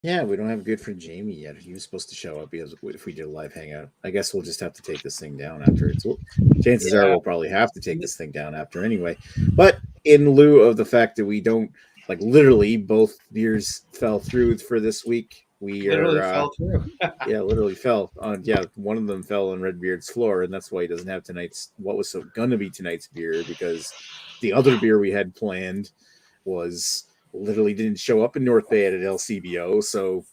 Yeah, we don't have a good friend Jamie yet. He was supposed to show up if we did a live hangout. I guess we'll just have to take this thing down after it's. Chances are we'll probably have to take this thing down after anyway. But in lieu of the fact that we don't, like, literally both beers fell through for this week, we Literally are. fell through. Yeah, literally fell. Yeah, one of them fell on Redbeard's floor, and that's why he doesn't have what was gonna be tonight's beer, because the other beer we had planned was literally didn't show up in North Bay at an LCBO. So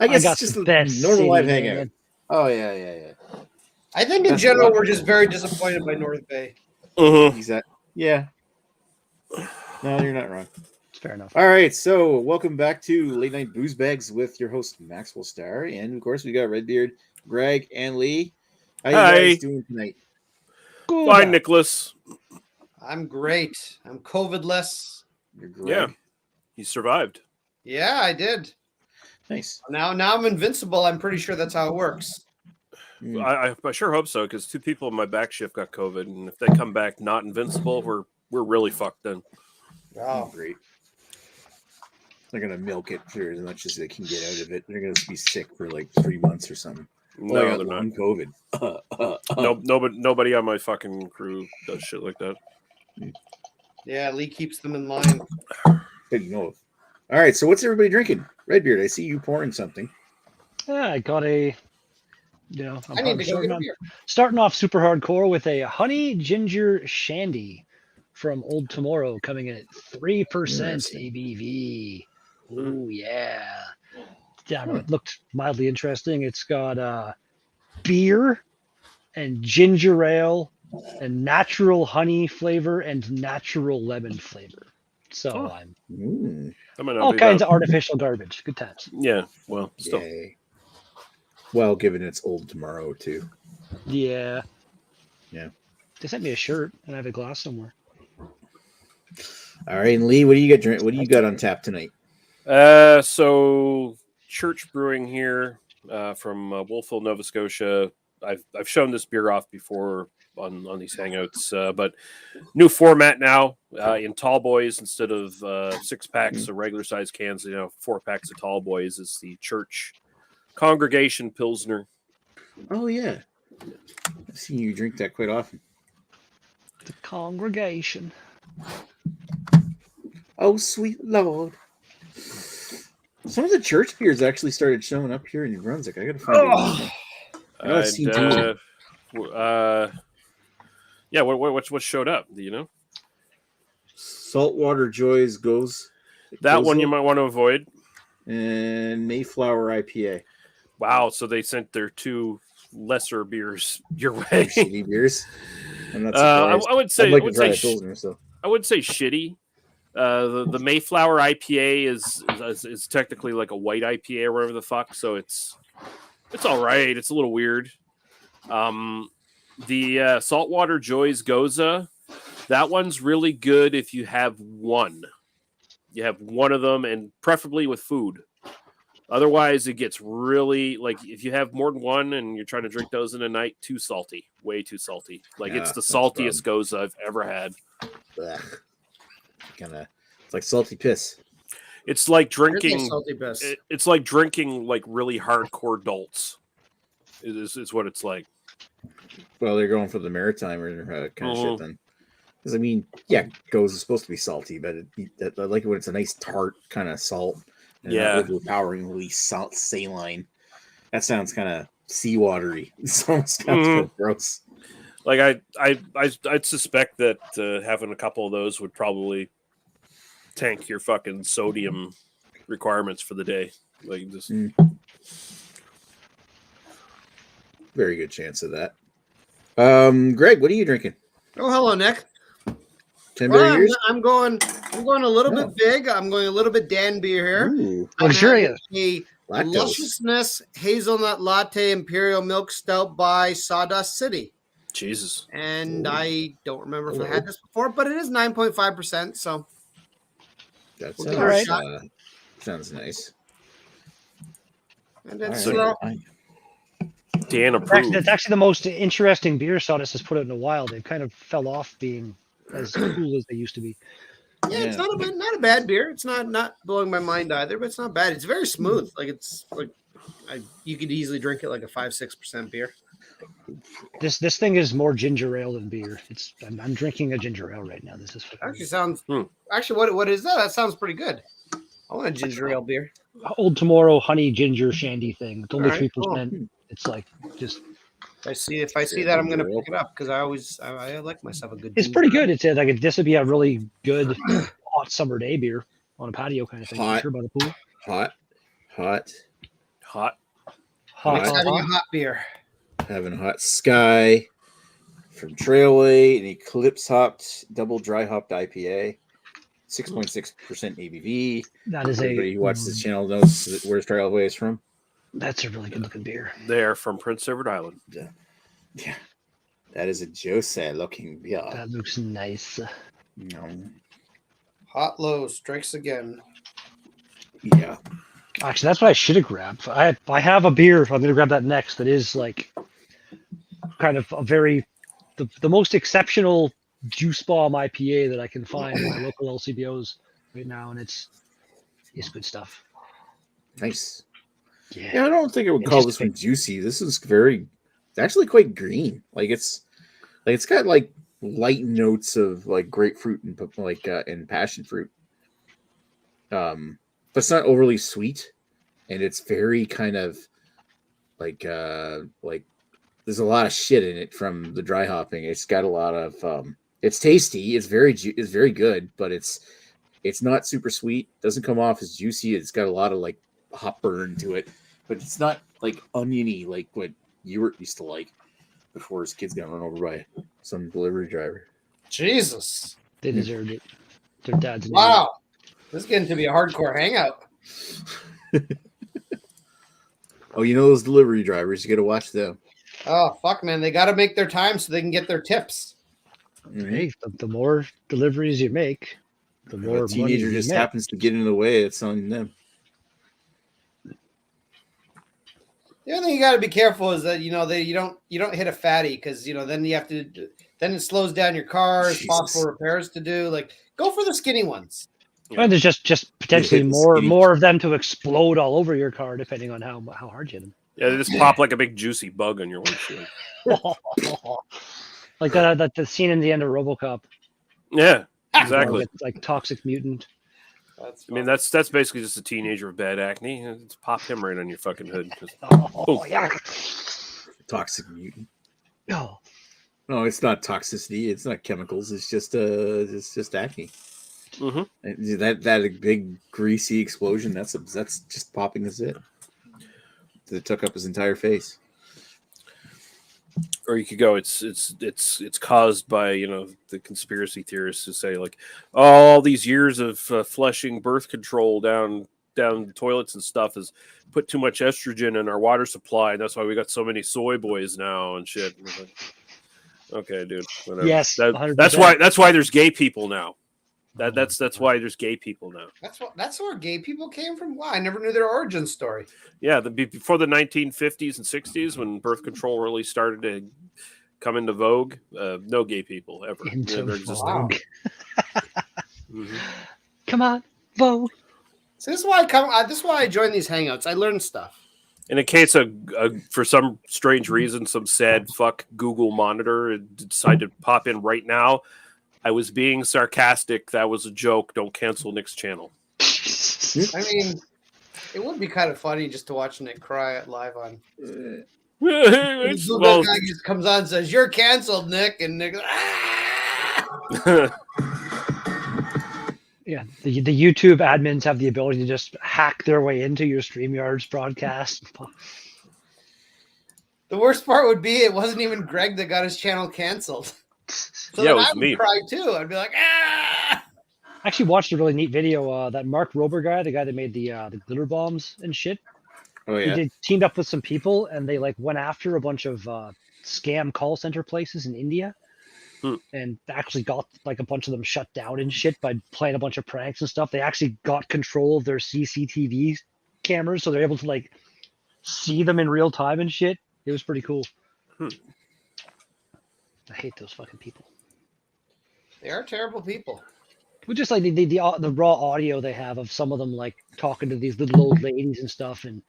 I guess it's just a normal live hangout. Man. Oh yeah. I think in general we're just very disappointed by North Bay. Exactly. Yeah. No, you're not wrong. Fair enough. All right, so welcome back to Late Night Boozebags with your host Maxwell Starr, and of course we got Redbeard, Greg, and Lee. How you guys doing tonight? Good. Fine, Nicholas. I'm great. I'm COVID-less. You're Greg. Yeah, he survived. Yeah, I did. Nice. Now I'm invincible. I'm pretty sure that's how it works. I sure hope so, because 2 people in my back shift got COVID, and if they come back not invincible, we're really fucked then. Oh, great. They're gonna milk it for as much as they can get out of it. They're gonna be sick for like 3 months or something. No, I got one COVID. Nobody on my fucking crew does shit like that. Yeah, Lee keeps them in line. Good to know. All right, so what's everybody drinking? Redbeard, I see you pouring something. Yeah, I got a. I need to go get a beer. Starting off super hardcore with a honey ginger shandy from Old Tomorrow, coming in at 3% ABV. Oh yeah. Yeah, it looked mildly interesting. It's got beer and ginger ale and natural honey flavor and natural lemon flavor. So all kinds of artificial garbage. Good times. Yeah, well, still. Yay. Well, given it's Old Tomorrow too. Yeah. Yeah. They sent me a shirt and I have a glass somewhere. All right, and Lee, what do you got? What do you got on tap tonight? So Church Brewing here from Wolfville, Nova Scotia. I've shown this beer off before on these hangouts, but new format now in tall boys instead of 6 packs of regular size cans. 4 packs of tall boys is the Church Congregation Pilsner. Oh yeah, I've seen you drink that quite often. The Congregation. Oh sweet Lord. Some of the church beers actually started showing up here in New Brunswick. I gotta find it. Yeah, what showed up? Do you know? Saltwater Joys goes. That one you might want to avoid. And Mayflower IPA. Wow, so they sent their 2 lesser beers your way. Shitty beers. I'm not surprised. I would say Pilsner, so. I would say shitty. The Mayflower IPA is technically like a white IPA or whatever the fuck, so it's all right. It's a little weird. The Saltwater Joys Goza, that one's really good if you have one. You have one of them, and preferably with food. Otherwise, it gets really, like, if you have more than one and you're trying to drink those in a night, too salty. Way too salty. Like, it's the saltiest Goza I've ever had. It's like salty piss. It's like drinking. Salty piss. It's like drinking like really hardcore adults. Is what it's like. Well, they're going for the Maritimer kind of shit then. Because I mean, yeah, Goza is supposed to be salty, but I like it when it's a nice tart kind of salt. And overpoweringly saline. That sounds kind of seawatery. It almost sounds kind of gross. Like I'd suspect that having a couple of those would probably tank your fucking sodium requirements for the day. Like just very good chance of that. Greg, what are you drinking? Oh, hello, Nick. I'm going a little bit big. I'm going a little bit Dan beer here. Ooh, luxurious. A lusciousness hazelnut latte imperial milk stout by Sawdust City. Jesus. And I don't remember if I had this before, but it is 9.5%. So that sounds nice. And it's Dan approved. It's actually the most interesting beer Sawdust has put out in a while. They kind of fell off being as cool as they used to be. Yeah, it's not a bad beer. It's not blowing my mind either, but it's not bad. It's very smooth. Like it's like you could easily drink it like a 5-6% beer. This thing is more ginger ale than beer. I'm drinking a ginger ale right now. This is Actually sounds. Actually, what is that? That sounds pretty good. I want a ginger ale beer. Old Tomorrow honey ginger shandy thing. It's only 3%. Cool. It's like just. If I see that, I'm gonna pick it up because I like myself a good. It's pretty good. It's like this would be a really good hot summer day beer on a patio kind of thing. Hot. For sure, by the pool. Hot. Having a hot beer. Having a hot Sky from Trailway, an Eclipse hopped double dry hopped IPA, 6.6% ABV. That is Everybody who watches this channel knows where's Trailway is from. That's a really good looking beer. They are from Prince Edward Island. Yeah. That is a Jose looking beer. That looks nice. No. Hot low strikes again. Yeah. Actually, that's what I should have grabbed. I have a beer. I'm going to grab that next. That is like kind of a very the most exceptional juice bomb IPA that I can find in my local LCBOs right now, and it's good stuff. Nice. Yeah, I don't think I would call this one juicy. This is it's actually quite green. It's got like light notes of like grapefruit and and passion fruit. But it's not overly sweet, and it's very kind of like there's a lot of shit in it from the dry hopping. It's got a lot of it's tasty. It's very good, but it's not super sweet. Doesn't come off as juicy. It's got a lot of like hop burn to it, but it's not like oniony like what you used to like before his kids got run over by some delivery driver. Jesus, they deserved it. Their dad's wow. This is getting to be a hardcore hangout. Oh, you know those delivery drivers? You got to watch them. Oh fuck, man! They got to make their time so they can get their tips. Hey, the more deliveries you make, the more a teenager just happens to get in the way. It's on them. The other thing you got to be careful is that you don't hit a fatty because then you have to then it slows down your car. It's possible repairs to do. Like go for the skinny ones. And there's just potentially more of them to explode all over your car depending on how hard you hit them. Yeah, they just pop like a big juicy bug on your windshield. Like that the scene in the end of RoboCop. Yeah, exactly. Like toxic mutant. That's basically just a teenager with bad acne. It's pop him right on your fucking hood. Yeah. Toxic mutant. No. No, it's not toxicity. It's not chemicals. It's just acne. Mm-hmm. That big greasy explosion. That's just popping his head. That took up his entire face. Or you could go. It's caused by the conspiracy theorists who say like all these years of flushing birth control down toilets and stuff has put too much estrogen in our water supply, and that's why we got so many soy boys now and shit. And like, okay, dude. Whatever. Yes, that's why there's gay people now. That's why there's gay people now. That's where gay people came from. Wow, I never knew their origin story. Yeah, before the 1950s and 60s, when birth control really started to come into vogue, no gay people ever. Wow. Mm-hmm. Come on, Vogue. So this is why I join these hangouts. I learn stuff. And in case for some strange reason, some sad fuck Google monitor decided to pop in right now, I was being sarcastic. That was a joke. Don't cancel Nick's channel. I mean, it would be kind of funny just to watch Nick cry live on. Well, guy just comes on and says, "You're canceled, Nick," and Nick. Yeah, the YouTube admins have the ability to just hack their way into your StreamYard's broadcast. The worst part would be it wasn't even Greg that got his channel canceled. So yeah, it was I would me. cry too. I'd be like, ah! I actually watched a really neat video. That Mark Rober guy, the guy that made the glitter bombs and shit. Oh yeah. He teamed up with some people, and they like went after a bunch of scam call center places in India, and actually got like a bunch of them shut down and shit by playing a bunch of pranks and stuff. They actually got control of their CCTV cameras, so they're able to like see them in real time and shit. It was pretty cool. I hate those fucking people. They are terrible people. But just like the raw audio they have of some of them like talking to these little old ladies and stuff, and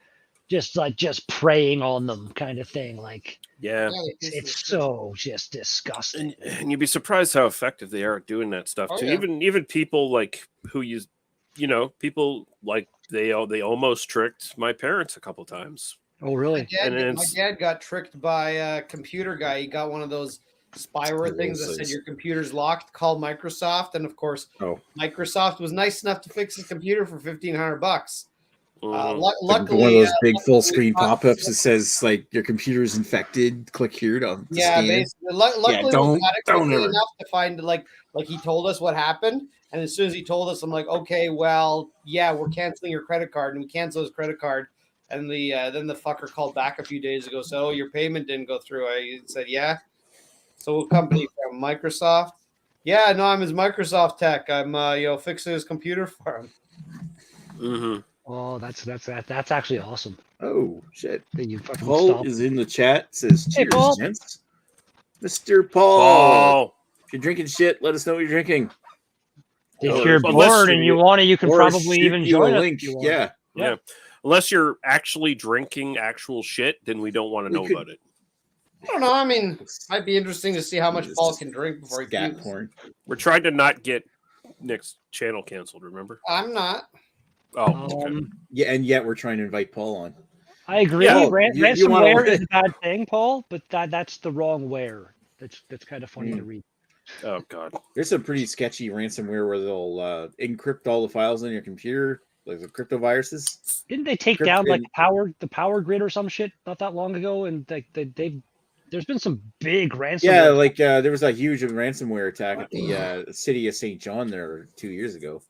just preying on them, kind of thing. Like Yeah. it's so just disgusting. And you'd be surprised how effective they are at doing that stuff Oh, too. yeah. Even people like who people like they almost tricked my parents a couple times. Oh, really? And My dad got tricked by a computer guy. He got one of those spyware things that said your computer's locked, called Microsoft, and of course, Microsoft was nice enough to fix his computer for $1,500. Luckily, one of those big full screen pop-ups that says like your computer's infected. Click here to scan. Basically. Luckily, don't quickly ever. enough to find like he told us what happened, and as soon as he told us, I'm like, okay, well, yeah, we're canceling your credit card, and we canceled his credit card, and then the fucker called back a few days ago, so your payment didn't go through. I said, yeah. So what company from Microsoft? Yeah, no, I'm his Microsoft tech. I'm fixing his computer for him. Mm-hmm. Oh, that's actually awesome. Oh shit! That you fucking Paul stopped. is in the chat. Says, Hey, "Cheers, Paul. gents." Mr. Paul, if you're drinking shit, let us know what you're drinking. If Or you're unless bored and you want to, you can or probably shoot even you join a us. link. If you want. Yeah. Yeah. Unless you're actually drinking actual shit, then we don't want to know about it. I don't know. I mean, might be interesting to see how much This Paul is can drink before he scat pukes. porn. We're trying to not get Nick's channel canceled, remember? I'm not. Oh, okay. Yeah, and yet we're trying to invite Paul on. I agree. Yeah, you wanna- Ransomware is a bad thing, Paul, but that's the wrong where. That's kind of funny to read. Oh god. There's some pretty sketchy ransomware where they'll encrypt all the files on your computer, like the crypto viruses. Didn't they take down like the power grid or some shit not that long ago? And there's been some big ransomware. Yeah, like there was a huge ransomware attack at the city of St. John there 2 years ago,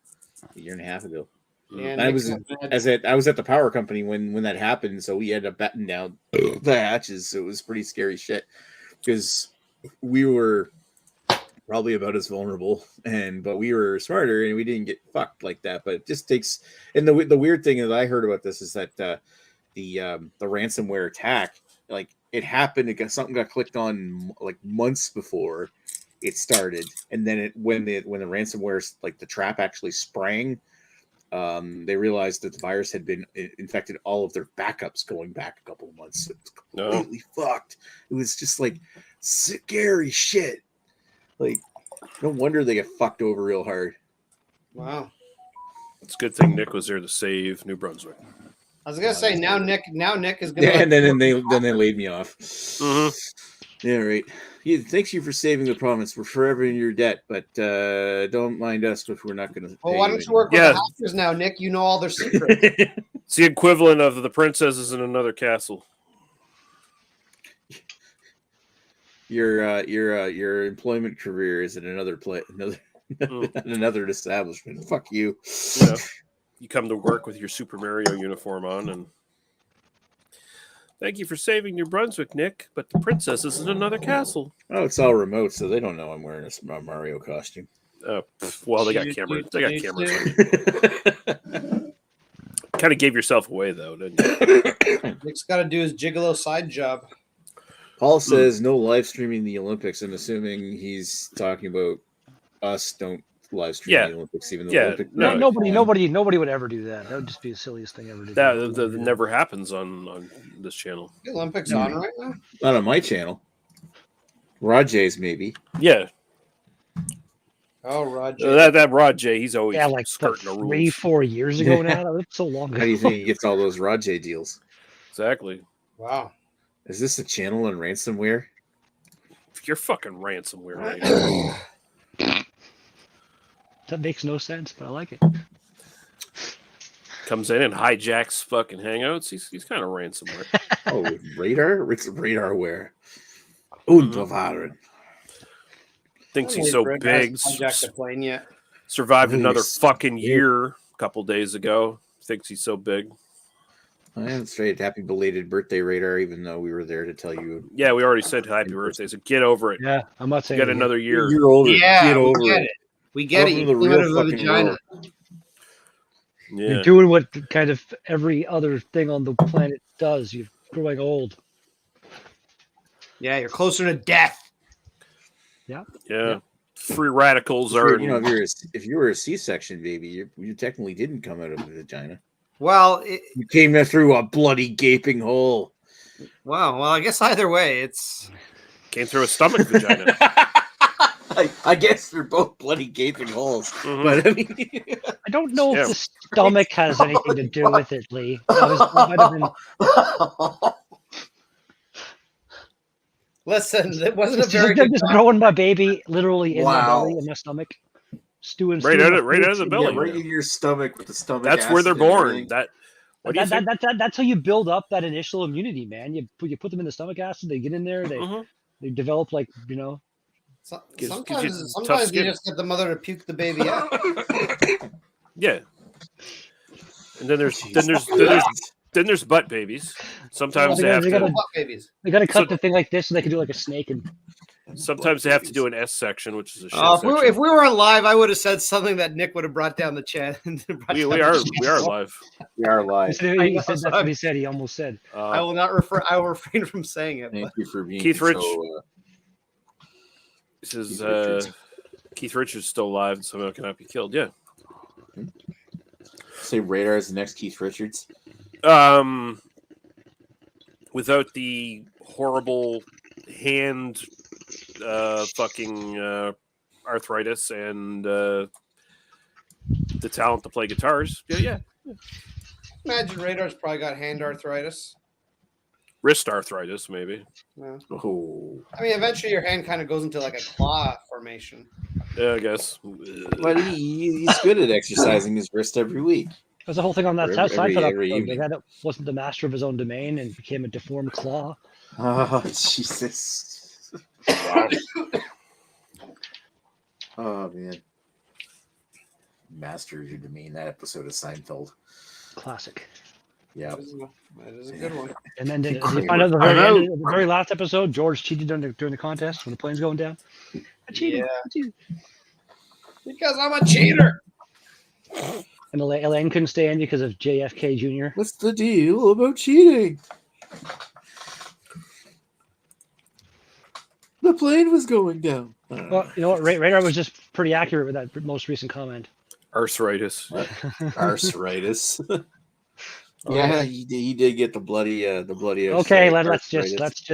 a year and a half ago. Yeah, And I was at the power company when that happened, so we had to batten down the hatches. So it was pretty scary shit because we were probably about as vulnerable, but we were smarter and we didn't get fucked like that. But it just takes. And the weird thing that I heard about this is that the ransomware attack, like it happened, something got clicked on like months before it started, and then when the ransomware, like the trap actually sprang. They realized that the virus had been infected all of their backups going back a couple of months. It was completely fucked. It was just like scary shit. Like, no wonder they get fucked over real hard. Wow. It's a good thing Nick was there to save New Brunswick. I was gonna say now Nick is gonna. Yeah, and then they laid me off. Mm-hmm. Yeah, right. Yeah, thanks you for saving the province. We're forever in your debt, but don't mind us if we're not going to. Well, why don't you work with the hackers now, Nick? You know all their secrets. It's the equivalent of the princesses in another castle. Your employment career is in another another establishment. Fuck you. You come to work with your Super Mario uniform on and. Thank you for saving New Brunswick, Nick, but the princess is in another castle. Oh, it's all remote, so they don't know I'm wearing a Mario costume. Well, they got cameras. They got cameras. Kind of gave yourself away, though, didn't you? Nick's got to do his gigolo side job. Paul says no live streaming the Olympics. I'm assuming he's talking about us don't live stream the Olympics, even though nobody would ever do that. That would just be the silliest thing ever to do. That never happens on this channel. The Olympics on right now? Not on my channel. Rajay's maybe. Yeah. Oh, Rajay. That Rajay, he's always like skirting the rules. 3-4 years ago now. That's so long ago. How do you think he gets all those Rajay deals? Exactly. Wow. Is this a channel on ransomware? You're fucking ransomware right now. That makes no sense, but I like it. Comes in and hijacks fucking hangouts. He's kind of ransomware. Oh, radar? It's radarware. Unterwaren. Thinks he's so big. Hijacked the plane yet. Survived another fucking year a couple days ago. Thinks he's so big. That's right. Happy belated birthday, radar, even though we were there to tell you. Yeah, we already said happy birthday. So get over it. Yeah, I'm not saying get another year. You're older. Yeah, get over it. We get it. You real out of a fucking vagina. world. Yeah. You're doing what kind of every other thing on the planet does. You're growing old. Yeah, you're closer to death. Yeah. Yeah. free radicals If are. you're- you know, if you were a C-section baby, you technically didn't come out of a vagina. Well, You came there through a bloody gaping hole. wow. Well, I guess either way, it's Came through a stomach vagina. I guess they're both bloody gaping holes, Mhm. but I mean, I don't know Yeah. if the stomach has anything to do with it, Lee. That might have been. listen. It wasn't a Just, very just good. growing my baby literally in my Wow. belly, in my stomach, stewing Right out of the yeah, belly. right in your stomach with the stomach. That's where acid they're and born. everything. That. What do you think? That's how you build up that initial immunity, man. You put them in the stomach acid, they get in there, Mhm. they develop like Gives Sometimes you tough sometimes you skin. just get the mother to puke the baby out. Yeah. And then there's Jesus. then there's butt babies. Sometimes They they have gotta- to. Butt babies. they got to cut So- the thing like this so they can do like a snake and Sometimes they have to do an S section, which is a shit If section. we were on live, I would have said something that Nick would have brought down the chat. we are live. We are he live. said, I he know, said so that's what he said. He almost said. I will not refer. I will refrain from saying it. Thank you for being Keith Rich. so. This is Keith Richards. Keith Richards still alive and somehow cannot be killed. Yeah. Say Radar is the next Keith Richards. Without the horrible hand fucking arthritis and the talent to play guitars. Yeah. Imagine Radar's probably got hand arthritis. Wrist arthritis, maybe. Yeah. Oh, I mean, eventually your hand kind of goes into like a claw formation. Yeah, I guess. but he's good at exercising his wrist every week. There's a whole thing on that Every Seinfeld episode. evening. The guy that wasn't the master of his own domain and became a deformed claw. Oh Jesus! Wow. Oh man, master of your domain. That episode of Seinfeld. Classic. Yeah. That is a good one. And then did you Kramer. find out the I very, know. end, the very last episode, George cheated during the contest when the plane's going down? I cheated. Yeah. I cheated. Because I'm a cheater. And Elaine couldn't stay in because of JFK Jr. What's the deal about cheating? The plane was going down. Well, you know what? Radar was just pretty accurate with that most recent comment. Arthritis. Arthritis. Yeah, he did get the bloody Okay, let's arthritis.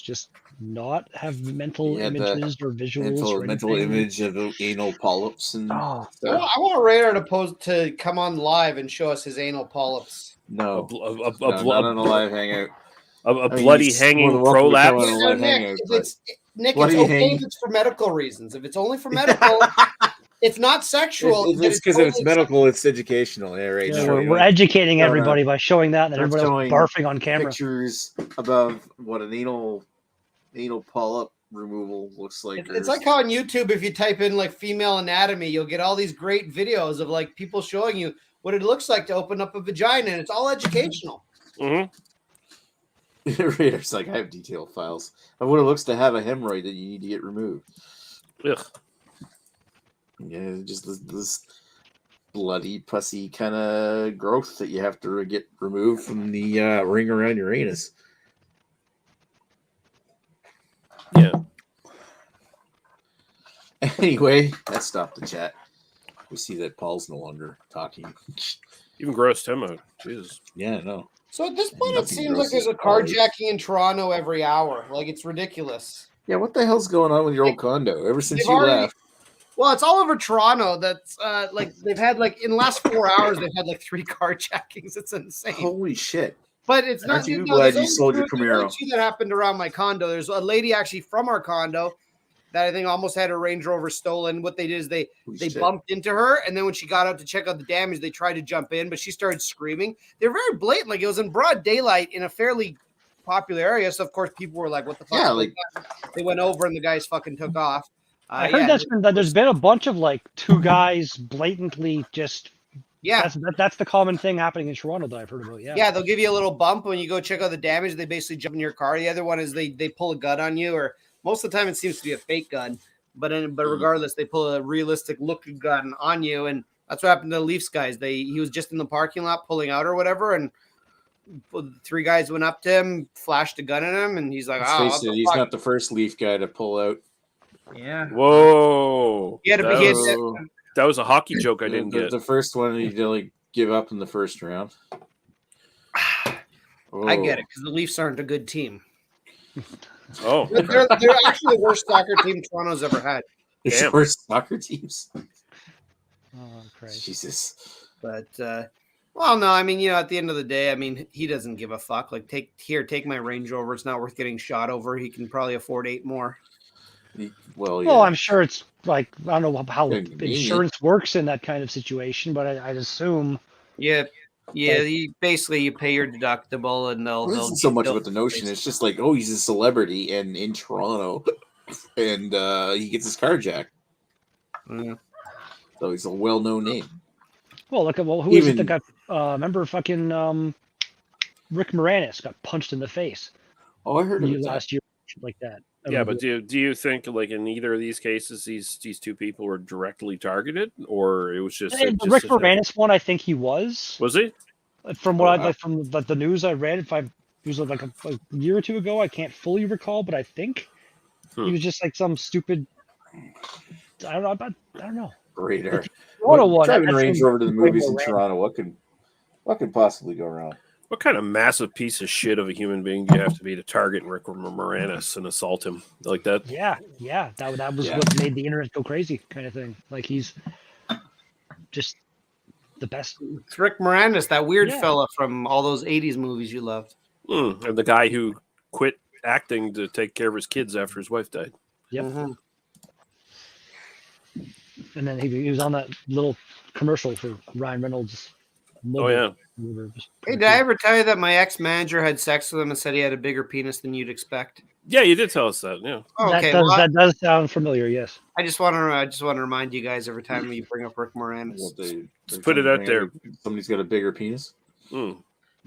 just not have mental Yeah, the images or visuals. or mental anything. image of anal polyps and Oh, stuff. I want Radar to come on live and show us his anal polyps. No, A not on a live hangout. A I mean, bloody he's more hanging than welcome to come prolapse. on a No, live Nick, hangout, if but- it's Nick, What it's do you okay hang- if it's for medical reasons. If it's only for medical, it's not sexual. It's because if it's medical, it's educational. Yeah, right. yeah, Showing we're educating no, no. everybody by showing that Not everybody showing else barfing on camera. pictures above what an anal polyp removal looks like. It's like how on YouTube, if you type in like female anatomy, you'll get all these great videos of like people showing you what it looks like to open up a vagina, and it's all educational. Mm-hmm. Radar's like, I have detailed files of what it looks to have a hemorrhoid that you need to get removed. Ugh. Yeah, just this bloody pussy kind of growth that you have to get removed from the ring around your anus. Yeah. Anyway, that stopped the chat. We see that Paul's no longer talking. Even grossed him out. Jesus. Yeah, no. So at this point, it Nothing seems like grosses there's a Paulie. carjacking in Toronto every hour. Like it's ridiculous. Yeah, what the hell's going on with your old condo? Ever since They've you already- left, Well, it's all over Toronto. That's like they've had like in the last 4 hours they've had like 3 carjackings. It's insane. holy shit! But it's not. Aren't you no, glad there's you only sold your two- there's only Camaro? 2 that happened around my condo. There's a lady actually from our condo that I think almost had her Range Rover stolen. What they did is they Holy they shit. bumped into her, and then when she got out to check out the damage, they tried to jump in, but she started screaming. They're very blatant. Like it was in broad daylight in a fairly popular area. So of course people were like, "What the fuck?" Yeah, like They went over and the guys fucking took off. I heard that there's been a bunch of like 2 guys blatantly just. Yeah. That's the common thing happening in Toronto that I've heard about. Yeah. Yeah, they'll give you a little bump when you go check out the damage. They basically jump in your car. The other one is they pull a gun on you, or most of the time it seems to be a fake gun. But regardless, they pull a realistic looking gun on you, and that's what happened to the Leafs guys. He was just in the parking lot pulling out or whatever, and 3 guys went up to him, flashed a gun at him, and he's like, let's "Oh, face what it, the he's fuck?" not the first Leaf guy to pull out. Yeah. Whoa. He had to be. So, That was a hockey joke I didn't get. the first one he did like give up in the first round. I get it because the Leafs aren't a good team. Oh, They're actually the worst soccer team Toronto's ever had. There's Damn. worse soccer teams. Oh, Christ. Jesus. But well, no, I mean, at the end of the day, I mean, he doesn't give a fuck. Like, take my Range Rover. It's not worth getting shot over. He can probably afford 8 more. Well, yeah. Well, I'm sure it's like, I don't know how Convenient. insurance works in that kind of situation, but I'd assume. Yeah. You pay your deductible, and It isn't so much about the notion. It's just like, oh, he's a celebrity and in Toronto, and he gets his car jacked. Yeah. So he's a well-known name. Well, look at who is it that got? Remember, fucking Rick Moranis got punched in the face Oh, I heard of it last year, like that. yeah, but do you think like in either of these cases these two people were directly targeted, or it was just the Rick Moranis one? I think he was. Was he? From what from the news I read, it was like a year or two ago. I can't fully recall, but I think he was just like some stupid. I don't know. Radar. One. Driving Range Rover to the movies in Toronto. What could possibly go wrong? What kind of massive piece of shit of a human being do you have to be to target Rick Moranis and assault him like that? Yeah. That was what made the internet go crazy, kind of thing. Like he's just the best. It's Rick Moranis, that weird fella from all those 80s movies you loved. And the guy who quit acting to take care of his kids after his wife died. Yep. Mm-hmm. And then he was on that little commercial for Ryan Reynolds. Oh yeah. Hey, did I ever tell you that my ex-manager had sex with him and said he had a bigger penis than you'd expect? Yeah, you did tell us that. Yeah. Oh, okay, that does sound familiar. Yes. I just want to remind you guys every time you bring up Rick Moranis. Let's put it out there. Somebody's got a bigger penis. Rick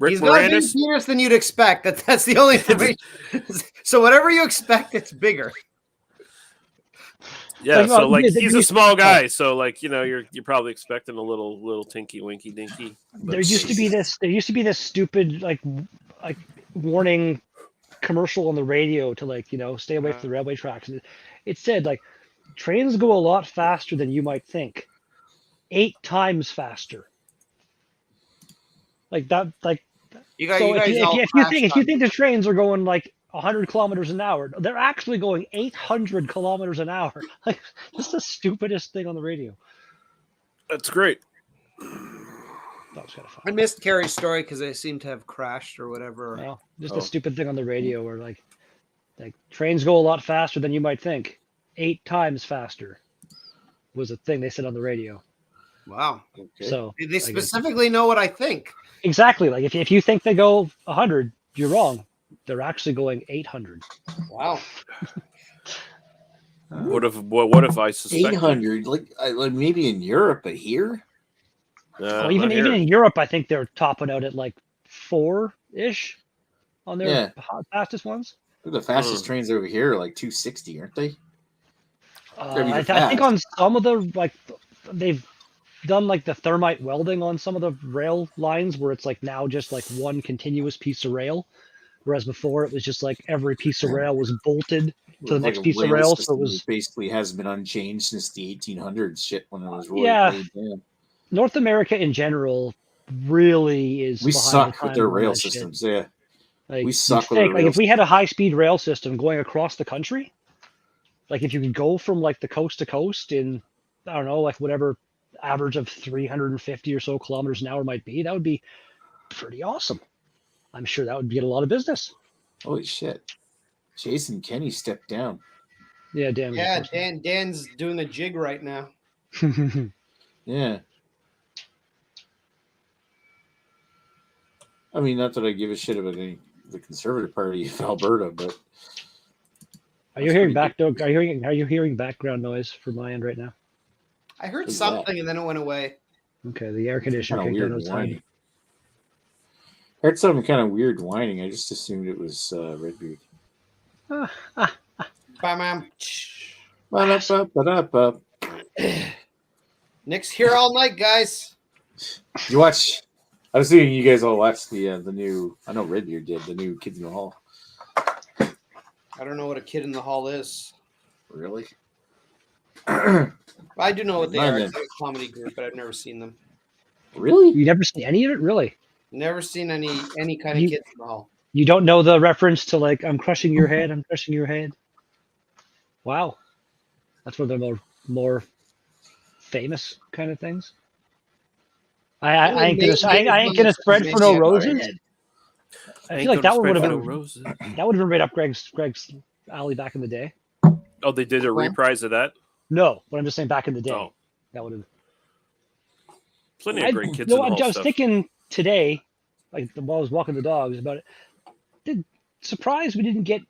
He's got a bigger Moranis. penis than you'd expect. That's the only information. So whatever you expect, it's bigger. Yeah, so like he's a small guy, so like you're probably expecting a little tinky winky dinky. There used to be this stupid like warning commercial on the radio to stay away from the railway tracks. It said like trains go a lot faster than you might think, 8 times faster. Like that, like if you think the trains are going like 100 kilometers an hour, they're actually going 800 kilometers an hour. Like, that's the stupidest thing on the radio. That's great. That was kind of fun. I missed Carrie's story because they seem to have crashed or whatever. Well, just a stupid thing on the radio where like trains go a lot faster than you might think. 8 times faster was a thing they said on the radio. Wow. Okay. So they specifically know what I think. Exactly. Like if you think they go 100, you're wrong. They're actually going 800. Wow. What if I suspect 800? Like maybe in Europe, but here? Well, even in Europe, I think they're topping out at like 4-ish on their fastest ones. The fastest trains over here are like 260, aren't they? I think on some of the they've done like the thermite welding on some of the rail lines where it's like now just like one continuous piece of rail. Whereas before it was just like every piece of rail was bolted to the next piece of rail. So it was basically hasn't been unchanged since the 1800s shit when it was really laid down. North America in general really is. We suck with their rail systems. Yeah. Like, we suck with like if we had a high-speed rail system going across the country, like if you could go from like the coast to coast in, I don't know, like whatever average of 350 or so kilometers an hour might be, that would be pretty awesome. I'm sure that would get a lot of business. Holy shit. Jason Kenny stepped down. Yeah, damn. Yeah, Dan's doing a jig right now. Yeah. I mean, not that I give a shit about the Conservative Party of Alberta, but are you hearing Are you hearing background noise from my end right now? I heard something and then it went away. Okay, the air conditioner kicked on outside. I heard something kind of weird whining. I just assumed it was Redbeard. Nick's here all night, guys. You watch? I was assuming you guys all watched the new. I know Redbeard did the new Kids in the Hall. I don't know what a kid in the hall is. Really? I do know what they Mine are. then. It's like a comedy group, but I've never seen them. Really? You never seen any of it, really? Never seen any kind of You- kids in the hall. You don't know the reference to like I'm crushing your head, I'm crushing your head. Wow, that's one of the more famous kind of things. I ain't gonna spread for no roses. I feel like that one would have been right up Greg's alley back in the day. Oh, they did a reprise of that. No, but I'm just saying back in the day, Oh, that would have. plenty of great kids in the I hall was stuff. thinking today, like while I was walking the dogs, about it. Surprised we didn't get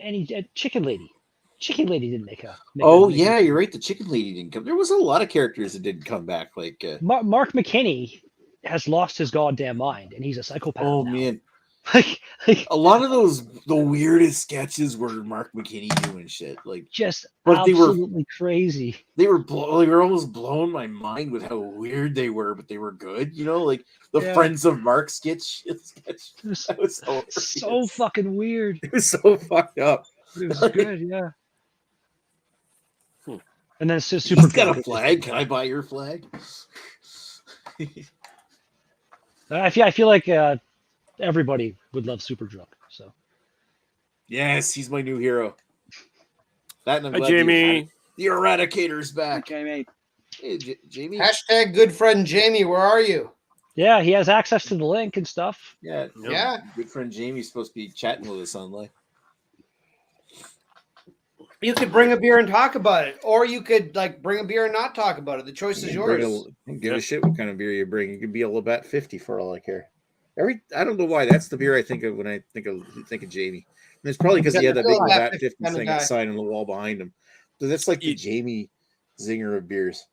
any Chicken Lady. Chicken Lady didn't make Yeah, you're right. The chicken lady didn't come. There was a lot of characters that didn't come back. Like, Mark McKinney has lost his goddamn mind, and he's a psychopath. oh now. man, like a lot of the weirdest sketches were Mark McKinney doing shit. Like, just but absolutely crazy. They were almost blowing my mind with how weird they were, but they were good. You know, like the Friends of Mark sketch. That was so fucking weird. It was so fucked up. But it was good, yeah. And then it's just super. He's got a flag. Can I buy your flag? I feel like everybody would love Super Drunk. So. Yes, he's my new hero. That and I'm Hi, glad Jamie. the Eradicator's back. Okay, mate. Hey, Jamie. Hashtag good friend Jamie, where are you? Yeah, he has access to the link and stuff. Yeah, Yeah. Good friend Jamie's supposed to be chatting with us online. You could bring a beer and talk about it, or you could like bring a beer and not talk about it. The choice is yours. Give a shit what kind of beer you bring. It could be a Labatt 50 for all I care. I don't know why that's the beer I think of when I think of Jamie. And it's probably because he had that big Labatt 50 thing sign on the wall behind him. So that's like the Jamie zinger of beers.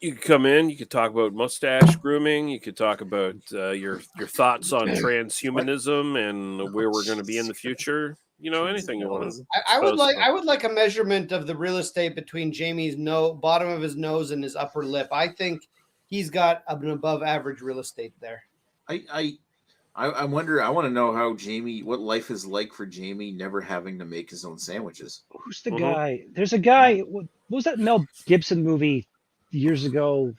You could come in. You could talk about mustache grooming. You could talk about your thoughts on transhumanism and where we're going to be in the future. You know, anything you want to. I would like a measurement of the real estate between Jamie's bottom of his nose and his upper lip. I think he's got an above average real estate there. I wonder. I want to know how what life is like for Jamie never having to make his own sandwiches. Who's the guy? There's a guy. What was that Mel Gibson movie years ago?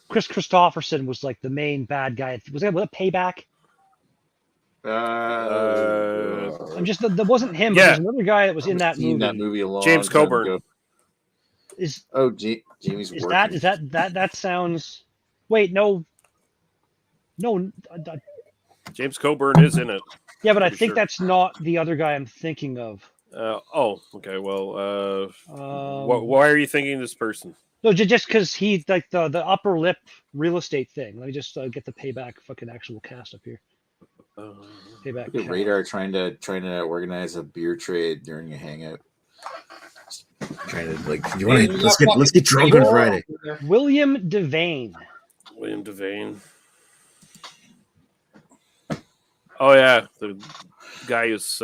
Chris Christopherson was like the main bad guy. Was that Payback? I'm just that wasn't him. Yeah. But there's another guy that was in that movie. That movie a long James time Coburn. ago. Jamie's is working. that sounds? Wait, no. James Coburn is in it. Yeah, but I think that's not the other guy I'm thinking of. Okay. Well, why are you thinking this person? No, just because he like the upper lip real estate thing. Let me just get the Payback fucking actual cast up here. Payback. Look at Radar trying to organize a beer trade during a hangout. Trying to let's get drunk on Friday. William Devane. William Devane. Oh yeah, the guy who's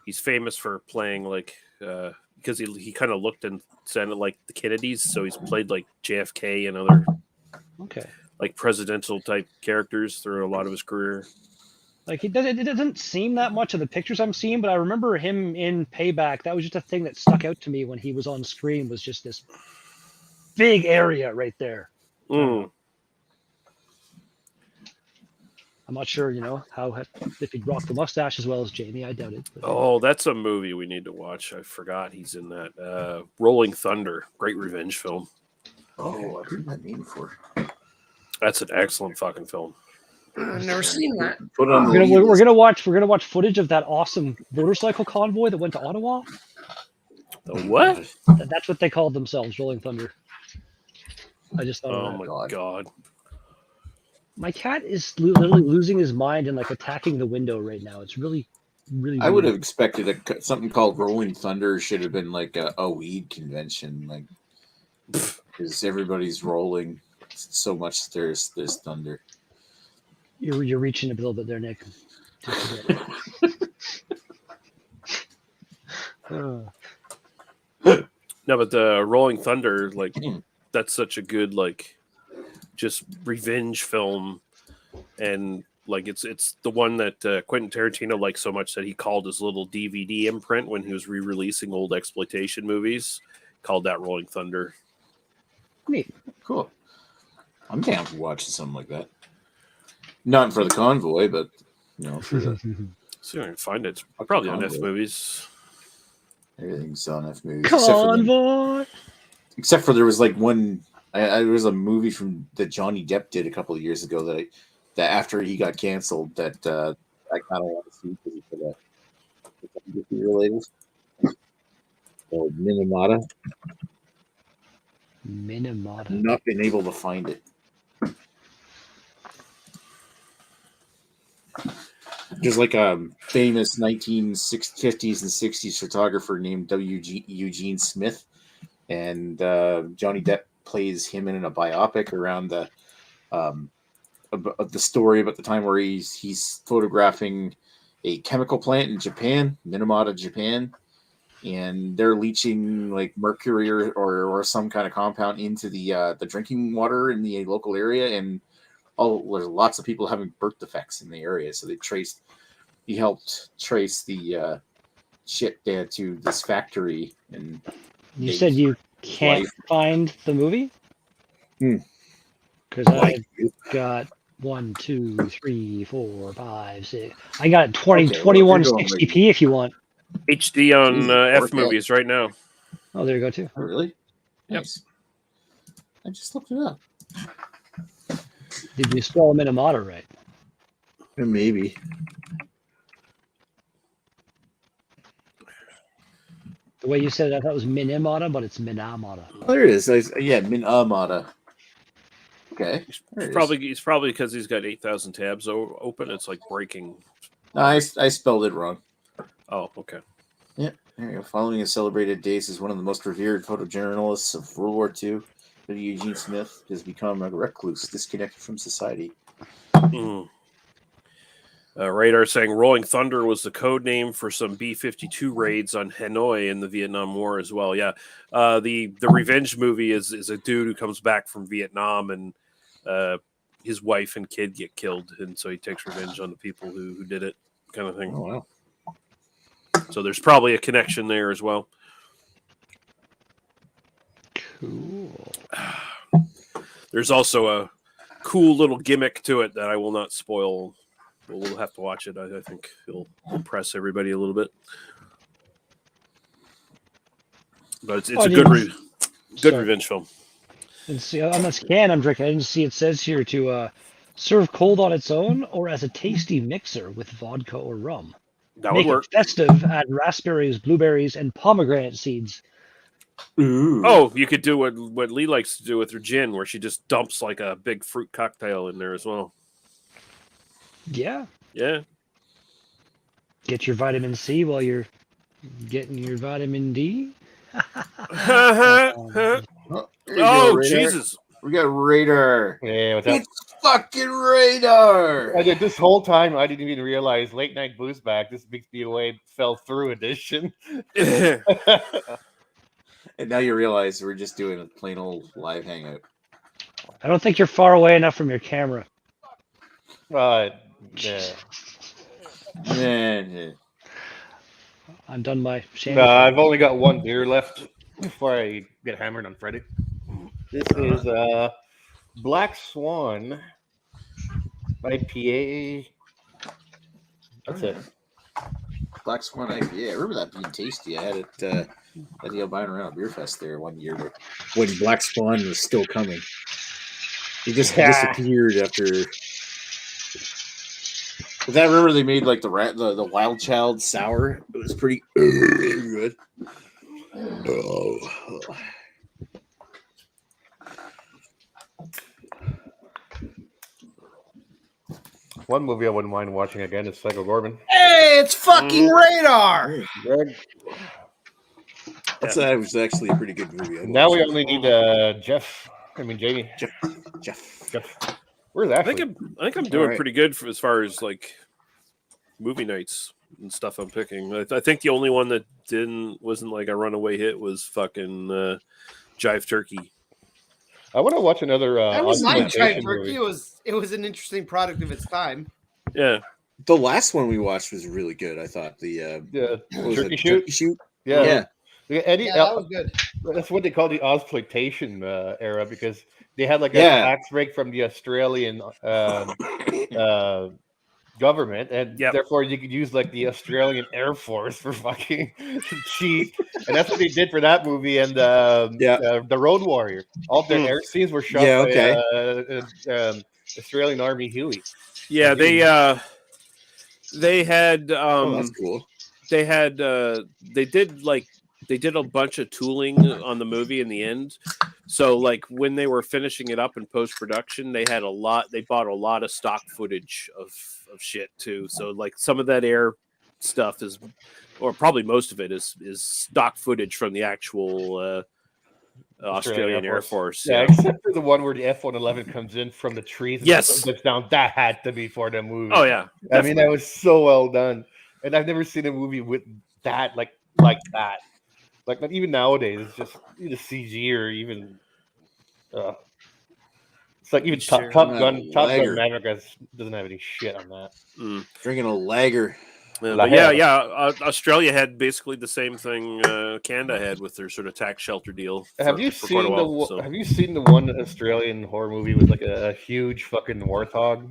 he's famous for playing like because he kind of looked and sounded like the Kennedys, so he's played like JFK and other like presidential type characters through a lot of his career. Like it doesn't seem that much of the pictures I'm seeing, but I remember him in Payback. That was just a thing that stuck out to me when he was on screen. Was just this big area right there. Mm. I'm not sure, if he'd rock the mustache as well as Jamie. I doubt it. But. Oh, that's a movie we need to watch. I forgot he's in that. Rolling Thunder, great revenge film. Oh, I've heard that name before. That's an excellent fucking film. I've never seen that. We're gonna watch footage of that awesome motorcycle convoy that went to Ottawa. The what? That's what they called themselves, Rolling Thunder. I just thought. Oh my god. My cat is literally losing his mind and like attacking the window right now. It's really, really. I would have expected something called Rolling Thunder should have been like a weed convention, like because everybody's rolling so much. There's thunder. You're reaching a little bit there, Nick. No, but the Rolling Thunder, like that's such a good like just revenge film, and Like it's the one that Quentin Tarantino likes so much that he called his little DVD imprint when he was re-releasing old exploitation movies. Called that Rolling Thunder. Neat. Cool. I'm down for watching something like that. Not for the convoy, but for the See if I can find it. It's probably on F Convoy. Movies. Everything's on F movies. Convoy. Except for there was like one. There was a movie that Johnny Depp did a couple of years ago that after he got canceled that I kind of want to see because it's related. Oh, Minamata. Minamata. Not been able to find it. There's like a famous 1950s and 60s photographer named Eugene Smith, and Johnny Depp plays him in a biopic around the story about the time where he's photographing a chemical plant in Japan, Minamata, Japan, and they're leaching like mercury or some kind of compound into the drinking water in the local area, and there's lots of people having birth defects in the area, so he helped trace the shit there to this factory. And you said you can't find the movie? Because I've got 1, 2, 3, 4, 5, 6. I got 2160p if you want. HD on F Movies right now. Oh, there you go too. Oh, really? Yep. Nice. I just looked it up. Did you spell Minamata right? Maybe. The way you said it, I thought it was Minamata, but it's Minamata. Oh, there it is. Minamata. Okay. It's probably because he's got 8,000 tabs open. It's like breaking. No, I spelled it wrong. Oh, okay. Yeah. There you go. Following his celebrated days as one of the most revered photojournalists of World War II, Eugene Smith has become a recluse, disconnected from society. Radar saying Rolling Thunder was the code name for some B-52 raids on Hanoi in the Vietnam War as well. Yeah, the revenge movie is a dude who comes back from Vietnam and his wife and kid get killed, and so he takes revenge on the people who did it, kind of thing. Oh wow! So there's probably a connection there as well. Cool. There's also a cool little gimmick to it that I will not spoil. We'll have to watch it. I think it'll impress everybody a little bit. But it's a good revenge film. And see, on this can I'm drinking, I didn't see it says here to serve cold on its own or as a tasty mixer with vodka or rum. That Make would work. it festive, add raspberries, blueberries, and pomegranate seeds. Ooh. Oh, you could do what Lee likes to do with her gin, where she just dumps like a big fruit cocktail in there as well. Yeah. Yeah. Get your vitamin C while you're getting your vitamin D. Oh, Jesus. We got Radar. Yeah, what's up? It's fucking Radar. I did this whole time. I didn't even realize Late Night Boozebags. This Big BA fell through edition. And now you realize we're just doing a plain old live hangout. I don't think you're far away enough from your camera. Yeah. Man, I'm done my shandy. I've only got one beer left before I get hammered on Friday. This is Black Swan IPA. That's it. Black Swan IPA. I remember that being tasty. I had it at the Albino around Beer Fest there one year when Black Swan was still coming. He just disappeared after. But I remember they made like the Wild Child sour. It was pretty good. Oh. One movie I wouldn't mind watching again is Psycho Gorman. Hey, it's fucking Radar. Greg. That was actually a pretty good movie. Now we only need Jamie. Jeff. Where's I Ashley? think I'm doing pretty good as far as like movie nights and stuff I'm picking. I think the only one that wasn't like a runaway hit was fucking Jive Turkey. I want to watch another. That was my Untitled Jive movie. Turkey. It was an interesting product of its time. Yeah. The last one we watched was really good. I thought the what was Turkey it? shoot. Turkey shoot. Yeah. Eddie, Yeah, that was good. that's what they call the Ozploitation era because they had like a Yeah. tax break from the Australian government, and Yep. therefore you could use like the Australian Air Force for fucking cheap, and that's what they did for that movie and the Road Warrior. All their air scenes were shot by Australian Army Huey. Yeah, they had Oh, that's cool. they did a bunch of tooling on the movie in the end. So like when they were finishing it up in post production, they bought a lot of stock footage of shit too. So like some of that air stuff is, or probably most of it is stock footage from the actual Australian Air Force. Yeah, except for the one where the F-111 comes in from the trees. Yes, and down. That had to be for the movie. Oh yeah, definitely. I mean that was so well done, and I've never seen a movie with that like that. Like not even nowadays, it's just either CG or even. It's like even Top Gun Maverick doesn't have any shit on that. Drinking a lager. Australia had basically the same thing Canada had with their sort of tax shelter deal. Have you seen the one Australian horror movie with like a huge fucking warthog?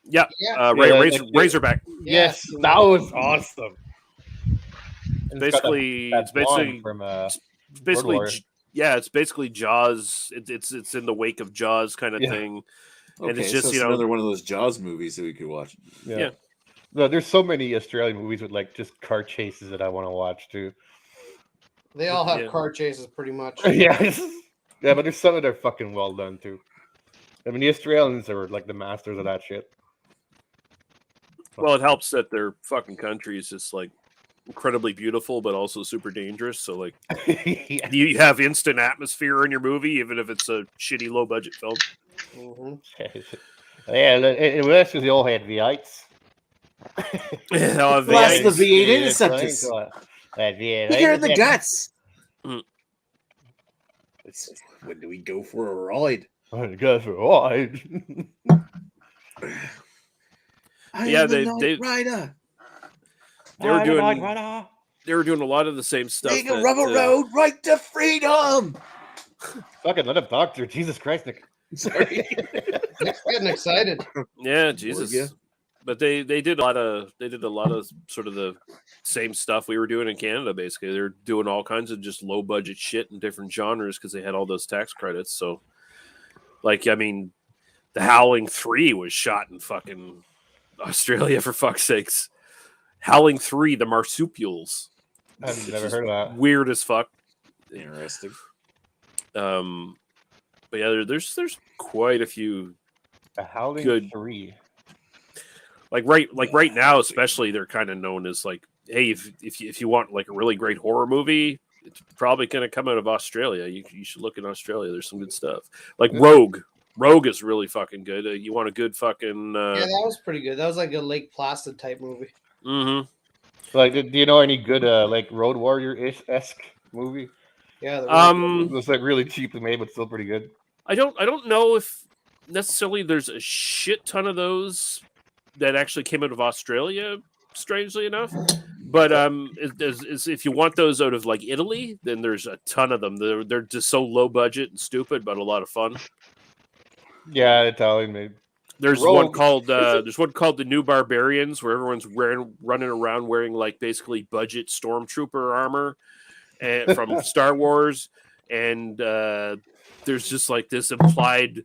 Yeah, Razorback. Yes, that was awesome. It's basically Jaws. It's in the wake of Jaws kind of thing, and it's just another one of those Jaws movies that we could watch. Yeah. No, there's so many Australian movies with like just car chases that I want to watch too. They all have car chases pretty much. Yeah, but there's some that are fucking well done too. I mean, the Australians are like the masters of that shit. Well, it helps that their fucking country is just like incredibly beautiful, but also super dangerous. So, like, you have instant atmosphere in your movie, even if it's a shitty low budget film. Yeah, it works because they all had V8s. Blast the V8 interceptors. Here in the guts. When do we go for a ride? Go for a ride. Night Rider. They were doing a lot of the same stuff. Take a rubber road right to freedom. Fucking let him talk through. Jesus Christ, Nick. Sorry. Nick's getting excited. Yeah, Jesus. But they did a lot of sort of the same stuff we were doing in Canada. Basically, they're doing all kinds of just low budget shit in different genres because they had all those tax credits. So, like, I mean, The Howling 3 was shot in fucking Australia for fuck's sakes. Howling 3, The Marsupials. I've never heard of that. Weird as fuck. Interesting. But yeah, there's quite a few. The Howling good 3. Like right now, especially, they're kind of known as like, hey, if you want like a really great horror movie, it's probably going to come out of Australia. You should look in Australia. There's some good stuff. Like Rogue. Rogue is really fucking good. You want a good fucking. Yeah, that was pretty good. That was like a Lake Placid type movie. Mm-hmm. Like, do you know any good like Road Warrior-esque movie? Yeah. It was like really cheaply made, but still pretty good. I don't know if necessarily there's a shit ton of those that actually came out of Australia, strangely enough. But if you want those out of like Italy, then there's a ton of them. They're just so low budget and stupid, but a lot of fun. Yeah, Italian made. There's one called The New Barbarians, where everyone's running around wearing like basically budget stormtrooper armor from Star Wars, and there's just like this implied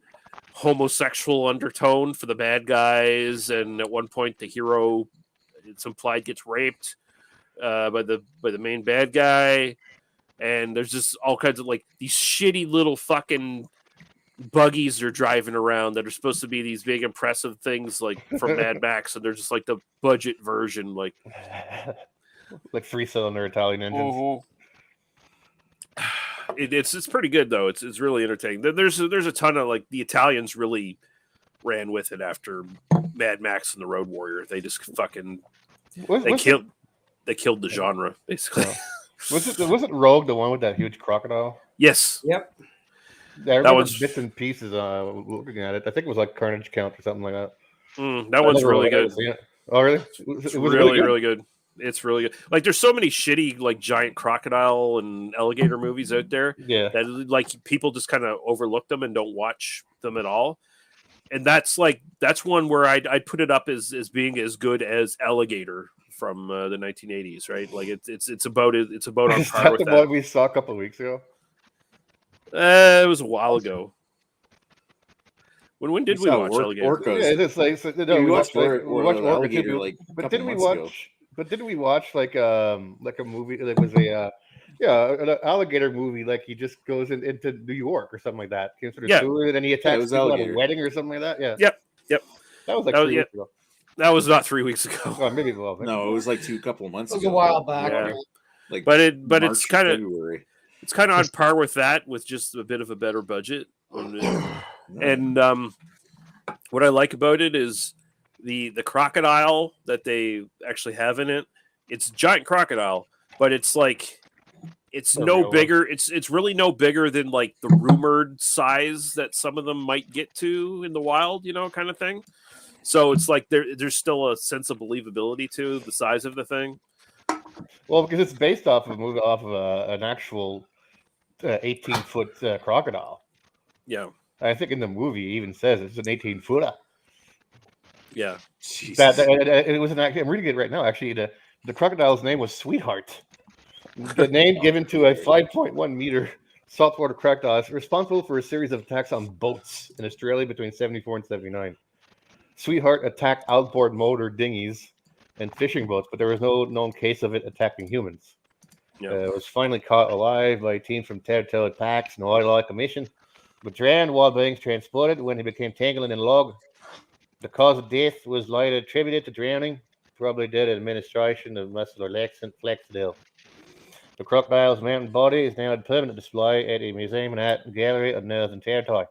homosexual undertone for the bad guys, and at one point the hero, it's implied, gets raped by the main bad guy, and there's just all kinds of like these shitty little fucking buggies they're driving around that are supposed to be these big impressive things like from Mad Max, and they're just like the budget version, like 3-cylinder Italian engines. It's pretty good though. It's really entertaining. There's a ton of like the Italians really ran with it after Mad Max and the Road Warrior. They just fucking killed the genre basically. Wasn't Rogue the one with that huge crocodile? Yes. Yep. Yeah, that was bits and pieces. Looking at it, I think it was like Carnage Count or something like that. That one's really good. Oh, really? It's really good. It's really good. Like, there's so many shitty, like, giant crocodile and alligator movies out there that, like, people just kind of overlook them and don't watch them at all. And that's one where I'd put it up as being as good as Alligator from the 1980s, right? Like, it's about on par with that. One we saw a couple of weeks ago? It was a while ago. When did we watch Alligator? Orcas. Yeah, it's like we watched Alligator like a couple months ago. But didn't we watch like a movie that was an alligator movie? Like he just goes into New York or something like that. Came through the sewer and then he attacks people at a wedding or something like that. Yeah. Yep. That was like 3 weeks ago. That was not 3 weeks ago. Oh, maybe no, it was like couple of months ago. It was a while back. Yeah. Like, but it's kind of on par with that, with just a bit of a better budget. And what I like about it is the crocodile that they actually have in it. It's a giant crocodile, but it's like it's no bigger. It's really no bigger than like the rumored size that some of them might get to in the wild, kind of thing. So it's like there's still a sense of believability to the size of the thing. Well, because it's based off of an actual 18-foot crocodile. Yeah, I think in the movie it even says it's an 18-footer. Yeah, it was I'm reading it right now. Actually, the crocodile's name was Sweetheart. The name given to a 5.1 meter saltwater crocodile, responsible for a series of attacks on boats in Australia between 74 and 79. Sweetheart attacked outboard motor dinghies and fishing boats, but there was no known case of it attacking humans. Yeah. It was finally caught alive by a team from Territorial Packs and Oil Commission, but drowned while being transported when he became tangled in a log. The cause of death was later attributed to drowning, probably due to administration of muscular laxant Flexidil. The crocodile's mountain body is now on permanent display at a museum and art gallery of Northern Territory.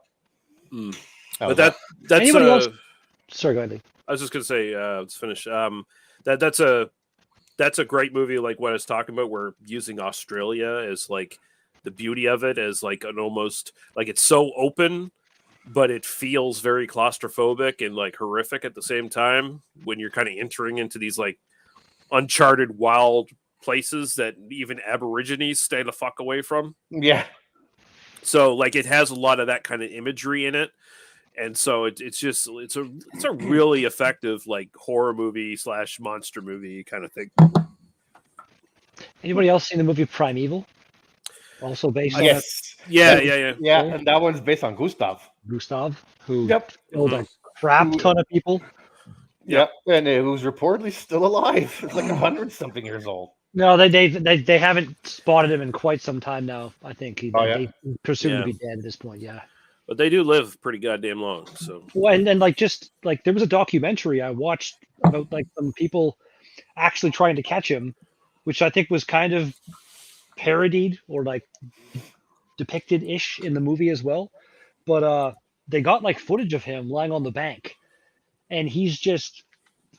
But that's anybody else? Sorry, go ahead. I was just gonna say, let's finish. That's a great movie, like what I was talking about. We're using Australia as like the beauty of it, as like an almost like it's so open, but it feels very claustrophobic and like horrific at the same time when you're kind of entering into these like uncharted wild places that even Aborigines stay the fuck away from. Yeah. So like it has a lot of that kind of imagery in it. And so it's a really effective like horror movie / monster movie kind of thing. Anybody else seen the movie Primeval? Also based on Yeah, and that one's based on Gustav, who killed a crap ton of people. Yep, and it was reportedly still alive. It's like 100-something years old. No, they haven't spotted him in quite some time now. I think they presume to be dead at this point. Yeah, but they do live pretty goddamn long. So well, and then like just like there was a documentary I watched about like some people actually trying to catch him, which I think was kind of parodied or like depicted ish in the movie as well. But they got like footage of him lying on the bank, and he's just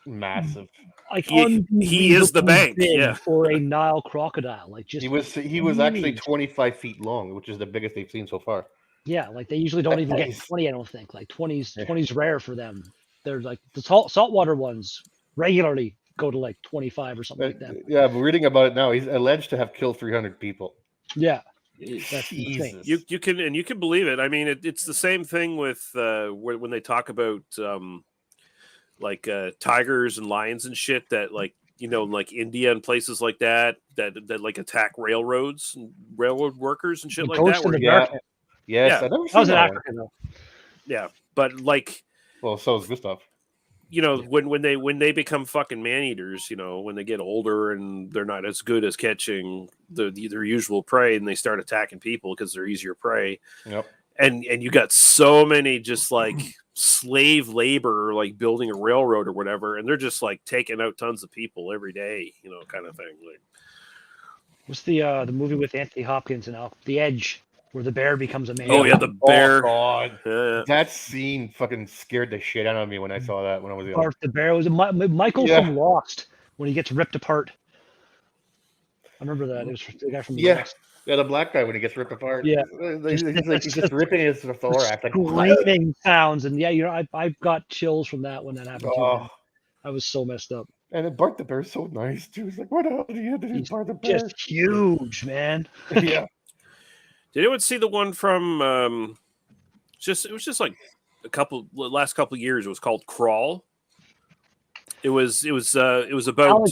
massive. Like he is the bank, for a Nile crocodile. Like just he was actually 25 feet long, which is the biggest they've seen so far. Yeah, like they usually don't even get 20. I don't think like 20's rare for them. They're like the saltwater ones regularly go to like 25 or something like that. Yeah, I'm reading about it now. He's alleged to have killed 300 people. Yeah, that's insane. You can believe it. I mean, it's the same thing with when they talk about like tigers and lions and shit that like like India and places like that like attack railroads and railroad workers and shit like that. Yes, I was in Africa though. Yeah, but like, well, so is Gustav. When they become fucking man eaters, when they get older and they're not as good as catching their usual prey, and they start attacking people because they're easier prey. Yep. And you got so many just like slave labor, like building a railroad or whatever, and they're just like taking out tons of people every day, kind of thing. Like, what's the movie with Anthony Hopkins and The Edge, where the bear becomes a man? Oh yeah, the bear. Oh God, that scene fucking scared the shit out of me when I saw that when I was young. The bear was Michael from Lost when he gets ripped apart. I remember that. It was the guy from Lost. Yeah, the black guy when he gets ripped apart. Yeah. He's just ripping his thorax. Like, Screaming sounds, and yeah, I've got chills from that when that happened too. Man. oh. I was so messed up. And then Bart the Bear's so nice too. He's like, what the hell did he have to do, He's Bart the Bear? just huge, man. Yeah. Did anyone see the one from? It was just like last couple years. It was called Crawl. It was about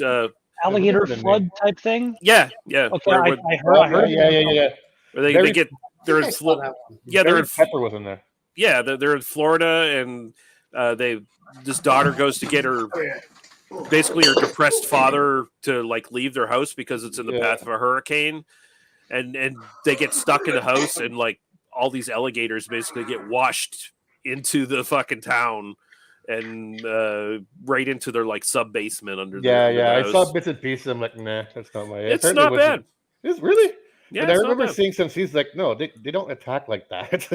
alligator flood type thing. Yeah. Okay, Where I heard. Yeah. Where they're in Florida. Yeah, they're in Pepper was in there. Yeah, they're in Florida, and this daughter goes to get her basically her depressed father to like leave their house because it's in the path of a hurricane, and they get stuck in the house, and like all these alligators basically get washed into the fucking town and right into their like sub basement under the I house. saw bits and pieces. I'm like, nah, that's not my. It's not bad. It's really. Yeah, and I remember seeing some scenes like, no, they don't attack like that.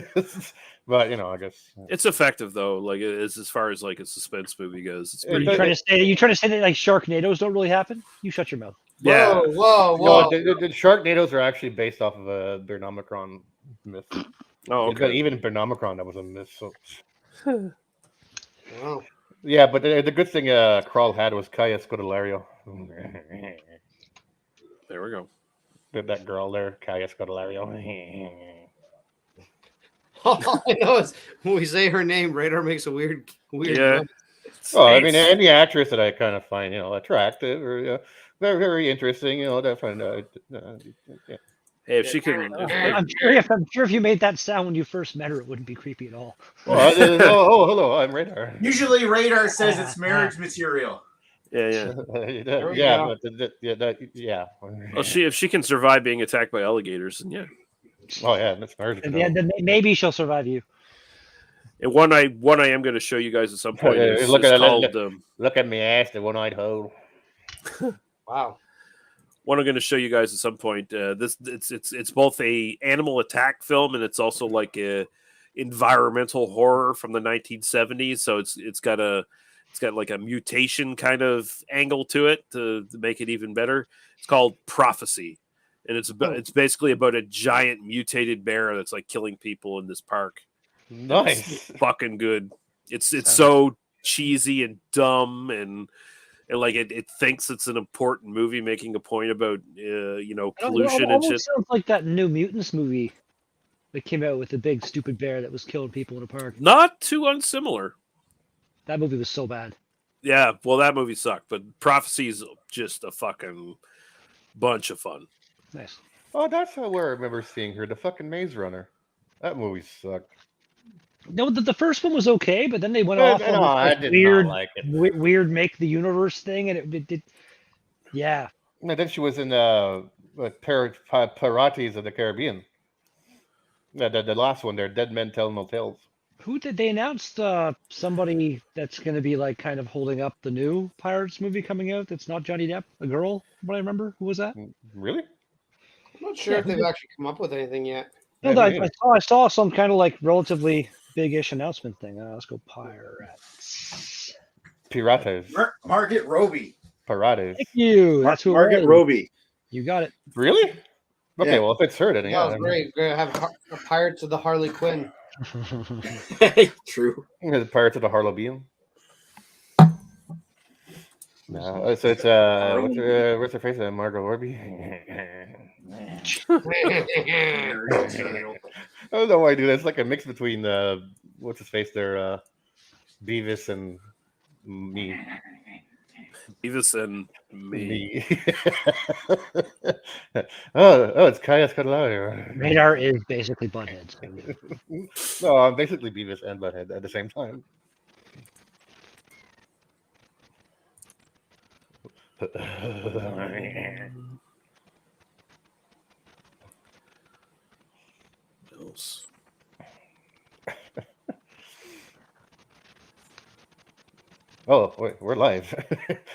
But I guess it's effective though. Like as far as like a suspense movie goes. It's pretty. You trying to say that like Sharknadoes don't really happen? You shut your mouth. Yeah. Whoa. No, the Sharknadoes are actually based off of a Bernomicron myth. Oh, okay. Even Bernomicron, that was a myth. So. Wow. Yeah, but the good thing Crawl had was Kaya Scodelario. There we go. That girl there, Kaya Scodelario. All I know is when we say her name, Radar makes a weird. Yeah. Oh, I mean, any actress that I kind of find, attractive or very, very interesting, definitely. Yeah. Hey, if she can, I'm sure if you made that sound when you first met her, it wouldn't be creepy at all. Hello, I'm Radar. Usually, Radar says it's marriage material. Yeah. Yeah. Well, if she can survive being attacked by alligators, then yeah. Oh yeah, that's marriage. And then maybe she'll survive you. And one I am going to show you guys at some point. Look at me ass, the one-eyed hole. Wow. One I'm going to show you guys at some point. It's both a animal attack film and it's also like a environmental horror from the 1970s. So it's got like a mutation kind of angle to it to make it even better. It's called Prophecy, and it's basically about a giant mutated bear that's like killing people in this park. Nice, it's fucking good. It's so cheesy and dumb and like it thinks it's an important movie, making a point about pollution and shit. Sounds like that New Mutants movie that came out with the big stupid bear that was killing people in a park. Not too unsimilar. That movie was so bad. Yeah, well, that movie sucked, but Prophecy is just a fucking bunch of fun. Nice. Oh, that's where I remember seeing her, the fucking Maze Runner. That movie sucked. No, the first one was okay, but then they went off on weird make the universe thing, and it did. Yeah. And then she was in Pirates of the Caribbean. The last one there, Dead Men Tell No Tales. Who did they announced somebody that's going to be like kind of holding up the new Pirates movie coming out? That's not Johnny Depp, a girl. What I remember, who was that? Really? I'm not sure if they've actually come up with anything yet. No, I saw some kind of like relatively big-ish announcement thing. Let's go Pirates. Margaret Robbie. Pirates. Thank you. That's who. Margaret Robbie. You got it. Really? Okay. Yeah. Well, if it's her, then yeah. That was great. We're gonna have Pirates of the Harley Quinn. True. The Pirates of the Harlequin. No, so it's what's her face? Margot Robbie. I don't know why I do that. It's like a mix between what's his face there, Beavis and me. Beavis and me. oh, it's Kaya Scodelario. Radar is basically Butthead. No, I'm basically Beavis and Butthead at the same time. Oh, wait, we're live.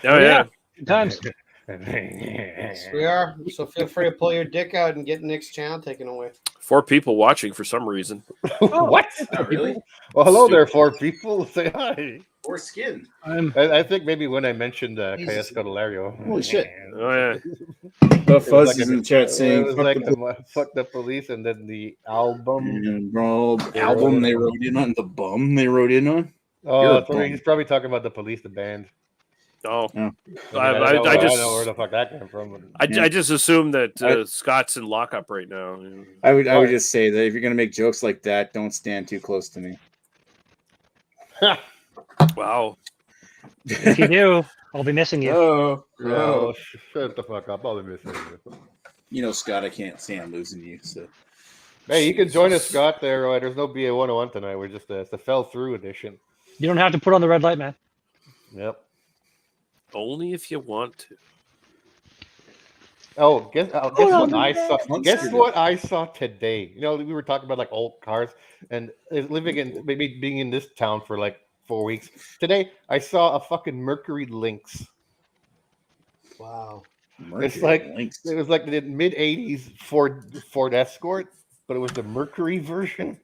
Oh, yeah. Good times. Yes, we are. So feel free to pull your dick out and get Nick's channel taken away. 4 people watching for some reason. What? Not really? Well, hello there, 4 people. Say hi. Or skin. I think maybe when I mentioned Caius Scodelario. Holy shit. Oh yeah. The Fuzz is in the chat saying, it was fuck like the fuck the police, and then the album. bro, album they wrote in on, the bum they wrote in on. Oh, he's probably talking about the police, the band. Oh, Yeah. I don't know where the fuck that came from. I just assume that Scott's in lockup right now. I would just say that if you're gonna make jokes like that, don't stand too close to me. Wow. If you do, I'll be missing you. Oh, shut the fuck up! I'll be missing you. You know, Scott, I can't stand losing you. So, hey, you can join us, Scott. There's no BA101 tonight. We're just it's the fell through edition. You don't have to put on the red light, man. Yep. Only if you want to. Oh, guess what I saw? Guess what I saw today? You know, we were talking about like old cars and maybe being in this town for like 4 weeks. Today, I saw a fucking Mercury Lynx. Wow. It was like the mid '80s Ford Escort, but it was the Mercury version.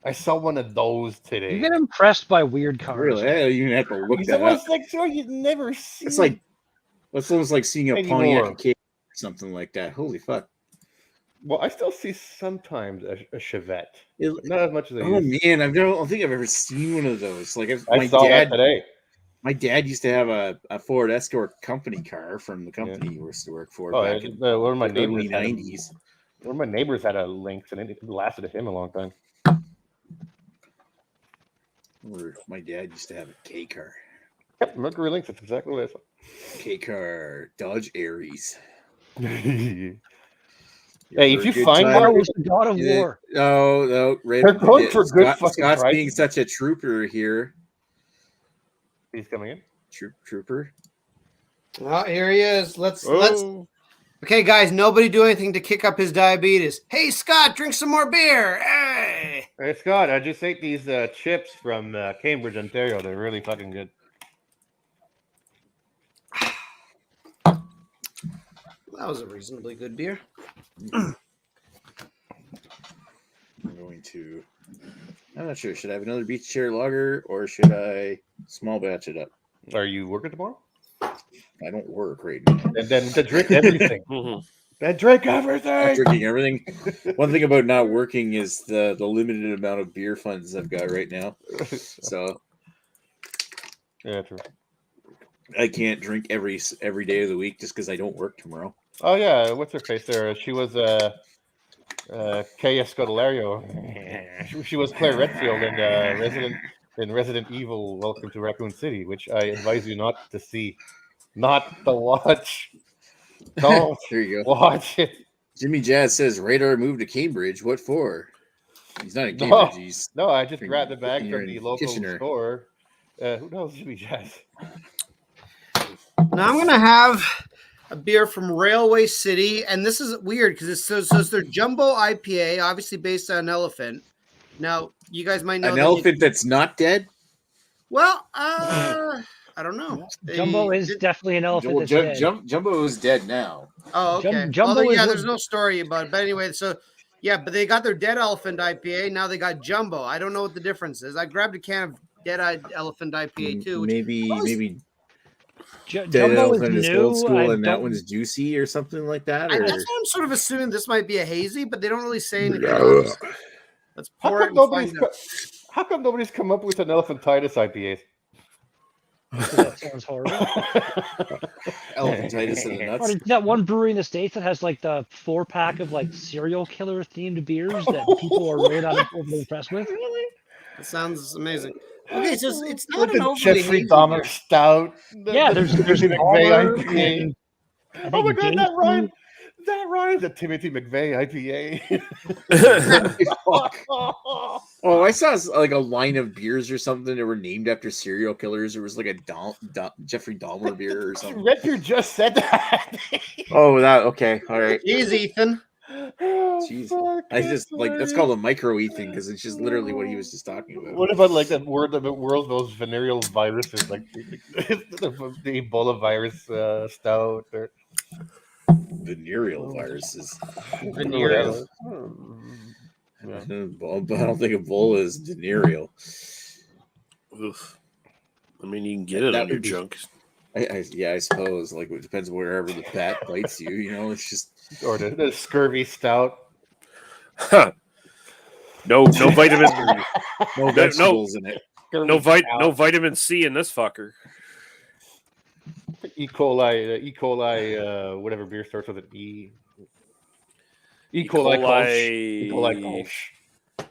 I saw one of those today. You get impressed by weird cars. Really? Hey, you have to look that up. It's like so you'd never see. It's almost like seeing a Pontiac K or something like that. Holy fuck! Well, I still see sometimes a Chevette. Not as much as I used. Man, I don't think I've ever seen one of those. Like I saw that today. My dad used to have a Ford Escort company car from the company he used to work for back in one of my neighbors early 90s. One of my neighbors had a Lynx, and it lasted him a long time. My dad used to have a K car. Yep, Mercury Lynx. That's exactly what I saw. K car, Dodge Aries. Hey, if you find that was the God of War. No, they're going for good fucking Scott's prices. being such a trooper here. He's coming in. Trooper. Oh, here he is. Let's. Okay, guys, nobody do anything to kick up his diabetes. Hey, Scott, drink some more beer. Hey, Scott, I just ate these chips from Cambridge, Ontario. They're really fucking good. That was a reasonably good beer. I'm not sure. Should I have another beach chair lager or should I small batch it up? Are you working tomorrow? I don't work right now. And then to drink everything. Then drink everything. I'm drinking everything. One thing about not working is the limited amount of beer funds I've got right now. So yeah, true. I can't drink every day of the week just because I don't work tomorrow. Oh yeah, what's her face there? She was Kaya Scodelario. She was Claire Redfield in Resident Evil Welcome to Raccoon City, which I advise you not to see. Not to watch. Don't there you go. Watch it. Jimmy Jazz says Radar moved to Cambridge. What for? He's not in Cambridge. No, I just grabbed the bag from the local store. Who knows Jimmy Jazz? Now I'm gonna have a beer from Railway City, and this is weird because it says their Jumbo IPA, obviously based on an elephant. Now you guys might know an elephant that's not dead. Well, I don't know. Jumbo is definitely an elephant that's dead. Jumbo is dead now. Oh, okay. Jumbo there's no story about it. But anyway, so yeah, but they got their Dead Elephant IPA. Now they got Jumbo. I don't know what the difference is. I grabbed a can of Dead Elephant IPA too. Maybe Dead Jumbo Elephant is old school and that one's juicy or something like that. That's what I'm sort of assuming this might be a hazy, but they don't really say anything. Let's pour it. How come nobody's come up with an elephantitis IPA? That sounds horrible. Elephantitis in the nuts. That one brewery in the States that has like the 4-pack of like serial killer themed beers that people are really not overly impressed with. Really? That sounds amazing. Okay, so it's not an overly Jeffrey Dahmer stout. Yeah, there's Timothy McVeigh IPA. Oh my god, that rhymes. The Timothy McVeigh IPA. Oh, I saw like a line of beers or something that were named after serial killers. There was like a Jeffrey Dahmer beer or something. Redbeard just said that. Oh, okay, all right. Jeez, Ethan. Jeez, I just like that's called a micro Ethan because it's just literally what he was just talking about. What about like that word of the world, those venereal viruses, like the Ebola virus stout or venereal viruses? Venereal. I don't think Ebola is venereal. Oof. I mean, you can get it on your junk. I suppose. Like, it depends wherever the bat bites you. You know, it's just or the scurvy stout. Huh. No vitamin. no vegetables in it. No vitamin C in this fucker. E. coli, whatever beer starts with an E. E. coli. E. coli.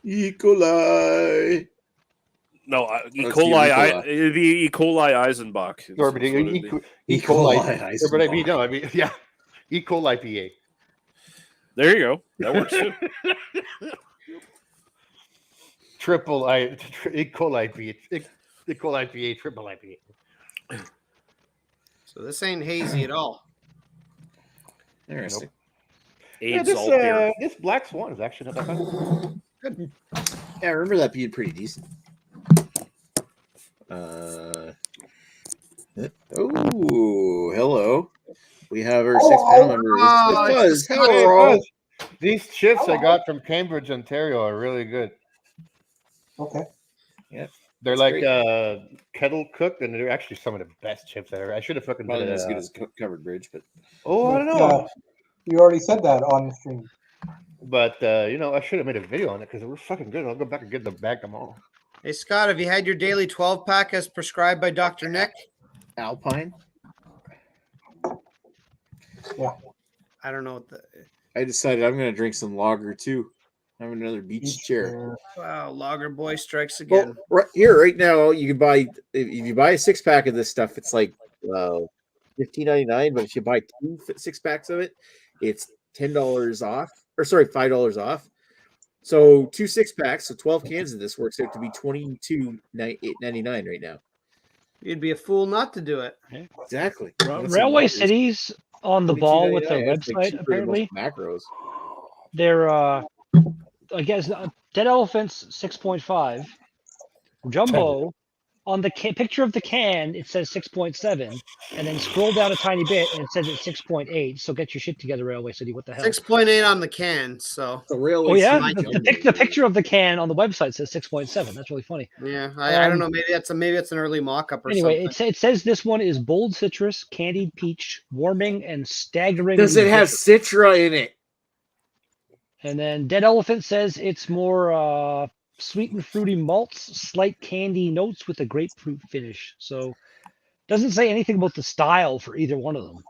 E. coli. No, E. coli. The E. coli Eisenbach. Or E. coli. But I mean, yeah. E. coli PA. There you go. That works too. Triple I. E. coli PA. E. coli PA. Triple IPA. So this ain't hazy at all. Interesting. Yeah, this Black Swan is actually not that bad. Good. Yeah, I remember that being pretty decent. Oh, hello. We have our sixth panel members. Hello. These chips I got from Cambridge, Ontario are really good. Okay. Yeah. They're like kettle cooked, and they're actually some of the best chips ever. I should have fucking probably not as good as Covered Bridge, but I don't know. You already said that on the stream. But I should have made a video on it because they were fucking good. I'll go back and get them back tomorrow. Hey Scott, have you had your daily 12-pack as prescribed by Dr. Nick? Alpine. Yeah. I don't know what I decided I'm going to drink some lager too. Have another beach chair. Wow, Lager Boy strikes again. Well, right now, you can buy if you buy a 6-pack of this stuff, it's like $15.99. But if you buy 2 6-packs of it, it's $10 off. Or sorry, $5 off. So 2 6-packs, so 12 cans of this works out to be $22.99 right now. You'd be a fool not to do it. Exactly. Railway Cities on the ball with their website. Apparently, macros. They're I guess Dead Elephants 6.5. Jumbo on the picture of the can, it says 6.7, and then scroll down a tiny bit and it says it's 6.8. So get your shit together, Railway City. What the hell? 6.8 on the can. So the Railway. Oh yeah, the picture of the can on the website says 6.7. That's really funny. Yeah, I don't know. Maybe it's an early mock-up or something. Anyway, it says this one is bold citrus, candied peach, warming, and staggering. Does it have Citra in it? And then Dead Elephant says it's more sweet and fruity malts, slight candy notes with a grapefruit finish. So doesn't say anything about the style for either one of them.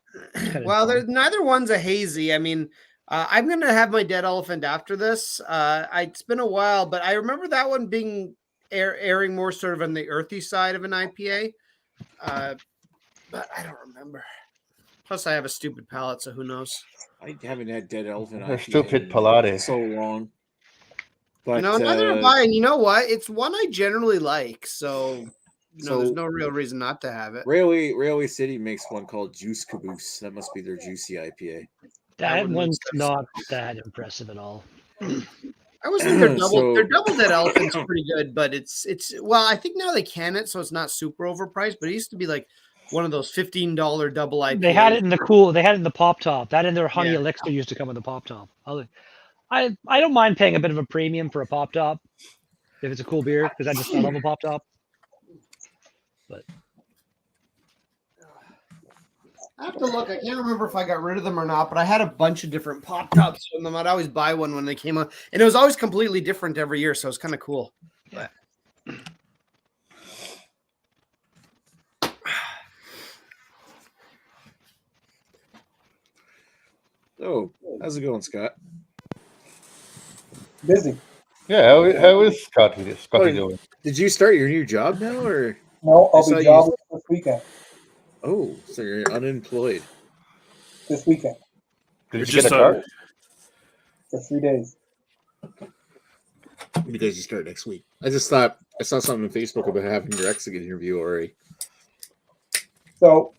Well, neither one's a hazy. I mean, I'm going to have my Dead Elephant after this. It's been a while, but I remember that one being airing more sort of on the earthy side of an IPA. But I don't remember. Plus, I have a stupid palate, so who knows? I haven't had Dead Elephant. A stupid palate. So long. But, neither have I. And you know what? It's one I generally like. So, there's no real reason not to have it. Railway City makes one called Juice Caboose. That must be their juicy IPA. That one's not that impressive at all. I always think their double Dead Elephant's pretty good, but it's I think now they can it, so it's not super overpriced. But it used to be like one of those $15 double IPA. They had it in the pop top. That and their honey elixir used to come in the pop top. I don't mind paying a bit of a premium for a pop top if it's a cool beer because I love a pop top. But I have to look. I can't remember if I got rid of them or not, but I had a bunch of different pop tops from them. I'd always buy one when they came out, and it was always completely different every year, so it's kind of cool. But so, how's it going, Scott? Busy. Yeah, how is Scotty doing? Did you start your new job now, or no? I'll be jobless this weekend. Oh, so you're unemployed this weekend? Did you get a car? For 3 days. Because you start next week. I just thought I saw something on Facebook about having your exit interview already. So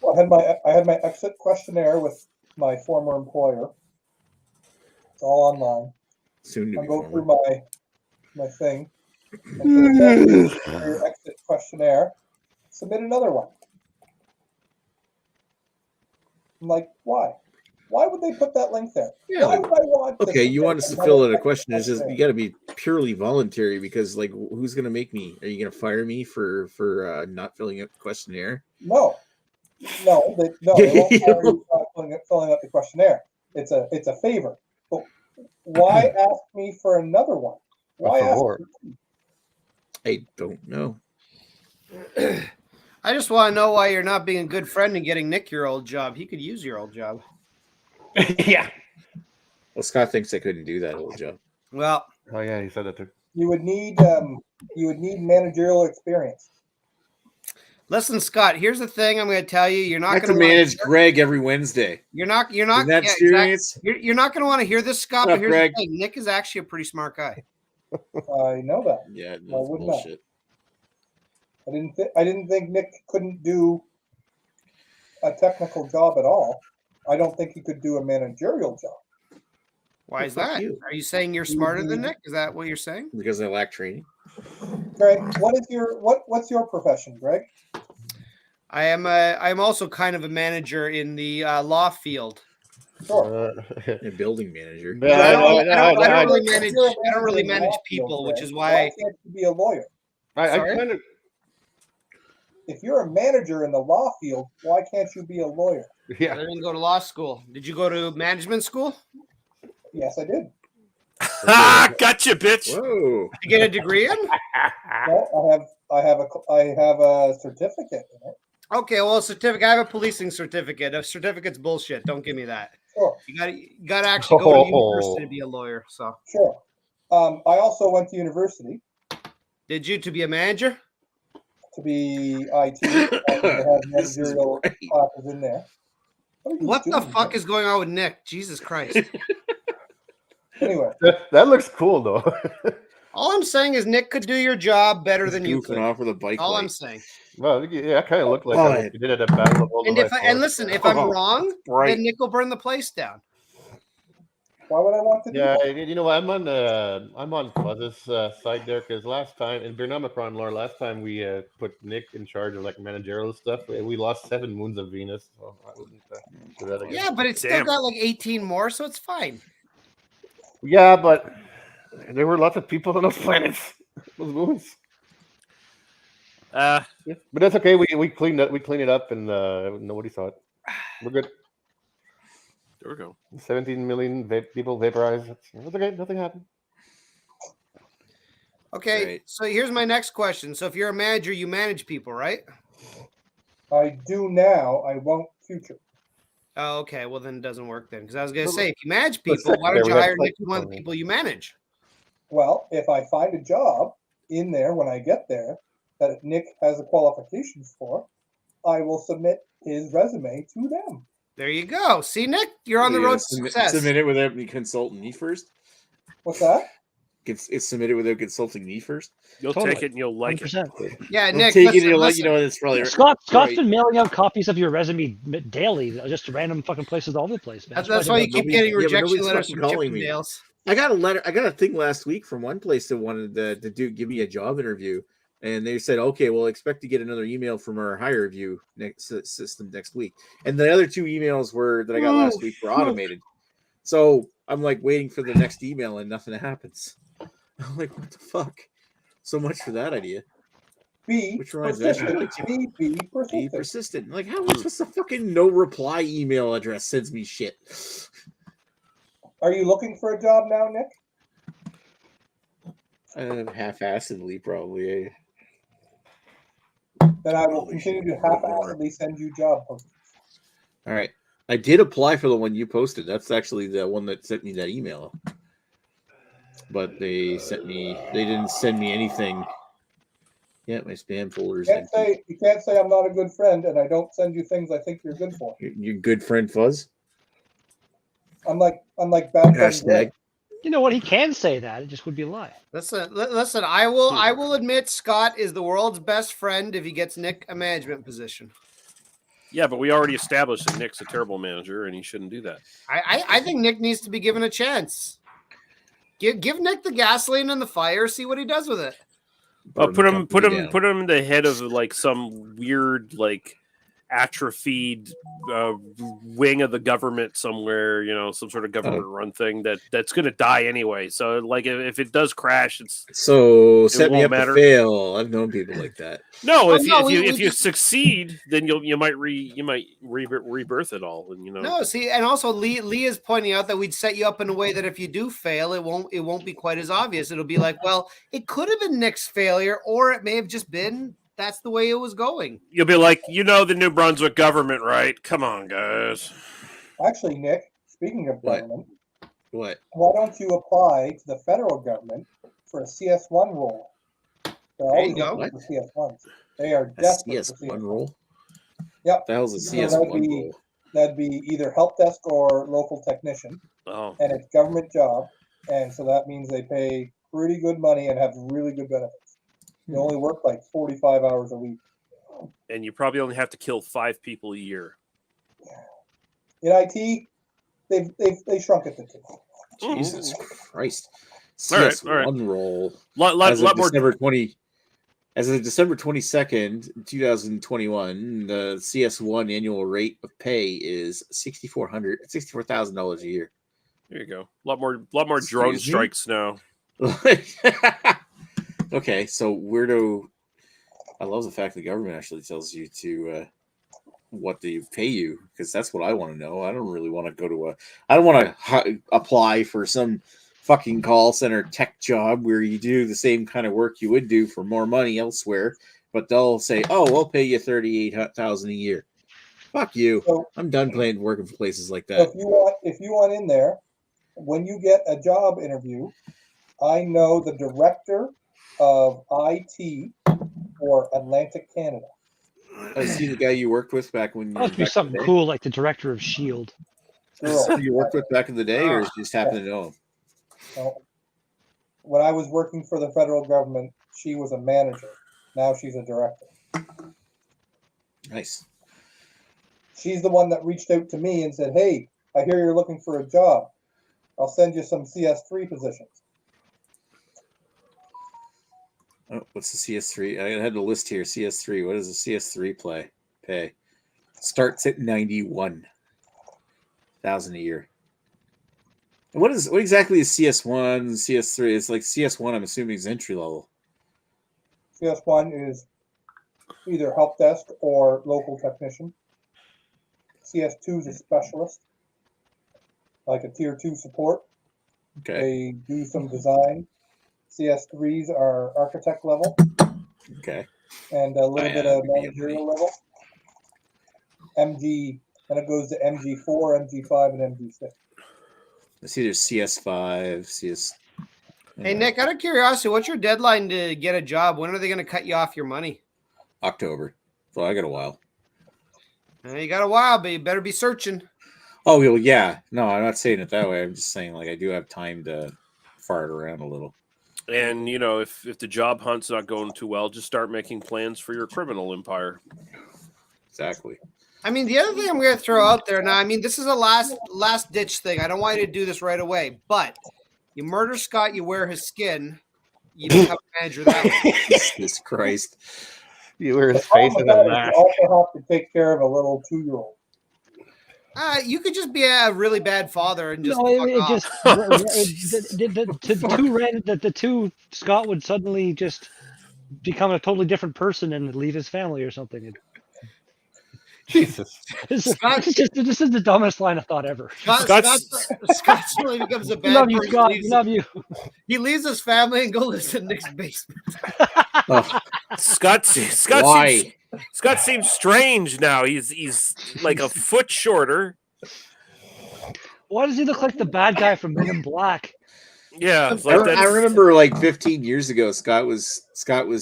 I had my exit questionnaire with my former employer. It's all online. Soon to I'll be go former. through my thing. And your exit questionnaire. Submit another one. I'm like, why? Why would they put that link there? Yeah, Why would I want? Okay, you want us to fill out a question? It's just you got to be purely voluntary because, like, who's going to make me? Are you going to fire me for not filling out the questionnaire? No, they won't fire you for filling out the questionnaire. It's a favor. But why ask me for another one? Why ask? I don't know. I just want to know why you're not being a good friend and getting Nick your old job. He could use your old job. Yeah. Well, Scott thinks I couldn't do that old job. Well, oh yeah, he said that too. You would need managerial experience. Listen, Scott. Here's the thing. I'm going to tell you. You're not going to manage Greg every Wednesday. You're not. That experience. Exactly. You're not going to want to hear this, Scott. But here's the thing. Nick is actually a pretty smart guy. I know that. Yeah, no, bullshit. I didn't think Nick couldn't do a technical job at all. I don't think he could do a managerial job. Why is that? Are you saying you're smarter than Nick? Is that what you're saying? Because I lack training. Greg, what's your profession, Greg? I'm also kind of a manager in the law field. Sure. A building manager. I don't really manage people, which is why. Can't you be a lawyer? I kind of. If you're a manager in the law field, why can't you be a lawyer? Yeah. I didn't go to law school. Did you go to management school? Yes, I did. Gotcha, bitch. Whoa. Did you get a degree in? No, I have a certificate in it. Okay, well, a certificate. I have a policing certificate. A certificate's bullshit. Don't give me that. Sure. You got to actually go to university to be a lawyer. So. Sure. I also went to university. Did you to be a manager? To be IT, they have managerial classes in there. What the fuck is going on with Nick? Jesus Christ. Anyway. That looks cool, though. All I'm saying is Nick could do your job better than you could. Off with a bike All light. I'm saying. Well, yeah, I kind of look like you did at a battle of all and listen, if I'm wrong, then Nick will burn the place down. Why would I want to do that? You know what? I'm on Fuzz's side there because last time in Omicron lore, last time we put Nick in charge of like managerial stuff, we lost 7 moons of Venus. So I wouldn't do that again. Yeah, but it's still got like 18 more, so it's fine. Yeah, but there were lots of people on those planets, those moons. Yeah, but that's okay. We cleaned it up, and nobody saw it. We're good. There we go. 17 million people vaporized. That's okay. Nothing happened. Okay, right. So here's my next question. So if you're a manager, you manage people, right? I do now. I won't future. Oh, okay. Well, then it doesn't work then. Because I was going to say, if you manage people, why don't you hire Nick one of the people you manage? Well, if I find a job in there when I get there that Nick has the qualifications for, I will submit his resume to them. There you go. See, Nick, you're on the road to success. Submit it without me consulting me first. What's that? It's submitted without consulting me first. You'll take it and you'll like 100%. it. Yeah, Nick. Take it and you'll like. You know, it's probably Scott's been mailing out copies of your resume daily, just to random fucking places all over the place, man. That's why you keep getting rejection letters from Chippendales. I got a letter. I got a thing last week from one place that wanted to give me a job interview. And they said, okay, we'll expect to get another email from our hire review system next week. And the other 2 emails that I got last week were automated. So I'm like waiting for the next email and nothing happens. I'm like, what the fuck? So much for that idea. Be persistent. Be persistent. Like, how is this a fucking no reply email address sends me shit? Are you looking for a job now, Nick? Half-assedly, probably. Then I will continue to half-assedly send you job postings. All right. I did apply for the one you posted. That's actually the one that sent me that email. But they didn't send me anything. Yeah, my spam folder's empty. You can't say I'm not a good friend and I don't send you things I think you're good for. You're good friend Fuzz? I'm like bad friend. You know what? He can say that. It just would be a lie. Listen. I will admit Scott is the world's best friend if he gets Nick a management position. Yeah, but we already established that Nick's a terrible manager and he shouldn't do that. I think Nick needs to be given a chance. Give Nick the gasoline and the fire. See what he does with it. Put him in the head of like some weird like atrophied wing of the government somewhere, some sort of government-run thing that's going to die anyway. So, like, if it does crash, set me up matter. to fail. I've known people like that. No, if you succeed, then you might rebirth it all, and No, see, and also Lee is pointing out that we'd set you up in a way that if you do fail, it won't be quite as obvious. It'll be like, well, it could have been Nick's failure, or it may have just been that's the way it was going. You'll be like, the New Brunswick government, right? Come on, guys. Actually, Nick, speaking of government, what? Why don't you apply to the federal government for a CS1 role? They're always looking for CS1s. They are desperate for CS1 role. Yep. The hell's a CS1 role? That'd be either help desk or local technician. Oh. And it's government job, and so that means they pay pretty good money and have really good benefits. You only work like 45 hours a week. And you probably only have to kill 5 people a year. In IT, they shrunk it to 2. Jesus Christ. CS1 role. Lot more. As of December 22nd, 2021, the CS1 annual rate of pay is $64,000 a year. There you go. A lot more drone strikes now. Okay, so I love the fact the government actually tells you to what they pay you, because that's what I want to know. I don't really want to go I don't want to apply for some fucking call center tech job where you do the same kind of work you would do for more money elsewhere, but they'll say, "Oh, we'll pay you $38,000 a year." Fuck you! So, I'm done working for places like that. If you want in there, when you get a job interview, I know the director of IT for Atlantic Canada. I see the guy you worked with back when. Must be something cool, like the director of S.H.I.E.L.D. You worked with back in the day, or just happen to know him? Well, when I was working for the federal government, she was a manager. Now she's a director. Nice. She's the one that reached out to me and said, "Hey, I hear you're looking for a job. I'll send you some CS3 positions." Oh, what's the CS3? I had the list here. CS3. What does the CS3 pay? Starts at $91,000 a year. And what exactly is CS1 and CS3? It's like CS1, I'm assuming, is entry level. CS1 is either help desk or local technician. CS2 is a specialist, like a tier 2 support. Okay. They do some design. CS3s are architect level. Okay. And a little bit of managerial level. MG, and it goes to MG4, MG5, and MG6. I see there's CS5, CS. Hey, Nick, out of curiosity, what's your deadline to get a job? When are they going to cut you off your money? October. So I got a while. You got a while, but you better be searching. Oh, well, yeah. No, I'm not saying it that way. I'm just saying, like, I do have time to fart around a little. And, if the job hunt's not going too well, just start making plans for your criminal empire. Exactly. I mean, the other thing I'm going to throw out there now, I mean, this is a last ditch thing. I don't want you to do this right away, but you murder Scott, you wear his skin, you become a manager that way. Jesus Christ. You wear his face in a mask. You also have to take care of a little 2-year-old. You could just be a really bad father and just. The two Scott would suddenly just become a totally different person and leave his family or something. Jesus. This is the dumbest line of thought ever. Scott suddenly becomes a bad person. Scott. Love you. He leaves his family and goes live in Nick's basement. Scott seems strange now. He's like a foot shorter. Why does he look like the bad guy from Men in Black? Yeah, I remember like 15 years ago, Scott was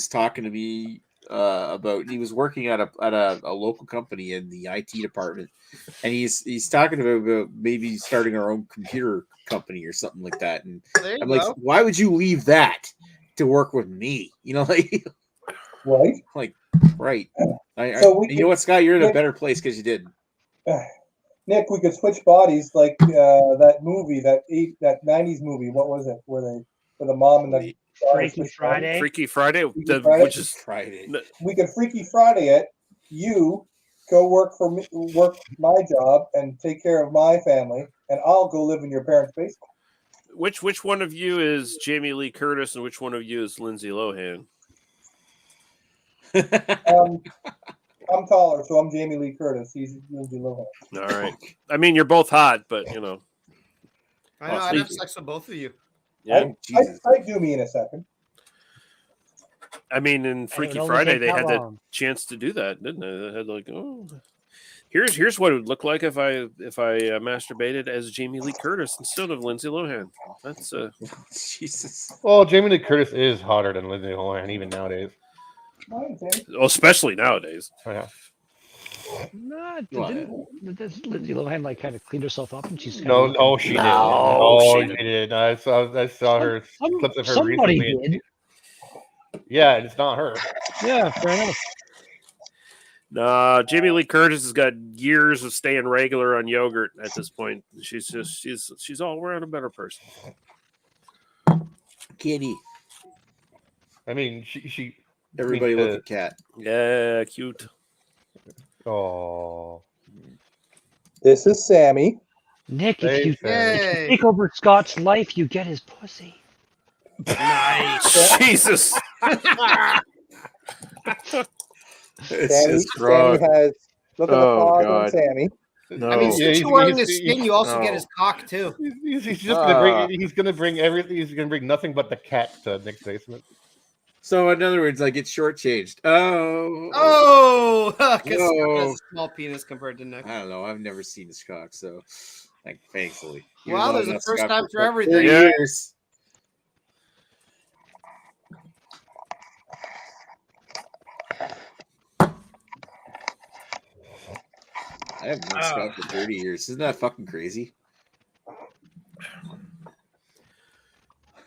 talking to me about, he was working at a local company in the IT department, and he's talking about maybe starting our own computer company or something like that. And I'm like, why would you leave that to work with me? Like, right? Like, right. You know what, Scott? You're in a better place because you did. Nick, we could switch bodies like that movie, that 90s movie. What was it? Where the mom and the Freaky Friday. Freaky Friday, which is Friday. We could Freaky Friday it. You go work my job and take care of my family, and I'll go live in your parents' basement. Which one of you is Jamie Lee Curtis and which one of you is Lindsay Lohan? I'm taller, so I'm Jamie Lee Curtis. He's Lindsay Lohan. All right. I mean, you're both hot, but you know. I know. I'd have sex with both of you. Yeah. I do me in a second. I mean, in Freaky Friday, they had the chance to do that, didn't they? They had like, oh, here's what it would look like if I masturbated as Jamie Lee Curtis instead of Lindsay Lohan. That's Jesus. Well, Jamie Lee Curtis is hotter than Lindsay Lohan even nowadays. Well, especially nowadays. Oh, yeah. Didn't Lindsay Lohan like kind of cleaned herself up and she's she did. She did. I saw her clips of her somebody recently. did. Yeah, it's not her. Yeah, fair enough. Nah, Jamie Lee Curtis has got years of staying regular on yogurt at this point. She's all around a better person. Kitty. I mean, she Everybody look at Cat. Yeah, cute. Oh. This is Sammy. Nick, if you take over Scott's life, you get his pussy. Nice. Jesus. Sammy has. Look at the paws on Sammy. No. I mean, since you're wearing his skin, you also get his cock too. He's just gonna bring. He's gonna bring everything. He's gonna bring nothing but the cat to Nick's basement. So, in other words, I get shortchanged. Because he has a small penis compared to Nick. I don't know. I've never seen his cock, so thankfully. Wow, there's a first time for everything. 30 years. I haven't known Scott for 30 years. Isn't that fucking crazy?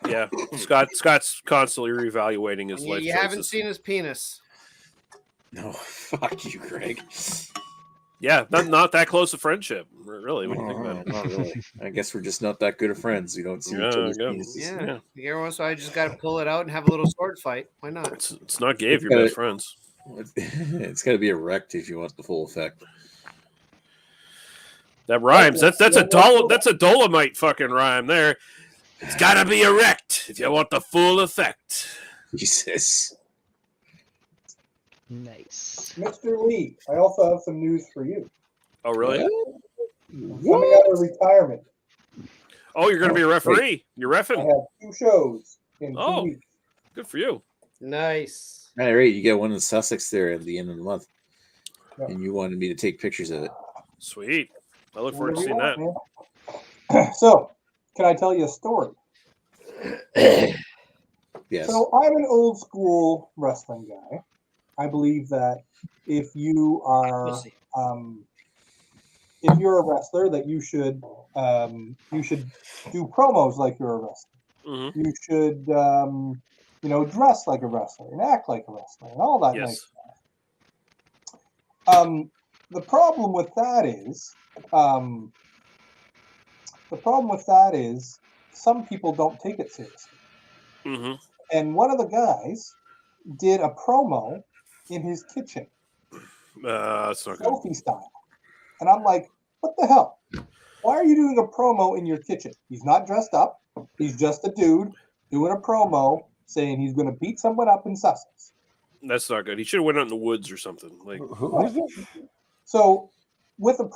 Yeah, Scott's constantly reevaluating his life. You haven't seen his penis. No, fuck you, Greg. Yeah, not that close a friendship, really. What do you think about it? Not really. I guess we're just not that good of friends. We don't see each other's penises. Yeah. Every once in a while, I just got to pull it out and have a little sword fight. Why not? It's not gay if you're best friends. It's got to be erect if you want the full effect. That rhymes. That's a Dolomite fucking rhyme there. It's gotta be erect if you want the full effect. Jesus. Nice. Mr. Lee, I also have some news for you. Oh, really? Coming out of retirement. Oh, you're going to be a referee. You're reffing. I have 2 shows in 2 weeks. Good for you. Nice. All right, you get one in Sussex there at the end of the month. Yeah. And you wanted me to take pictures of it. Sweet. I look forward to seeing that. So, can I tell you a story? Yes. So, I'm an old school wrestling guy. I believe that if you are if you're a wrestler, that you should do promos like you're a wrestler. Mm-hmm. You should dress like a wrestler and act like a wrestler and all that nice stuff. The problem with that is some people don't take it seriously. Mm-hmm. And one of the guys did a promo in his kitchen. That's not good. Selfie style. And I'm like, what the hell? Why are you doing a promo in your kitchen? He's not dressed up. He's just a dude doing a promo saying he's going to beat someone up in Sussex. That's not good. He should have went out in the woods or something. Like, who's this? So with a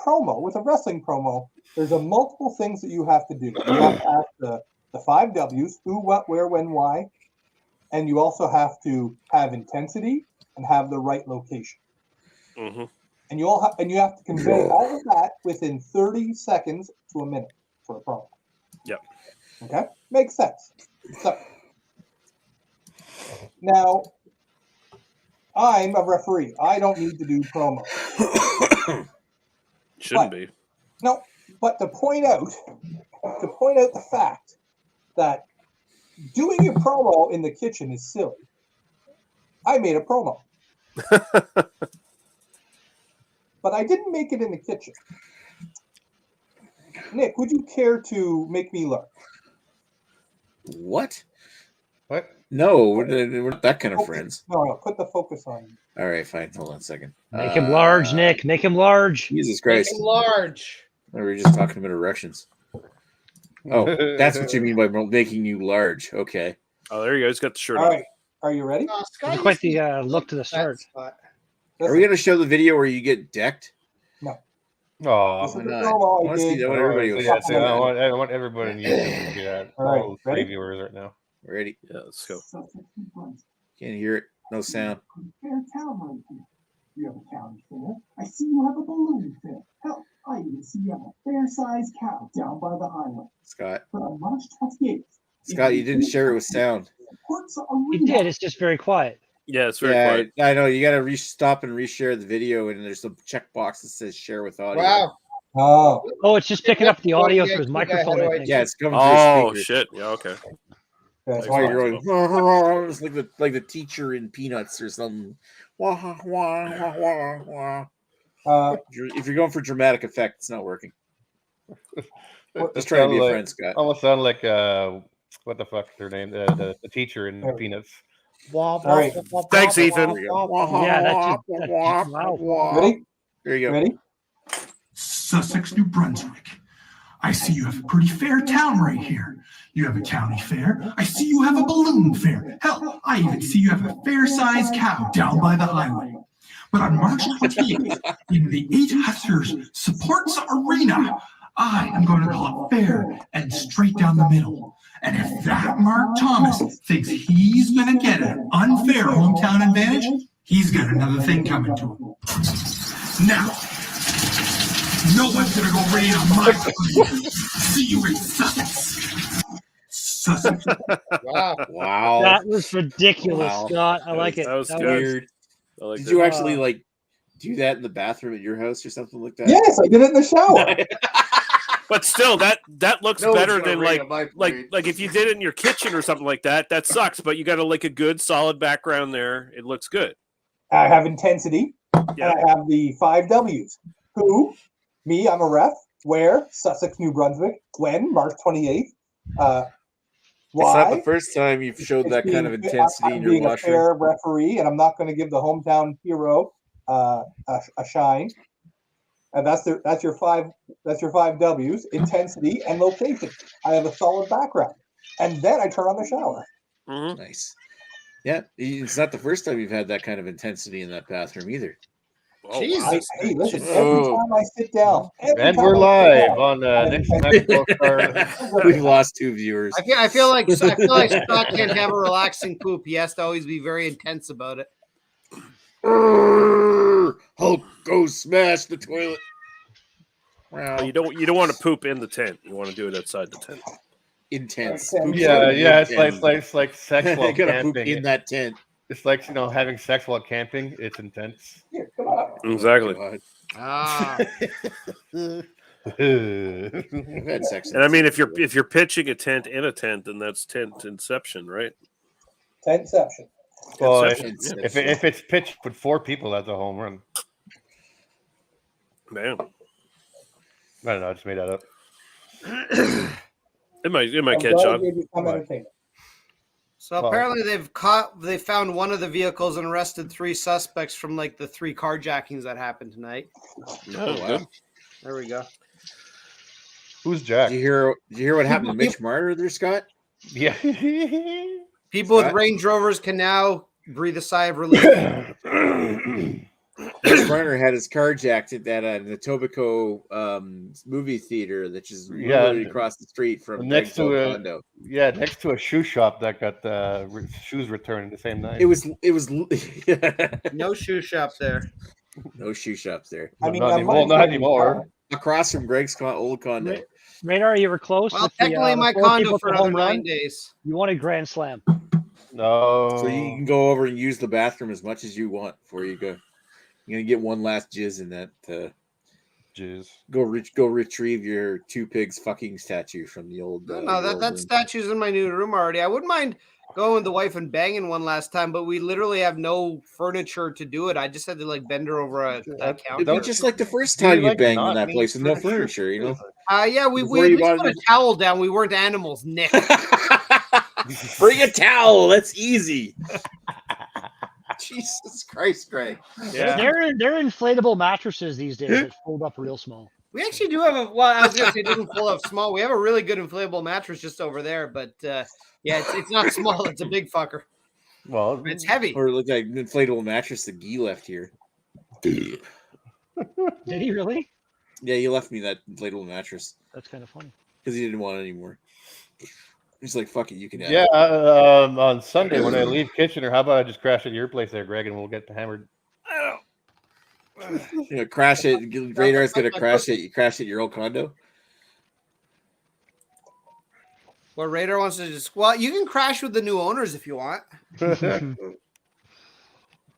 wrestling promo, there's multiple things that you have to do. You have to ask the 5 W's, who, what, where, when, why. And you also have to have intensity and have the right location. Mm-hmm. And you have to convey all of that within 30 seconds to a minute for a promo. Yep. Okay? Makes sense. So, now, I'm a referee. I don't need to do promo. Shouldn't be. No, but to point out the fact that doing your promo in the kitchen is silly, I made a promo. But I didn't make it in the kitchen. Nick, would you care to make me learn? What? What? No, we're not that kind of friends. No, put the focus on you. All right, fine. Hold on a second. Make him large, Nick. Make him large. Jesus Make Christ. him large. We were just talking about erections. Oh, that's what you mean by making you large. Okay. Oh, there you go. He's got the shirt All on. right, are you ready? It's quite the look to the start. Are we going to show the video where you get decked? Oh, This is why the not? promo I want to see. I want everybody to yeah, see I that. want everybody in YouTube to see that. All right, All ready? 3 viewers right now. Ready? Yeah, let's go. Can't hear it. No sound. Fair town right here. You have a county fair. I see you have a balloon fair. Hell, I even see you have a fair-sized cow down by the highway. Scott. But on March 28th, Scott, you didn't share it with sound. He did. It's just very quiet. Yeah, it's very quiet. I know. You got to stop and reshare the video, and there's a checkbox that says share with audio. Wow. Oh, it's just picking up the audio through his microphone. I think. Yeah, it's coming Oh through his shit! Yeah, okay. That's why you're going. It's like the teacher in Peanuts or something. Wah, wah, wah, wah, wah. If you're going for dramatic effect, it's not working. Just try to be a friend, Scott. Almost sound like what the fuck is her name? The teacher in Peanuts. All right. Thanks, Ethan. Yeah, that's wow. Ready? There you go. Ready? Sussex, New Brunswick. I see you have a pretty fair town right here. You have a county fair. I see you have a balloon fair. Hell, I even see you have a fair-sized cow down by the highway. But on March 28th, in the 8 Hussars Supports Arena, I am going to call it fair and straight down the middle. And if that Mark Thomas thinks he's going to get an unfair hometown advantage, he's got another thing coming to him. Now, no one's going to go rain on my parade. See you in Sussex. Sussex. Wow. That was ridiculous, Wow. Scott. I like it. That was That Weird. I like Did that. you actually do that in the bathroom at your house or something like that? Yes, I did it in the shower. But still, that looks No one's better gonna than rain on my parade. like if you did it in your kitchen or something like that. That sucks. But you got a good solid background there. It looks good. I have intensity, Yeah. and I have the 5 W's. Who? Me, I'm a ref. Where? Sussex, New Brunswick. When? March 28th. Why? It's not the first time you've showed It's that kind of being- intensity I'm in your being a washroom. fair referee, and I'm not going to give the hometown hero a shine. And that's your 5 W's: intensity and location. I have a solid background, and then I turn on the shower. Mm-hmm. Nice. Yeah, it's not the first time you've had that kind of intensity in that bathroom either. Oh, Jesus. Hey, listen! Every Oh. time I sit down, And we're live on next We've lost 2 viewers. I feel like Scott can't have a relaxing poop. He has to always be very intense about it. Hulk, go smash the toilet. Well, you don't want to poop in the tent. You want to do it outside the tent. Intense. Yeah, it's like sex while You gotta poop camping. in that tent. It's like having sex while camping. It's intense. Here, come on. Exactly. God. Ah, I've had sex. And I mean, if you're pitching a tent in a tent, then that's tent inception, right? Tentception. Well, Inception, yeah. if it's pitched with 4 people, that's a home run. Man, I don't know. I just made that up. it might I'm catch glad on. you become entertainment. so apparently they found one of the vehicles and arrested 3 suspects from like the 3 carjackings that happened tonight. Oh, wow. There we go. Who's Jack? Did you hear what happened to Mitch Marner there, Scott? Yeah. People with Scott? Range Rovers can now breathe a sigh of relief. Mitch Marner had his car jacked at that the Etobicoke movie theater, which is literally across the street from next to a condo. next to a shoe shop that got shoes returned the same night. It was No shoe shop there. no shoe shops there. I mean, not anymore. Across from Greg's old condo. Radar, you were close. Well, with the, technically my 4 condo people for to another home 9 run. days. You wanted Grand Slam. No. So you can go over and use the bathroom as much as you want before you go. You're gonna get one last jizz in that. Jizz. Go retrieve your 2 pigs fucking statue from the old. No, the old that room. statue's in my new room already. I wouldn't mind going with the wife and banging one last time, but we literally have no furniture to do it. I just had to like bend her over a counter. It'd be just like the first Do you time you like banged not in that being place with no furniture? furniture, you know. Yeah, we Before at you least bought put a it- towel down. We weren't animals, Nick. Bring a towel. That's easy. Jesus Christ, Greg. Yeah. They're inflatable mattresses these days that fold up real small. We actually do have I was gonna say it doesn't fold up small. We have a really good inflatable mattress just over there, but it's not small. It's a big fucker. Well, it's heavy. Or it looked like an inflatable mattress that Guy left here. Did he really? Yeah, he left me that inflatable mattress. That's kind of funny. Because he didn't want it anymore. He's like, fuck it, you can have it. Yeah, on Sunday when I leave Kitchener, how about I just crash at your place there, Greg, and we'll get hammered. Crash it. Radar's gonna crash it. You crash at your old condo. Well, Radar wants to just you can crash with the new owners if you want.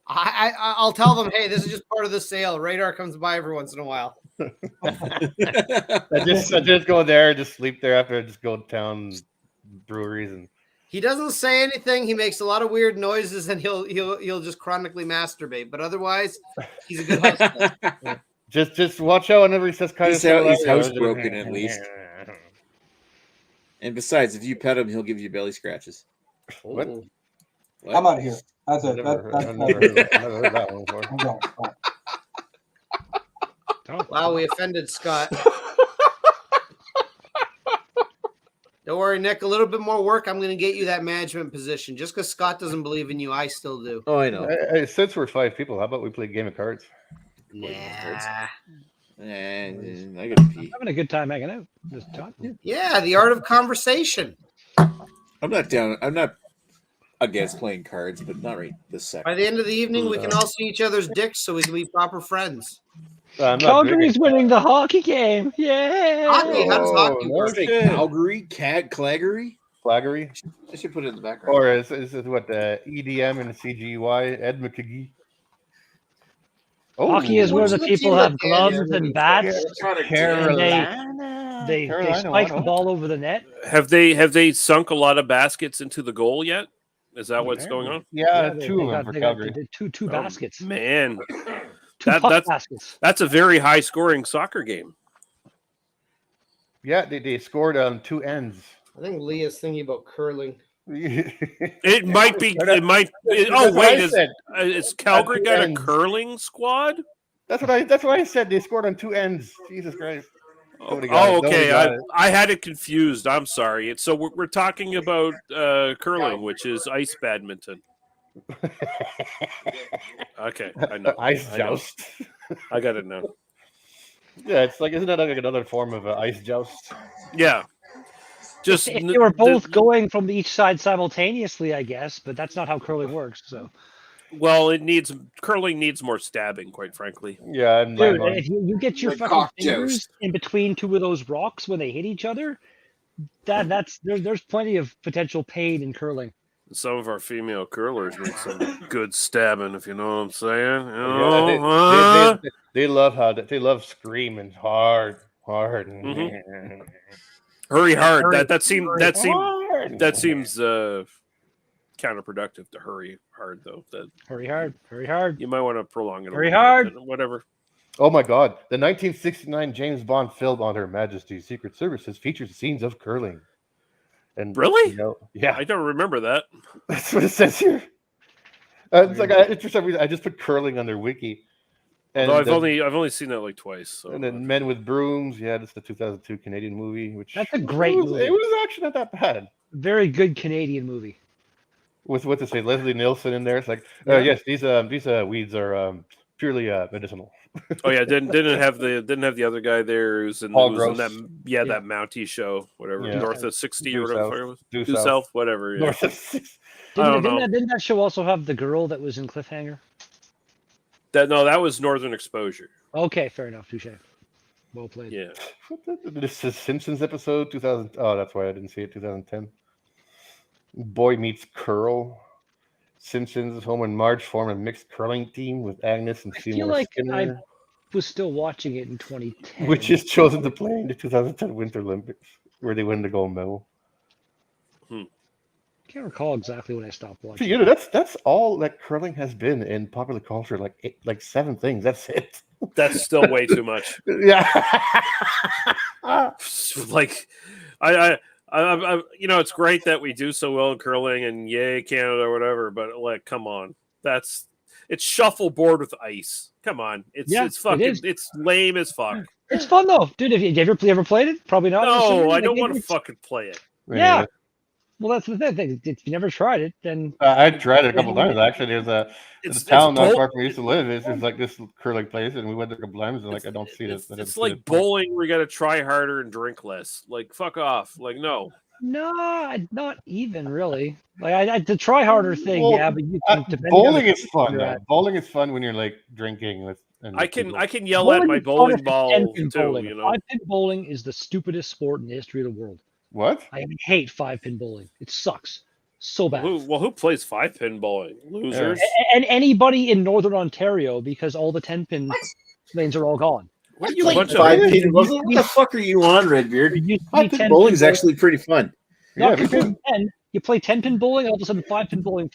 I'll tell them, hey, this is just part of the sale. Radar comes by every once in a while. I just go there, just sleep there after I just go to town breweries and. He doesn't say anything. He makes a lot of weird noises, and he'll just chronically masturbate. But otherwise, he's a good husband. Just watch out whenever he says kind he's housebroken at least. And besides, if you pet him, he'll give you belly scratches. What? I'm out of here. That's it. I've never heard that one before. Wow, we offended Scott. Don't worry, Nick. A little bit more work. I'm going to get you that management position. Just because Scott doesn't believe in you, I still do. Oh, I know. Since we're 5 people, how about we play a game of cards? Yeah. And I gotta pee. Having a good time hanging out. Just talking. Yeah, the art of conversation. I'm not down. I'm not against playing cards, but not right this second. By the end of the evening, we can all see each other's dicks, so we can be proper friends. Calgary's winning the hockey game. Yeah. Hockey? How does hockey work? Calgary? Claggery? Flaggery? I should put it in the background. Or is it what EDM and CGY? Ed McKee? Hockey is where the people have gloves and bats. Carolina. They spike the ball over the net. Have they sunk a lot of baskets into the goal yet? Is that what's going on? Yeah, two of them for Calgary. Two baskets. Man. Baskets. That's a very high scoring soccer game. Yeah, they scored on 2 ends. I think Leah's thinking about curling. It might be. It might. Is Calgary got a curling squad? That's what I said. They scored on 2 ends. Jesus Christ. Okay. I had it confused. I'm sorry. So we're talking about curling, which is ice badminton. Okay, I know. Ice joust. I got it now. Yeah, it's like, isn't that like another form of ice joust? Yeah. Just if they were both going from each side simultaneously, I guess, but that's not how curling works. So, well, curling needs more stabbing, quite frankly. Yeah, dude, if you get your fucking fingers in between two of those rocks when they hit each other, there's plenty of potential pain in curling. Some of our female curlers need some good stabbing, if you know what I'm saying. They love screaming hard. Mm-hmm. Hurry hard. That seems counterproductive to hurry hard though. Hurry hard. You might want to prolong it. Hurry hard. Whatever. Oh my God! The 1969 James Bond film on Her Majesty's Secret Services features scenes of curling. And really? Yeah, I don't remember that. That's what it says here. It's like for some reason I just put curling on their wiki. And I've only seen that like twice. So. And then Men with Brooms. Yeah, that's the 2002 Canadian movie. That's a great movie. It was actually not that bad. Very good Canadian movie. With what to say, Leslie Nielsen in there. It's like, yes, these weeds are purely medicinal. Oh yeah, didn't have the other guy there who's in that Mountie show, whatever, North of 60 or whatever it was. Due South, whatever. Yeah. North of 60. Didn't that show also have the girl that was in Cliffhanger? That was Northern Exposure. Okay, fair enough. Touche. Well played. Yeah. This is Simpsons episode 2000. Oh, that's why I didn't see it. 2010. Boy Meets Curl. Simpsons, Homer and Marge form a mixed curling team with Agnes and Seymour Skinner. I was still watching it in 2010. Which is chosen to play in the 2010 Winter Olympics, where they win the gold medal. I can't recall exactly when I stopped watching. You know, that's all that curling has been in popular culture. Like 7 things. That's it. That's still way too much. Yeah. Like, I It's great that we do so well in curling and yay Canada or whatever, but like, come on, it's shuffleboard with ice. Come on, it's fucking it's lame as fuck. It's fun though, dude. Have you ever played it? Probably not. No, I don't want to fucking play it. Yeah. Well, that's the thing. If you never tried it, then I tried it a couple times. Actually, there's a town not far from where we used to live. It's like this curling place, and we went there a couple times. And like, I don't see this. It's like bowling where you got to try harder and drink less. Like, fuck off. Like, no. No, not even really. Like the try harder thing, well, yeah. But you can, bowling is fun. Bowling is fun when you're like drinking with. I can yell at my bowling ball too. Bowling. You know, 5-pin bowling is the stupidest sport in the history of the world. What? I hate 5-pin bowling. It sucks so bad. Who plays 5-pin bowling? Losers. And anybody in Northern Ontario, because all the 10-pin lanes are all gone. What are you bunch of 5-pin? What the fuck are you on, Redbeard? 5-pin bowling is actually pretty fun. Yeah, you play 10-pin bowling, and all of a sudden 5-pin bowling.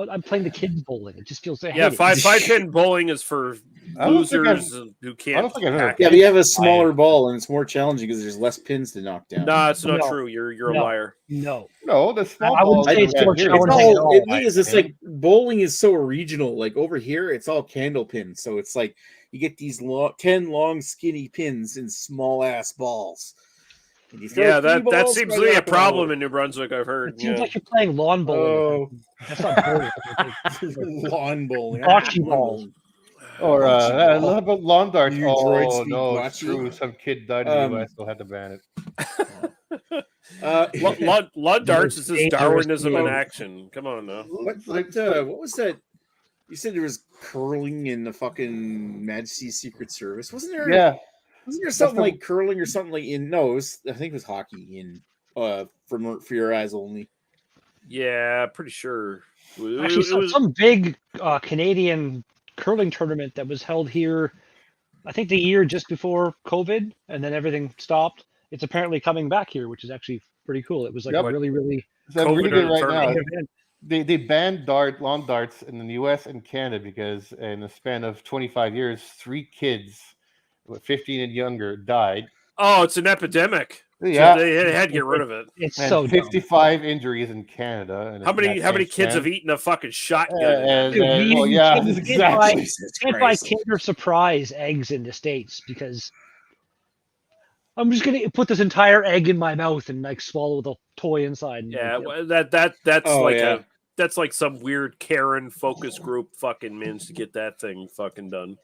I'm playing the kids bowling. It just feels so. Yeah, 5-pin bowling is for losers who can't. Yeah, but you have a smaller ball, and it's more challenging because there's less pins to knock down. No, it's not true. You're a liar. No, the small ball. The thing is, it's like bowling is so regional. Like over here, it's all candle pins, so it's like you get these 10 long, skinny pins in small ass balls. Yeah, that seems to be a problem in New Brunswick. I've heard. It seems like you're playing lawn bowling. That's not bowling. Lawn bowling. Bocce ball. Or how about lawn darts? Oh no, it's true. Some kid died in the US. They'll have to ban it. Lawn darts is just Darwinism in action. Come on now. What was that? You said there was curling in the fucking Majesty's Secret Service, wasn't there? Yeah. Wasn't there something like curling or something like in? No, I think it was hockey in for your eyes only. Yeah, pretty sure. Actually, it was some big Canadian curling tournament that was held here. I think the year just before COVID, and then everything stopped. It's apparently coming back here, which is actually pretty cool. It was like really, really. I'm reading it right now. They banned lawn darts in the U.S. and Canada because in the span of 25 years, 3 kids, 15 and younger, died. Oh, it's an epidemic. Yeah, so they had to get rid of it. It's so 55 injuries in Canada. And how many kids have eaten a fucking shotgun? Exactly. Can't buy Kinder Surprise eggs in the States because I'm just gonna put this entire egg in my mouth and like swallow the toy inside. That's like some weird Karen focus group fucking managed to get that thing fucking done.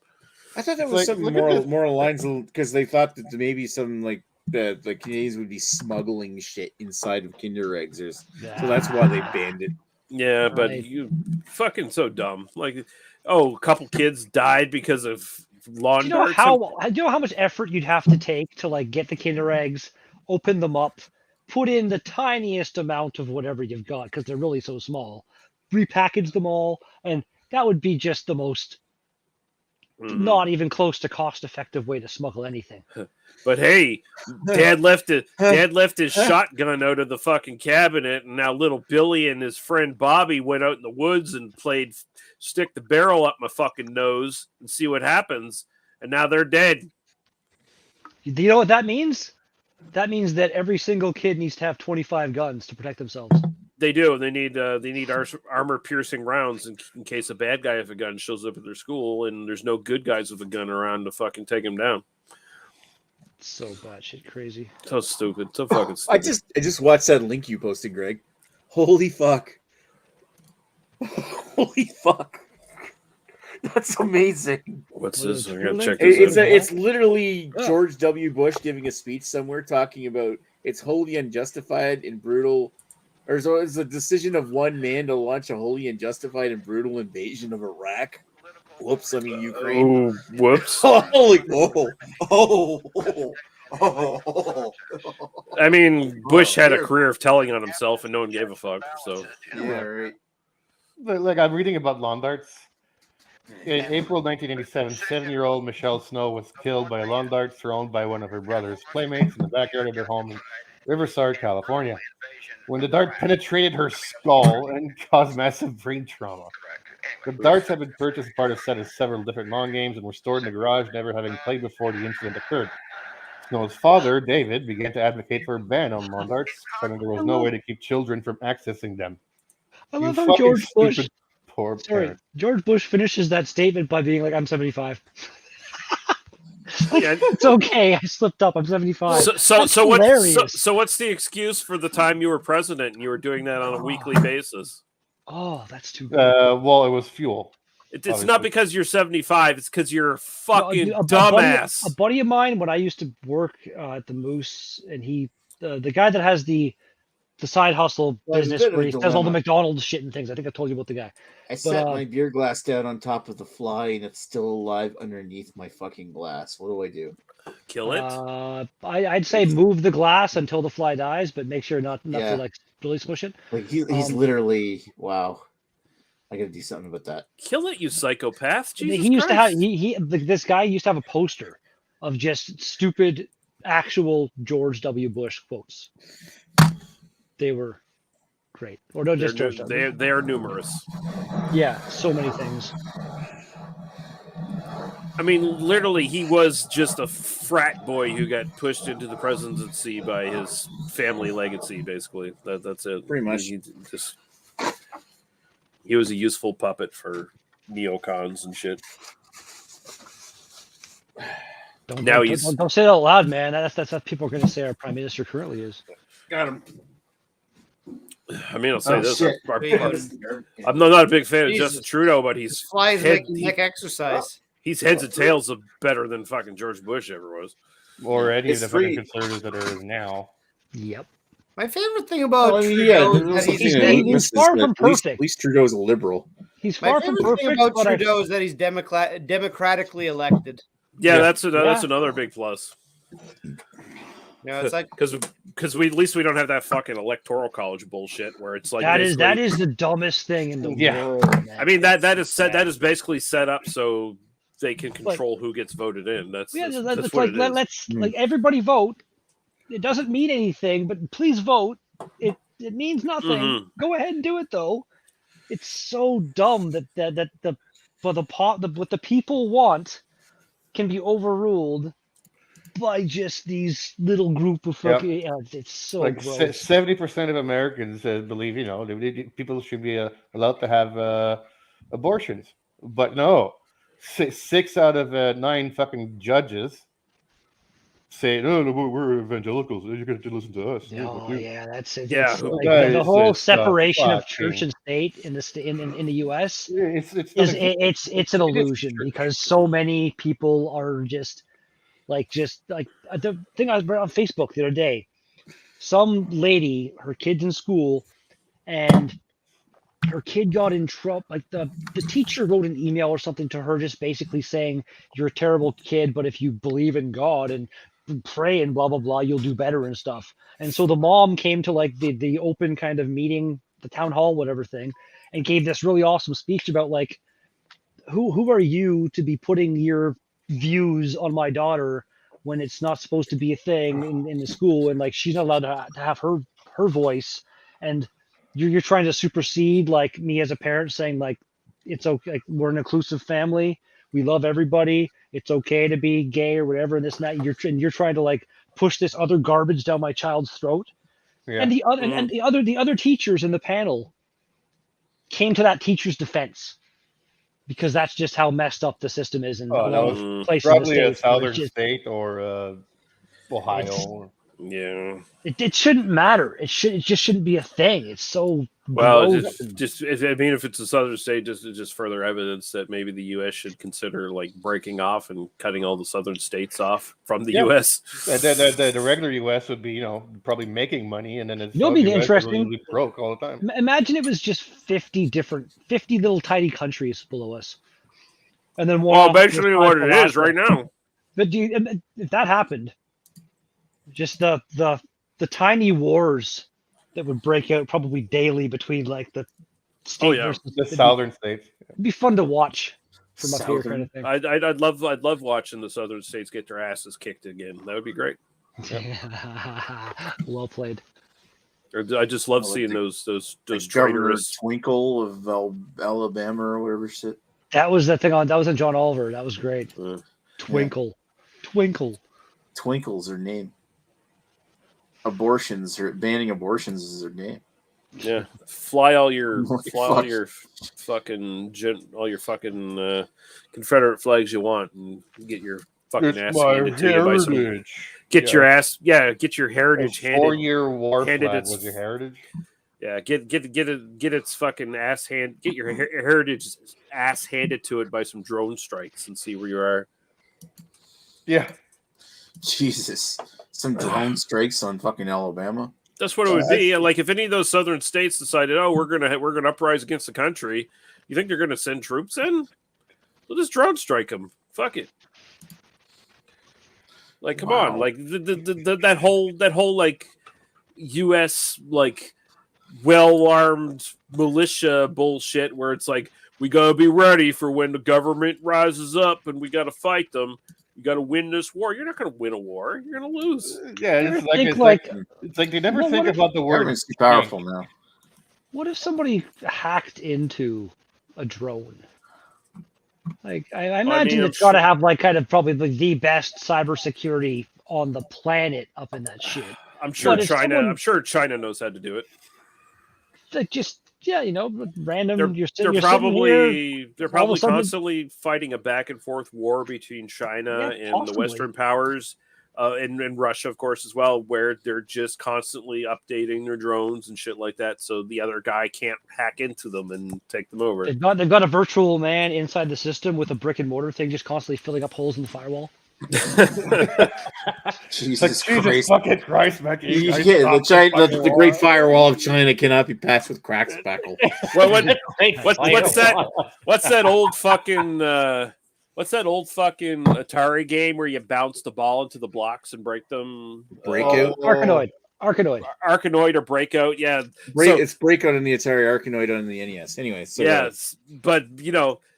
I thought that was something more lines because they thought that maybe some like the Canadians would be smuggling shit inside of Kinder eggs, so that's why they banned it. Yeah, but you fucking so dumb. Like, a couple kids died because of lawn darts. Do you know how much effort you'd have to take to like get the Kinder eggs, open them up, put in the tiniest amount of whatever you've got because they're really so small, repackage them all, and that would be just the most not even close to cost-effective way to smuggle anything. But hey, Dad left his shotgun out of the fucking cabinet, and now little Billy and his friend Bobby went out in the woods and played stick the barrel up my fucking nose and see what happens. And now they're dead. Do you know what that means? That means that every single kid needs to have 25 guns to protect themselves. They do. They need armor-piercing rounds in case a bad guy with a gun shows up at their school, and there's no good guys with a gun around to fucking take him down. So batshit crazy. So stupid. So fucking stupid. I just watched that link you posted, Greg. Holy fuck! Holy fuck! That's amazing. What's this? I gotta check this out. It's literally George W. Bush giving a speech somewhere talking about it's wholly unjustified and brutal. Or so it's a decision of one man to launch a wholly unjustified and brutal invasion of Iraq. Whoops, I mean Ukraine. Oh, whoops. I mean, Bush had a career of telling on himself and no one gave a fuck. So yeah, right. Like I'm reading about lawn darts. In April 1987, 7-year-old Michelle Snow was killed by a lawn dart thrown by one of her brother's playmates in the backyard of their home in Riverside, California, when the dart penetrated her skull and caused massive brain trauma. The darts have been purchased as part of a set of several different lawn games and were stored in the garage, never having played before the incident occurred. Snow's father, David, began to advocate for a ban on Mondarts, claiming there was no way to keep children from accessing them. I You love how fucking George Bush. stupid poor Sorry, parent. George Bush finishes that statement by being like, "I'm 75." Yeah. It's okay. I slipped up. I'm 75. So what's the excuse for the time you were president and you were doing that on a weekly basis? Oh, that's too good. Well, it was fuel. It's not because you're 75. It's because you're a fucking A dumbass. buddy of mine, when I used to work at the Moose, and he, the guy that has the side hustle business where he does all the McDonald's shit and things. I think I told you about the guy. I set my beer glass down on top of the fly, and it's still alive underneath my fucking glass. What do I do? Kill it? I'd say move the glass until the fly dies, but make sure not to like really smush it. Like he's literally wow. I gotta do something about that. Kill it, you psychopath! Jesus he used Christ. to have this guy used to have a poster of just stupid actual George W. Bush quotes. They were great. Or no, just George W. They are numerous. Yeah, so many things. I mean, literally, he was just a frat boy who got pushed into the presidency by his family legacy. Basically, that's it. Pretty much. He was a useful puppet for neocons and shit. Don't say that out loud, man. That's what people are going to say our prime minister currently is. Got him. I mean, I'll say this: I'm not a big fan of Justin Trudeau, but he's flies making neck exercise. He's heads and tails of better than fucking George Bush ever was, or any of the fucking conservatives that are now. Yep. My favorite thing about Trudeau is that he's far from perfect. At least Trudeau's a liberal. He's far from perfect. My favorite thing about Trudeau is that he's democratically elected. Yeah, that's another big plus. No, it's like because at least we don't have that fucking electoral college bullshit where it's like that is the dumbest thing in the world. Man. I mean that is basically set up so they can control who gets voted in. That's what it is. Let's like everybody vote. It doesn't mean anything, but please vote. It means nothing. Mm-hmm. Go ahead and do it though. It's so dumb that what the people want can be overruled by just these little group of fucking. Yep. It's so like gross. 70% of Americans believe people should be allowed to have abortions, but no, 6 out of 9 fucking judges say no, we're evangelicals. You're going to listen to us. Oh yeah, that's it. Yeah, like the whole separation of church and state in the U.S. It's an illusion because so many people are just like the thing I read on Facebook the other day. Some lady, her kid's in school, and her kid got in trouble. Like the teacher wrote an email or something to her, just basically saying, "You're a terrible kid, but if you believe in God and pray and blah blah blah, you'll do better and stuff." And so the mom came to like the open kind of meeting, the town hall, whatever thing, and gave this really awesome speech about like, who are you to be putting your views on my daughter when it's not supposed to be a thing in the school, and like she's not allowed to have her voice, and you're trying to supersede like me as a parent saying like it's okay, like, we're an inclusive family, we love everybody, it's okay to be gay or whatever, and this and that. You're trying to like push this other garbage down my child's throat. Yeah. And the other teachers in the panel came to that teacher's defense because that's just how messed up the system is in places. Probably a southern state or Ohio. Yeah, it shouldn't matter. It just shouldn't be a thing. It's so if it's a southern state, just further evidence that maybe the U.S. should consider like breaking off and cutting all the southern states off from the U.S. The regular U.S. would be probably making money, and then it's be interesting. Be broke all the time. Imagine it was just 50 little tiny countries below us, and then basically what it is right now. But if that happened, just the tiny wars that would break out probably daily between like the state versus the southern states. It'd be fun to watch from up here, kind of thing. I'd love watching the southern states get their asses kicked again. That would be great. Well played. I just love seeing those traitorous Twinkle of Alabama or whatever shit. That was the thing that was in John Oliver. That was great. Twinkle. Twinkle's her name. Abortions or banning abortions is her name. Yeah, fly all your fucking Confederate flags you want, and get your fucking ass handed to you by some. Get your ass, get your heritage handed. 4-year war handed flag its, was your heritage. Yeah, get its fucking ass hand. Get your heritage ass handed to it by some drone strikes and see where you are. Yeah, Jesus, some drone strikes on fucking Alabama. That's what it would be. Like if any of those southern states decided, oh, we're gonna uprise against the country, you think they're gonna send troops in? We'll just drone strike them. Fuck it. Like, come on, like that whole like U.S. like well-armed militia bullshit, where it's like we gotta be ready for when the government rises up and we gotta fight them. You got to win this war. You're not going to win a war. You're going to lose. Yeah, it's like they never think about the word. It's too powerful now. What if somebody hacked into a drone? Like I imagine it's got to have like kind of probably the best cybersecurity on the planet up in that shit. I'm sure China knows how to do it. Like just random. They're probably constantly fighting a back and forth war between China and the Western powers, and Russia, of course, as well, where they're just constantly updating their drones and shit like that, so the other guy can't hack into them and take them over. They've got a virtual man inside the system with a brick and mortar thing, just constantly filling up holes in the firewall. Jesus Christ! Fucking Christ, Mackie! The Great Firewall of China cannot be patched with crack spackle. Well, what's that old fucking Atari game where you bounce the ball into the blocks and break them? Breakout, Arkanoid or Breakout. Yeah, it's Breakout in the Atari, Arkanoid on the NES. Anyway, so yes, but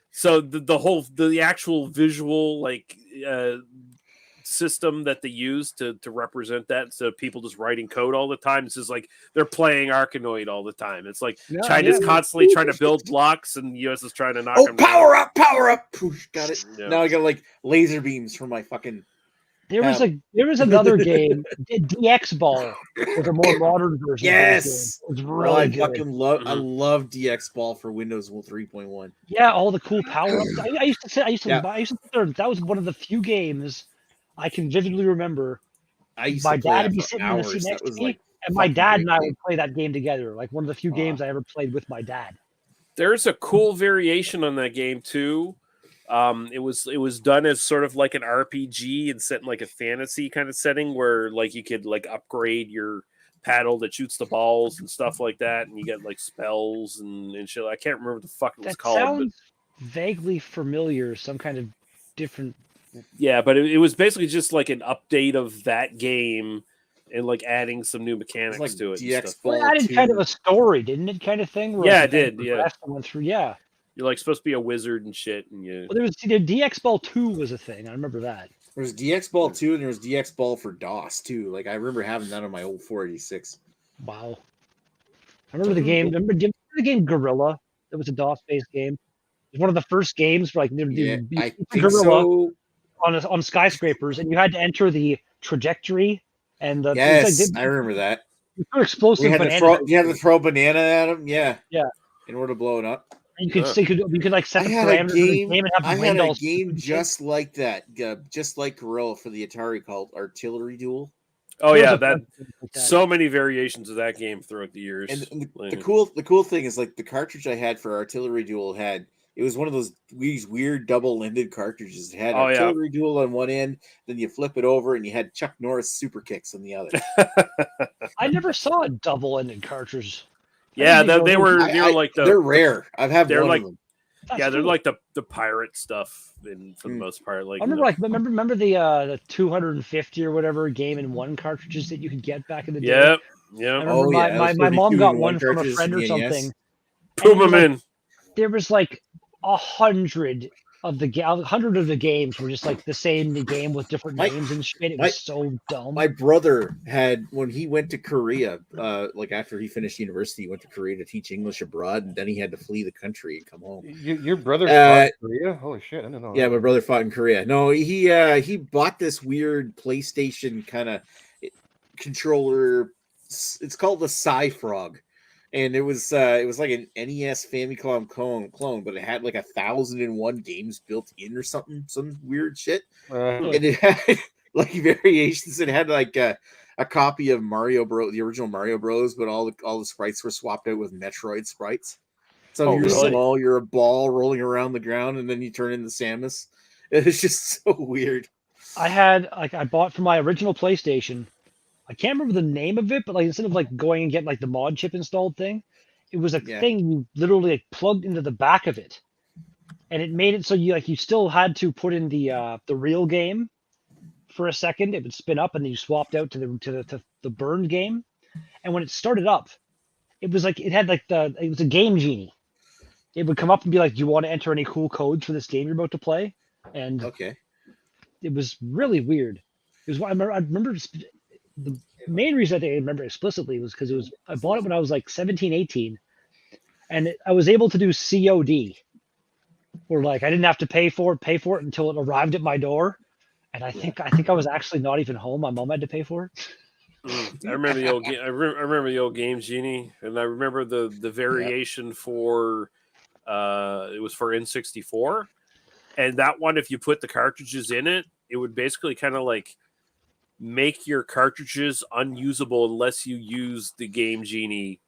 so the actual visual like system that they use to represent that, so people just writing code all the time. It's just like they're playing Arkanoid all the time. It's like China's constantly trying to build blocks, and the US is trying to knock them down. Power up! Poosh, got it. Yeah. Now I got like laser beams from my fucking. There was another game, DX Ball, was a more modern version. Yes, it was really good. I love DX Ball for Windows 3.1. Yeah, all the cool power ups. I used to sit there. That was one of the few games I can vividly remember. My dad would be sitting in the seat next to me, and my dad and I would play that game together. Like one of the few games I ever played with my dad. There's a cool variation on that game too. It was done as sort of like an RPG and set in like a fantasy kind of setting where like you could like upgrade your paddle that shoots the balls and stuff like that, and you get like spells and shit. I can't remember what the fuck it was called. Sounds vaguely familiar. Some kind of different. Yeah, but it was basically just like an update of that game and like adding some new mechanics to it. It added kind of a story, didn't it? Kind of thing. Yeah, it did. Yeah. Went through. Yeah. You're like supposed to be a wizard and shit, and you. Well, there was DX Ball 2 was a thing. I remember that. There was DX Ball 2, and there was DX Ball for DOS too. Like I remember having that on my old 486. Wow. I remember the game. Remember the game Gorilla? It was a DOS-based game. It was one of the first games for like I think Gorilla so. on skyscrapers, and you had to enter the trajectory and the. I remember that. Explosive. You had to throw a banana at him. Yeah. Yeah. In order to blow it up. You could like set the parameters of the game and have the I had a game just like that, just like Gorilla for the Atari called Artillery Duel. Oh yeah, so many variations of that game throughout the years. And the cool thing is like the cartridge I had for Artillery Duel it was one of these weird double-ended cartridges. It had Artillery Duel on one end, then you flip it over and you had Chuck Norris super kicks on the other. I never saw a double-ended cartridge. Yeah, they were like they're rare. I've had one like, of them. They're like the pirate stuff, for the most part. Like I remember the 250 or whatever Game & One cartridges that you could get back in the day. Yeah. My mom got one from a friend or something. Boom them in. There was like 100 of the 100 of the games were just like the same game with different names and shit. It was so dumb. My brother had, when he went to Korea, like after he finished university, he went to Korea to teach English abroad, and then he had to flee the country and come home. Your brother fought in Korea? Holy shit! I don't know. Yeah, my brother fought in Korea. No, he bought this weird PlayStation kind of controller. It's called the Cyfrog. And it was like an NES Famicom clone, but it had like 1,001 games built in or something, some weird shit. And it had like variations. It had like a copy of Mario Bros, the original Mario Bros, but all the sprites were swapped out with Metroid sprites. So you're small, you're a ball rolling around the ground, and then you turn into Samus. It's just so weird. I bought for my original PlayStation. I can't remember the name of it, but like instead of like going and getting like the mod chip installed thing, it was a thing you literally like plugged into the back of it, and it made it so you still had to put in the real game for a second. It would spin up, and then you swapped out to the burned game. And when it started up, it was like it was a game genie. It would come up and be like, "Do you want to enter any cool codes for this game you're about to play?" And it was really weird. It was I remember. The main reason I remember explicitly was because I bought it when I was like 17, 18, and I was able to do COD, where like I didn't have to pay for it until it arrived at my door, and I think I was actually not even home. My mom had to pay for it. I remember the old game. I remember the old Game Genie, and I remember the variation for it was for N64, and that one, if you put the cartridges in it, it would basically kind of like make your cartridges unusable unless you use the Game Genie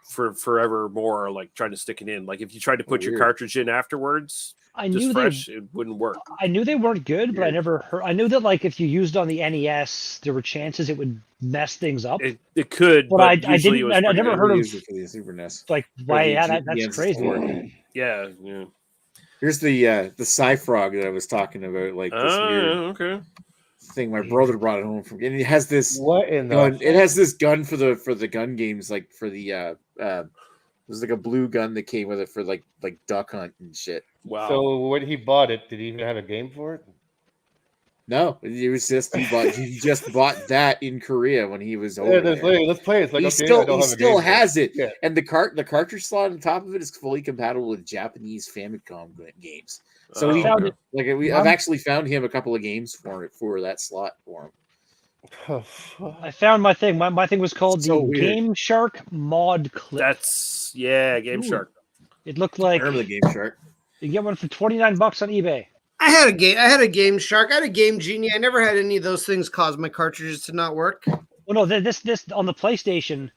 for forevermore, or like trying to stick it in. Like if you tried to put your cartridge in afterwards, it wouldn't work. I knew they weren't good, but I never heard. I knew that like if you used on the NES, there were chances it would mess things up. It could, but I didn't. I never heard of it for the Super NES. Like why? Yeah, that's crazy. Yeah. Here's the Cyfrog that I was talking about. Like this weird thing. My brother brought it home from, and it has this gun. It has this gun for the gun games, like for the there's like a blue gun that came with it for like duck hunt and shit. Wow. So when he bought it, did he even have a game for it? No, it was just he just bought that in Korea when he was over there. Let's play it. It's like, he still has it, and the cartridge slot on top of it is fully compatible with Japanese Famicom games. So I've actually found him a couple of games for that slot for him. I found my thing. My thing was called the Game Shark Mod Clip. That's Game Shark. It looked like I remember the Game Shark. You get one for $29 on eBay. I had a Game Shark. I had a Game Genie. I never had any of those things cause my cartridges to not work. Well, no, this on the PlayStation,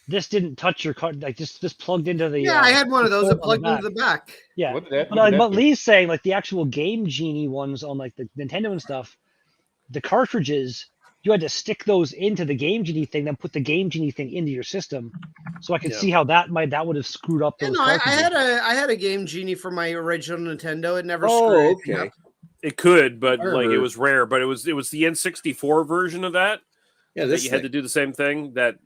this didn't touch your card. Like this plugged into the. Yeah, I had one of those that plugged into the back. Yeah, but Lee's saying like the actual Game Genie ones on like the Nintendo and stuff, the cartridges, you had to stick those into the Game Genie thing, then put the Game Genie thing into your system. So I could see how that would have screwed up those cartridges. I had a Game Genie for my original Nintendo. It never screwed. Okay. It could, but like it was rare. But it was the N64 version of that. Yeah, that you had to do the same thing. That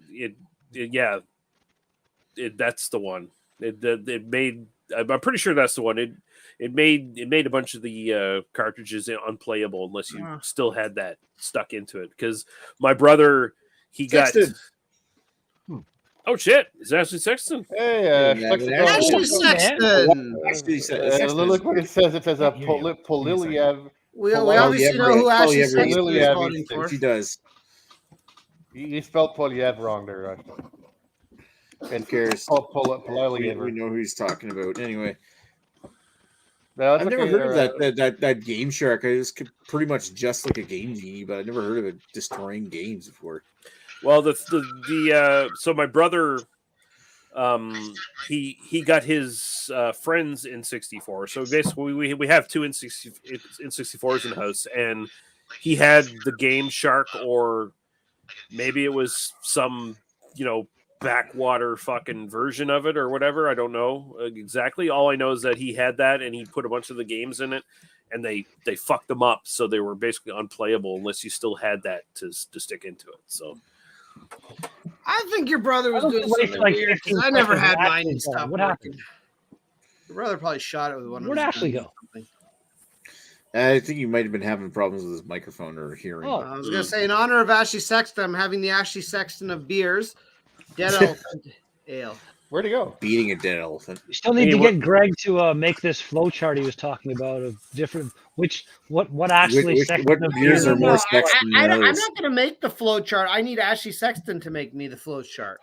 that's the one. It made. I'm pretty sure that's the one. It made a bunch of the cartridges unplayable unless you still had that stuck into it. Because my brother, he Sexton. got. Oh shit! It's Ashley Sexton. Hey, Ashley Sexton. Look what it says. It says Poliliev. We obviously know who Ashley Sexton is voting for. She does. He spelled Poliev wrong there. Who cares? Poliliev. We know who he's talking about. Anyway. No, I've never heard of that Game Shark. It was pretty much just like a Game Genie, but I never heard of it destroying games before. Well, so my brother, he got his friends in 64. So basically, we have two N64s in the house, and he had the Game Shark, or maybe it was some backwater fucking version of it or whatever. I don't know exactly. All I know is that he had that, and he put a bunch of the games in it, and they fucked them up, so they were basically unplayable unless you still had that to stick into it. So I think your brother was doing something weird, because I never had mine and stuff. What happened? Your brother probably shot it with one of Where'd Ashley go? I think you might have been having problems with his microphone or hearing. Oh. I was going to say, in honor of Ashley Sexton, I'm having the Ashley Sexton of beers, Dead Elephant Ale. Where'd he go? Beating a dead elephant. You still need to get Greg to make this flow chart he was talking about of different what Ashley Sexton what beers are more Sexton than I'm others? not going to make the flow chart. I need Ashley Sexton to make me the flow chart.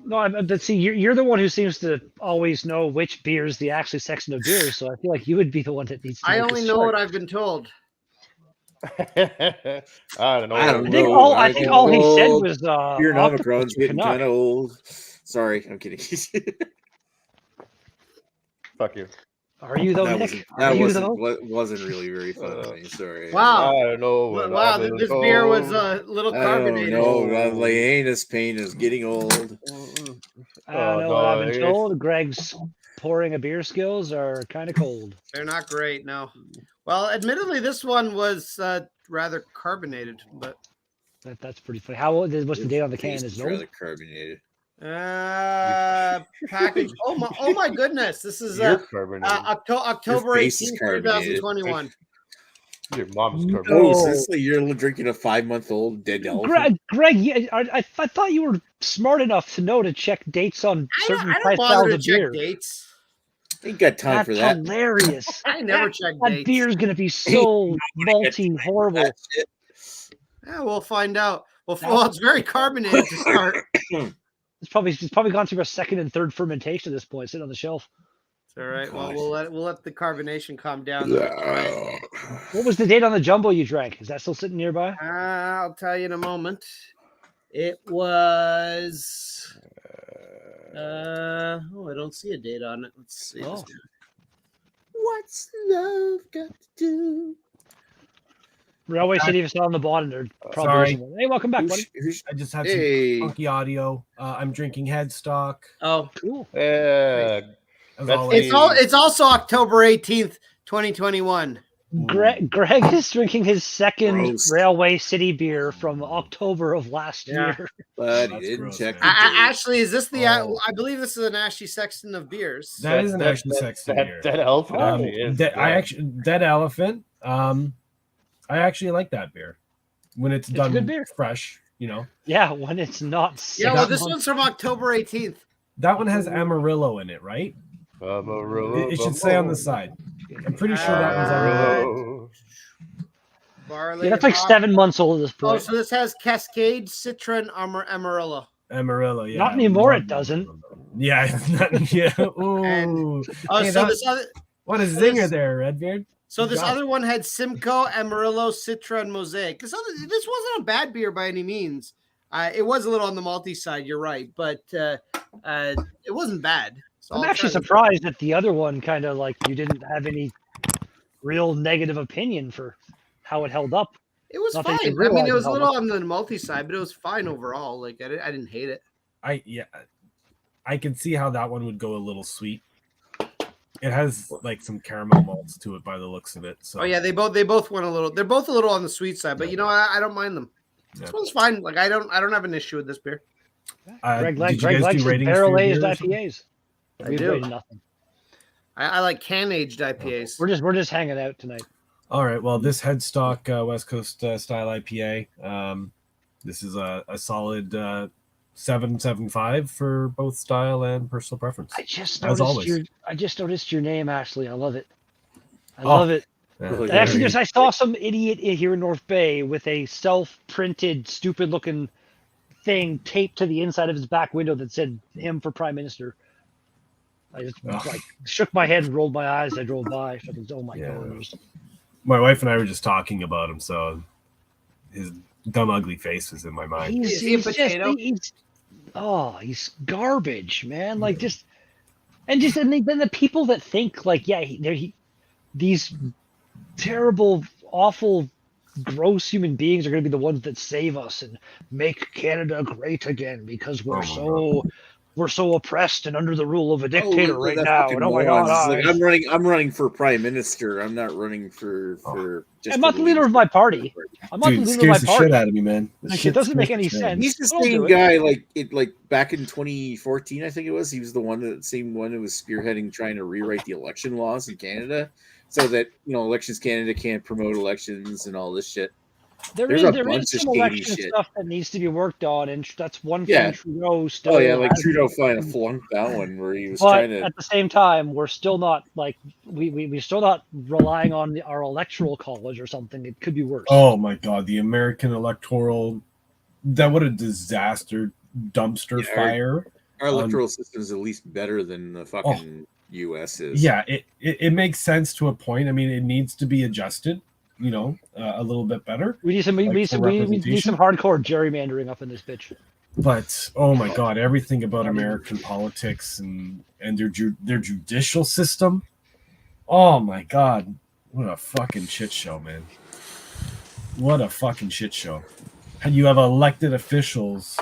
No, but see, you're the one who seems to always know which beer's the Ashley Sexton of beers, so I feel like you would be the one that needs to. I only know what I've been told. I don't know. I think all he said was your Omicron's getting kind of old. Sorry, I'm kidding. Fuck you. Are you though, Nick? Wasn't really very funny. Sorry. Wow. I don't know. Wow, this beer was a little carbonated. No, my anus pain is getting old. I don't know what I've been told. Greg's pouring a beer skills are kind of cold. They're not great, no. Well, admittedly, this one was rather carbonated, but that's pretty funny. How old? What's the date on the can? Is rather carbonated. Package. Oh my goodness! This is October 18th, 2021. Your mom's carbonated. Oh, so this like you're drinking a 5-month-old dead elephant. Greg, I thought you were smart enough to know to check dates on certain price styles of beer. Dates. Ain't got time for that. That's hilarious. I never check dates. That beer's gonna be so malty, horrible. Yeah, we'll find out. Well, it's very carbonated to start. It's probably gone through a second and third fermentation at this point, sitting on the shelf. It's all right. Well, we'll let the carbonation calm down. What was the date on the jumbo you drank? Is that still sitting nearby? I'll tell you in a moment. It was. I don't see a date on it. Let's see. Oh. What's love got to do? Railway City is on the bottom. There probably isn't one. Hey, welcome back, buddy. I just have some funky audio. I'm drinking Headstock. Oh, cool. It's also October 18th, 2021. Greg is drinking his second Railway City beer from October of last year. But he didn't check. Actually, is this the? I believe this is an Ashley Sexton of beers. That is an Ashley Sexton beer. Dead elephant. Dead elephant. I actually like that beer when it's done good beer. Fresh. You know. Yeah, when it's not. Yeah, well, this one's from October 18th. That one has Amarillo in it, right? Amarillo. It should say on the side. I'm pretty sure that one's Amarillo. Barley. Yeah, that's like 7 months old at this point. Oh, so this has Cascade, Citron, Amarillo. Amarillo, yeah. Not anymore. It doesn't. Yeah, it's not. Yeah. Ooh. What a zinger there, Redbeard. So this other one had Simcoe, Amarillo, Citra, and Mosaic. This wasn't a bad beer by any means. It was a little on the malty side, you're right, but it wasn't bad. So I'm actually surprised that the other one kind of like you didn't have any real negative opinion for how it held up. It was fine. I mean, it was a little on the malty side, but it was fine overall. Like I didn't hate it. I can see how that one would go a little sweet. It has like some caramel malts to it by the looks of it. So. Oh yeah, they both went a little. They're both a little on the sweet side, but I don't mind them. This one's fine. Like I don't have an issue with this beer. Greg likes barrel-aged IPAs. I do. Nothing. I like can-aged IPAs. We're just hanging out tonight. All right. Well, this Headstock West Coast style IPA. This is a solid 7.75 for both style and personal preference. I just noticed your name, Ashley. I love it. I love it. Yeah. Actually, I saw some idiot here in North Bay with a self-printed, stupid-looking thing taped to the inside of his back window that said "him for Prime Minister." I just shook my head and rolled my eyes as I drove by. Oh my god! My wife and I were just talking about him, so his dumb, ugly face was in my mind. He's garbage, man. Like then the people that think like, these terrible, awful, gross human beings are going to be the ones that save us and make Canada great again because we're so oppressed and under the rule of a dictator right now. And oh my god! Like, I'm running for prime minister. I'm not running for. I'm not the leader of my party. I'm not the leader of my party. The shit out of me, man. Like, it doesn't make any sense. He's the same guy. Like back in 2014, I think it was. He was the same one who was spearheading trying to rewrite the election laws in Canada. so that Elections Canada can't promote elections and all this shit. There There's is a there bunch is of some shady election shit. stuff that needs to be worked on, and that's one Yeah. thing Trudeau still. Oh yeah, like hasn't- Trudeau finally flunked that one where he was But trying to. at the same time, we're still not like we're still not relying on our electoral college or something. It could be worse. Oh my god, the American electoral, that what a disaster dumpster Yeah, fire. Our electoral system is at least better than the fucking U.S. is. Yeah, it makes sense to a point. I mean, it needs to be adjusted, a little bit better. We need some we need some hardcore gerrymandering up in this bitch. But oh my god, everything about American politics and their judicial system. Oh my god, what a fucking shit show, man. What a fucking shit show. And you have elected officials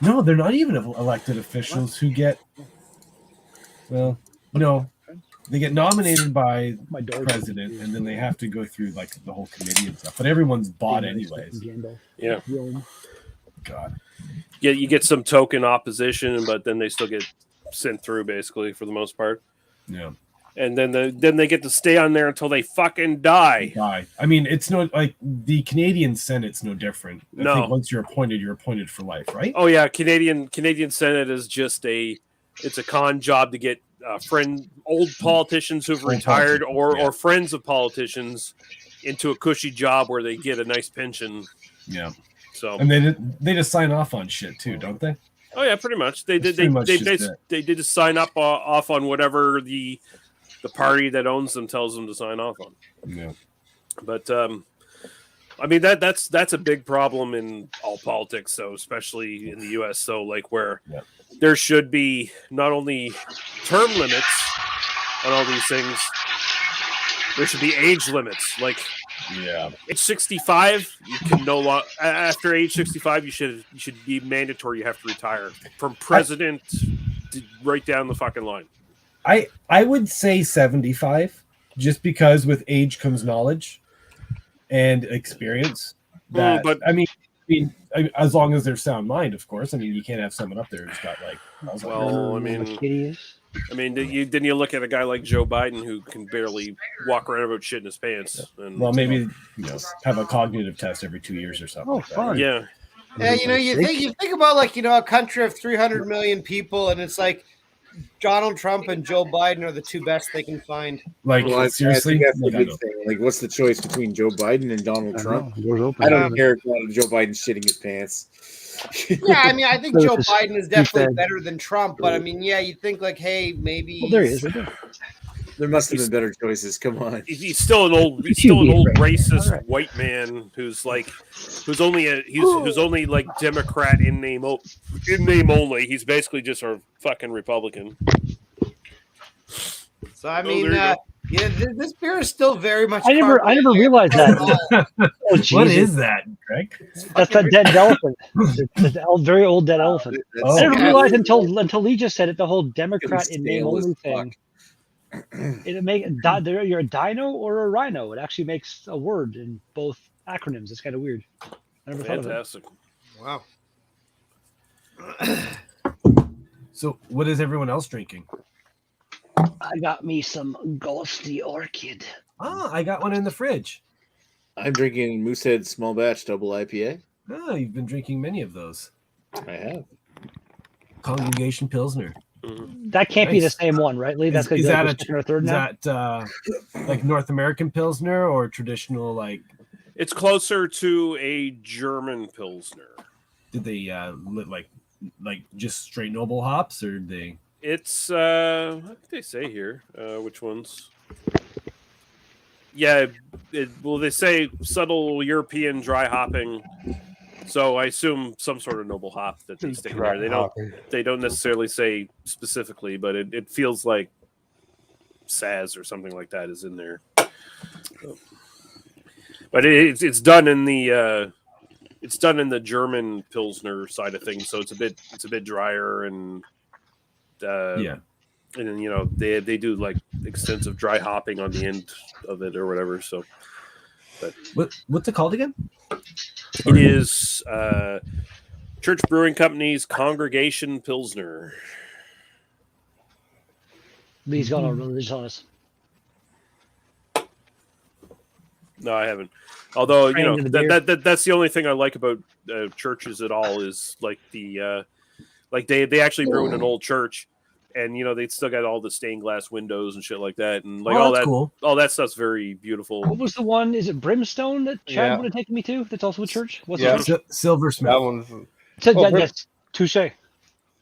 no, they're not even elected officials who get they get nominated by the president and then they have to go through like the whole committee and stuff. But everyone's bought anyways. Yeah. God. Yeah, you get some token opposition, but then they still get sent through basically for the most part. Yeah. And then they get to stay on there until they fucking die. I mean, it's no like the Canadian Senate's no different. I think once you're appointed for life, right? Oh yeah, Canadian Senate is just it's a con job to get old politicians who've retired or friends of politicians into a cushy job where they get a nice pension. Yeah. So and they just sign off on shit too, don't they? Oh yeah, pretty much. They just sign off on whatever the party that owns them tells them to sign off on. Yeah. But I mean that's a big problem in all politics, so especially in the US. So like where there should be not only term limits on all these things, there should be age limits. Like age 65, you can no longer after age 65 you should be mandatory. You have to retire from president right down the fucking line. I would say 75, just because with age comes knowledge and experience. But I mean, as long as they're sound mind, of course. I mean, you can't have someone up there who's got like. Then you look at a guy like Joe Biden who can barely walk around about shit in his pants. And, maybe have a cognitive test every 2 years or something. Oh, fun. Yeah. Yeah, you think about like a country of 300 million people, and it's like Donald Trump and Joe Biden are the two best they can find. Like, seriously, that's the big thing. Like, what's the choice between Joe Biden and Donald Trump? I don't care if Joe Biden's shitting his pants. Yeah, I mean, I think Joe Biden is definitely better than Trump, but I mean, yeah, you think like, hey, maybe there he is. There must have been better choices. Come on. He's still an old racist white man who's only like Democrat in name only. He's basically just a fucking Republican. So I mean, this beer is still very much. I never realized that. What is that, Greg? That's that dead elephant. The very old dead elephant. I never realized until Lee just said it. The whole Democrat in name only thing. It make you're a dino or a rhino. It actually makes a word in both acronyms. It's kind of weird. I never thought of it. Fantastic. Wow. So, what is everyone else drinking? I got me some Ghosty Orchid. I got one in the fridge. I'm drinking Moosehead Small Batch Double IPA. You've been drinking many of those. I have. Congregation Pilsner. That can't be the same one, right, Lee? That's is that a second or third now? Is that like North American Pilsner or traditional like? It's closer to a German Pilsner. Did they like just straight noble hops or did they? It's what did they say here? Which ones? Yeah, they say subtle European dry hopping. So I assume some sort of noble hop that they stick in there. They don't necessarily say specifically, but it feels like Saz or something like that is in there. But it's done in the German Pilsner side of things, so it's a bit drier and and then they do like extensive dry hopping on the end of it or whatever. So, but what's it called again? It is Church Brewing Company's Congregation Pilsner. Lee's got all religious on us. No, I haven't. Although you know Into the beer. that's the only thing I like about churches at all is like the like they actually brew in an old church, and you know they still got all the stained glass windows and shit like that, and like Oh, that's cool. all that stuff's very beautiful. What was the one? Is it Brimstone that Chad Yeah. would have taken me to? That's also a church. What's Yeah. the church? Silversmith. That one's So, Oh, yes, touche.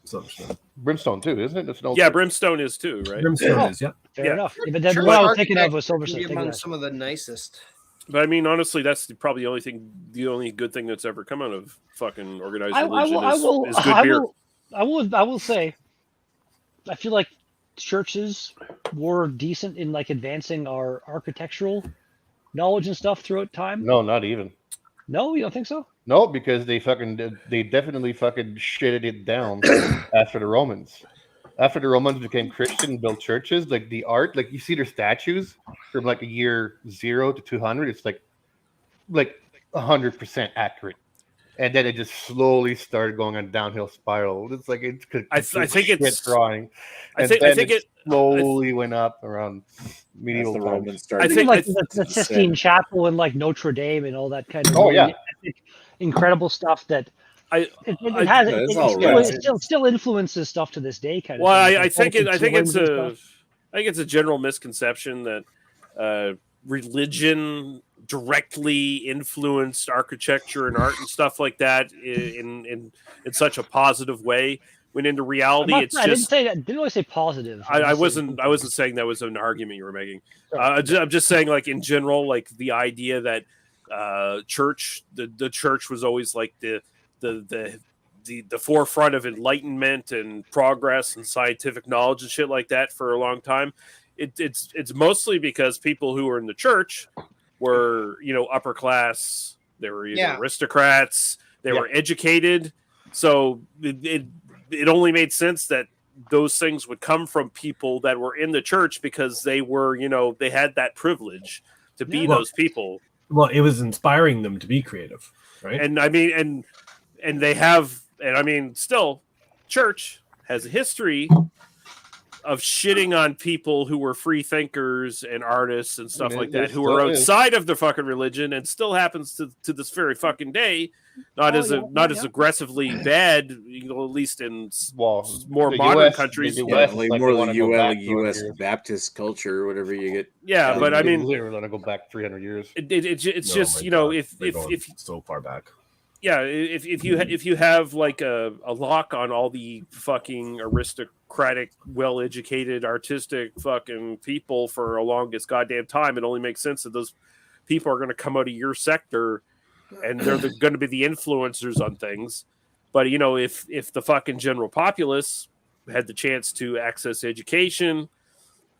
Silversmith. Brimstone too, isn't it? It's an old Yeah, Brimstone is too, right? Brimstone is, yep. Fair Yeah. enough. Yeah, but then Church what I was thinking of architect was can be Silversmith. Take among that. some of the nicest. But I mean, honestly, that's probably the only good thing that's ever come out of fucking organized I religion will, is good beer. I will say, I feel like churches were decent in like advancing our architectural knowledge and stuff throughout time. No, not even. No, you don't think so? No, because they definitely fucking shitted it down after the Romans. After the Romans became Christian and built churches, like the art, like you see their statues from like a year 0 to 200, it's like 100% accurate. And then it just slowly started going on a downhill spiral. It's like I think it's drawing. I And think then it slowly went up around medieval the times. Romans started. Even like the Sistine Chapel and like Notre Dame and all that kind of incredible stuff that it still influences stuff to this day. Kind of. Well, thing. I think it's a a general misconception that religion directly influenced architecture and art and stuff like that in such a positive way. When in reality, I didn't say that. Didn't really say positive. I wasn't saying that was an argument you were making. I'm just saying, like in general, like the idea that the church was always like the forefront of enlightenment and progress and scientific knowledge and shit like that for a long time. It's mostly because people who were in the church were, you know, upper class. They were aristocrats. They were educated. So it only made sense that those things would come from people that were in the church because they were, you know, they had that privilege to be those people. Well, it was inspiring them to be creative, right? And I mean, and they have, and I mean, still, church has a history of shitting on people who were free thinkers and artists and stuff like that, who are outside of the fucking religion, and still happens to this very fucking day. Not as aggressively bad, you know, at least in more modern countries. Like more the U.S. Baptist culture, or whatever you get. Yeah, but I mean, we're going to go back 300 years. It's just, you know, if so far back. Yeah, if you have like a lock on all the fucking aristocratic, well-educated, artistic fucking people for a longest goddamn time, it only makes sense that those people are going to come out of your sector, and they're going to be the influencers on things. But you know, if the fucking general populace had the chance to access education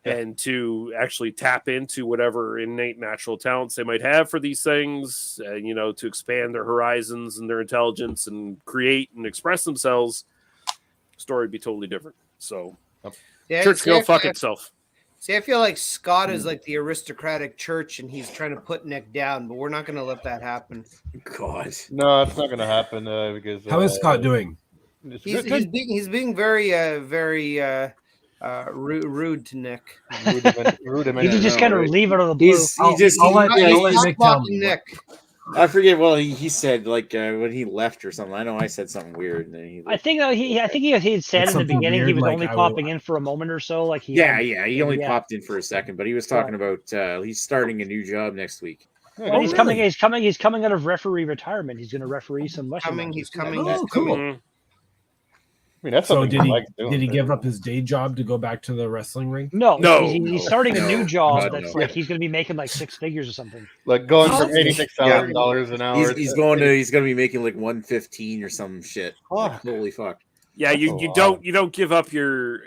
and to actually tap into whatever innate natural talents they might have for these things, you know, to expand their horizons and their intelligence and create and express themselves, the story would be totally different. So, church can go fuck itself. See, I feel like Scott is like the aristocratic church, and he's trying to put Nick down, but we're not going to let that happen. God, no, it's not going to happen because. How is Scott doing? He's being very rude to Nick. You just kind of leave it on the blue. I'll let Nick tell me. Nick. I forget. Well, he said like when he left or something. I know I said something weird. And then I think he had said in the beginning he was only popping in for a moment or so. Like he only popped in for a second, but he was talking about he's starting a new job next week. Well, he's coming out of referee retirement. He's going to referee some mushroom. He's coming. Oh, cool. Mm-hmm. I mean, that's so did he give up his day job to go back to the wrestling ring? No. He's starting a new job that's like he's going to be making like 6 figures or something. Like going from $86,000 an hour. He's going to be making like $115 or some shit. Like, holy fuck. Yeah, you don't give up your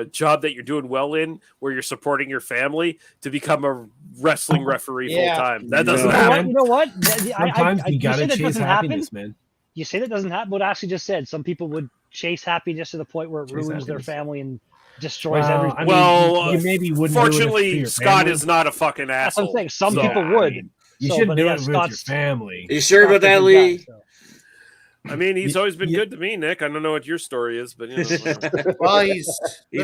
job that you're doing well in, where you're supporting your family, to become a wrestling referee full time. That doesn't happen. You know what? Sometimes you gotta chase happiness, man. You say that doesn't happen, but Ashley just said some people would chase happiness to the point where it ruins their family and destroys everything. I mean, you maybe wouldn't. Fortunately, Scott is not a fucking asshole. That's what I'm saying. Some people would. You shouldn't do it with your family. Are you sure about that, Lee? I mean, he's always been good to me, Nick. I don't know what your story is, but you know. Well, you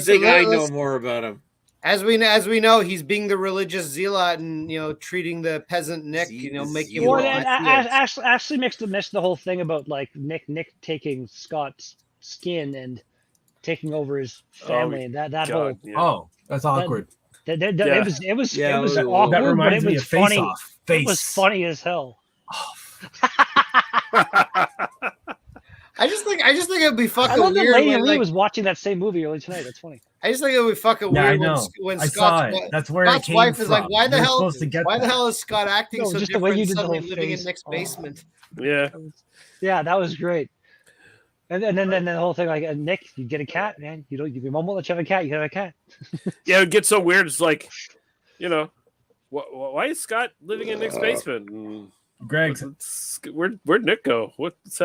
think I know more about him? As we know, he's being the religious zealot and treating the peasant Nick, making him. Well, Ashley missed the whole thing about like Nick taking Scott's skin and taking over his family and that God, whole. Yeah. Oh, that's awkward. It was awkward, that reminds but me it was of Face funny. Off. It was funny as hell. I just think it'd be fucking I love that weird. Lady when, Lee was watching that same movie early tonight. That's funny. I just think it would be fucking Yeah, weird I know. when I saw Scott's it. That's where Scott's it came wife from. is like, why the You're hell? supposed to get Why the that. hell is Scott acting No, so just the way different you did the suddenly whole living in face. Nick's basement? Yeah. Yeah, that was great. And then the whole thing, like, Nick, you get a cat, man. Your mom won't let you have a cat. You have a cat. Yeah, it gets so weird. It's like, why is Scott living in Nick's basement? And Greg, where'd Nick go? What's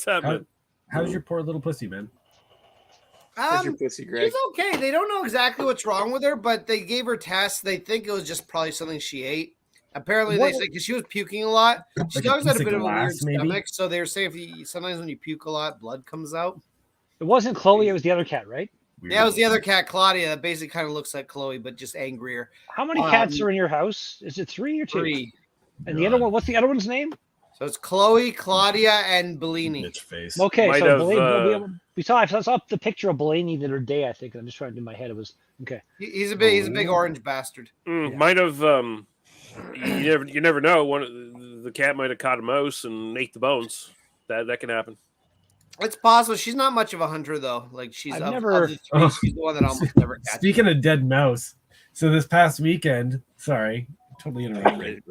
happening? How's your poor little pussy, man? How's your pussy, Greg? She's okay. They don't know exactly what's wrong with her, but they gave her tests. They think it was just probably something she ate. Apparently, they say because she was puking a lot. She Like a always had a piece bit of of a weird glass, maybe? stomach. So they were saying sometimes when you puke a lot, blood comes out. It wasn't Chloe. It was the other cat, right? Yeah, it was the other cat, Claudia. That basically kind of looks like Chloe, but just angrier. How many cats are in your house? Is it 3 or 2? 3. And the other one, what's the other one's name? So it's Chloe, Claudia, and Bellini. Bitch face. Okay, Might so have, Bellini, I saw the picture of Bellini the other day, I think. And I'm just trying to do my head. It was okay. He's a big orange bastard. Might have. You never know. The cat might have caught a mouse and ate the bones. That can happen. It's possible. She's not much of a hunter though. Like she's of the 3, she's the one that almost never catches. Speaking of dead mouse, so this past weekend, sorry, totally interrupted.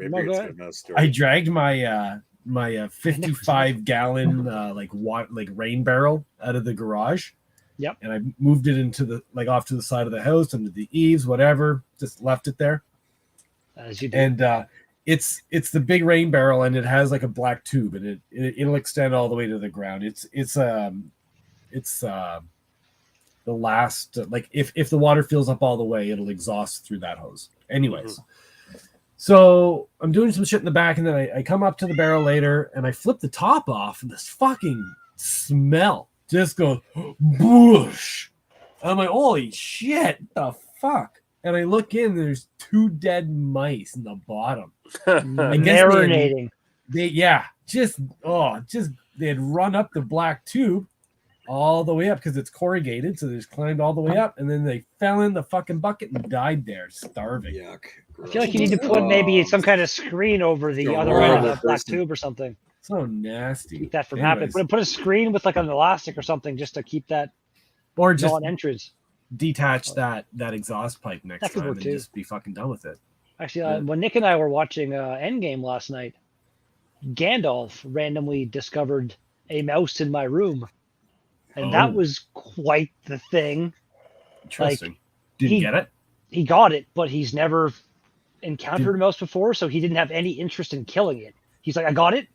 I dragged my 55-gallon like rain barrel out of the garage. Yep. And I moved it into off to the side of the house, under the eaves, whatever. Just left it there. As you do. And it's the big rain barrel, and it has like a black tube, and it'll extend all the way to the ground. It's the last if the water fills up all the way, it'll exhaust through that hose. Anyways. So I'm doing some shit in the back, and then I come up to the barrel later, and I flip the top off, and this fucking smell just goes boosh. I'm like, holy shit, the fuck? And I look in, there's 2 dead mice in the bottom. Marinating. They had run up the black tube all the way up because it's corrugated, so they just climbed all the way up, and then they fell in the fucking bucket and died there, starving. Yuck. I feel like you need to put maybe some kind of screen over the other end of that black tube or something. So nasty. Keep that from happening. Put a screen with like an elastic or something just to keep that or just non-entrance. Detach that exhaust pipe next time and too. just be fucking done with it. Actually, when Nick and I were watching Endgame last night, Gandalf randomly discovered a mouse in my room, and that was quite the thing. Interesting. Did he get it? He got it, but he's never encountered a mouse before, so he didn't have any interest in killing it. He's like, I got it.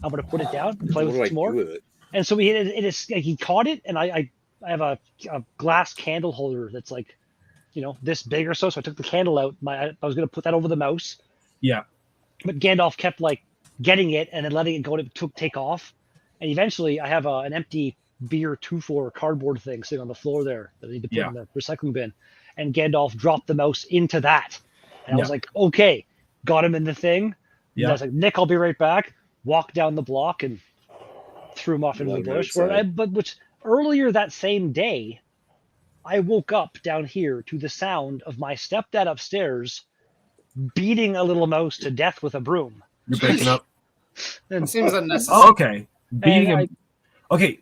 I'm going to put it down and play with it some more. And so he caught it, and I have a glass candle holder that's like, this big or so. So I took the candle out. I was going to put that over the mouse. Yeah. But Gandalf kept like getting it and then letting it go to take off. And eventually I have an empty beer 2-4 cardboard thing sitting on the floor there that I need to put in the recycling bin. And Gandalf dropped the mouse into that. And I was like, okay, got him in the thing. Yeah. I was like, Nick, I'll be right back. Walked down the block and threw him off into the bush. Which earlier that same day, I woke up down here to the sound of my stepdad upstairs beating a little mouse to death with a broom. You're breaking up. It seems unnecessary. Oh, okay. Beating him. Okay.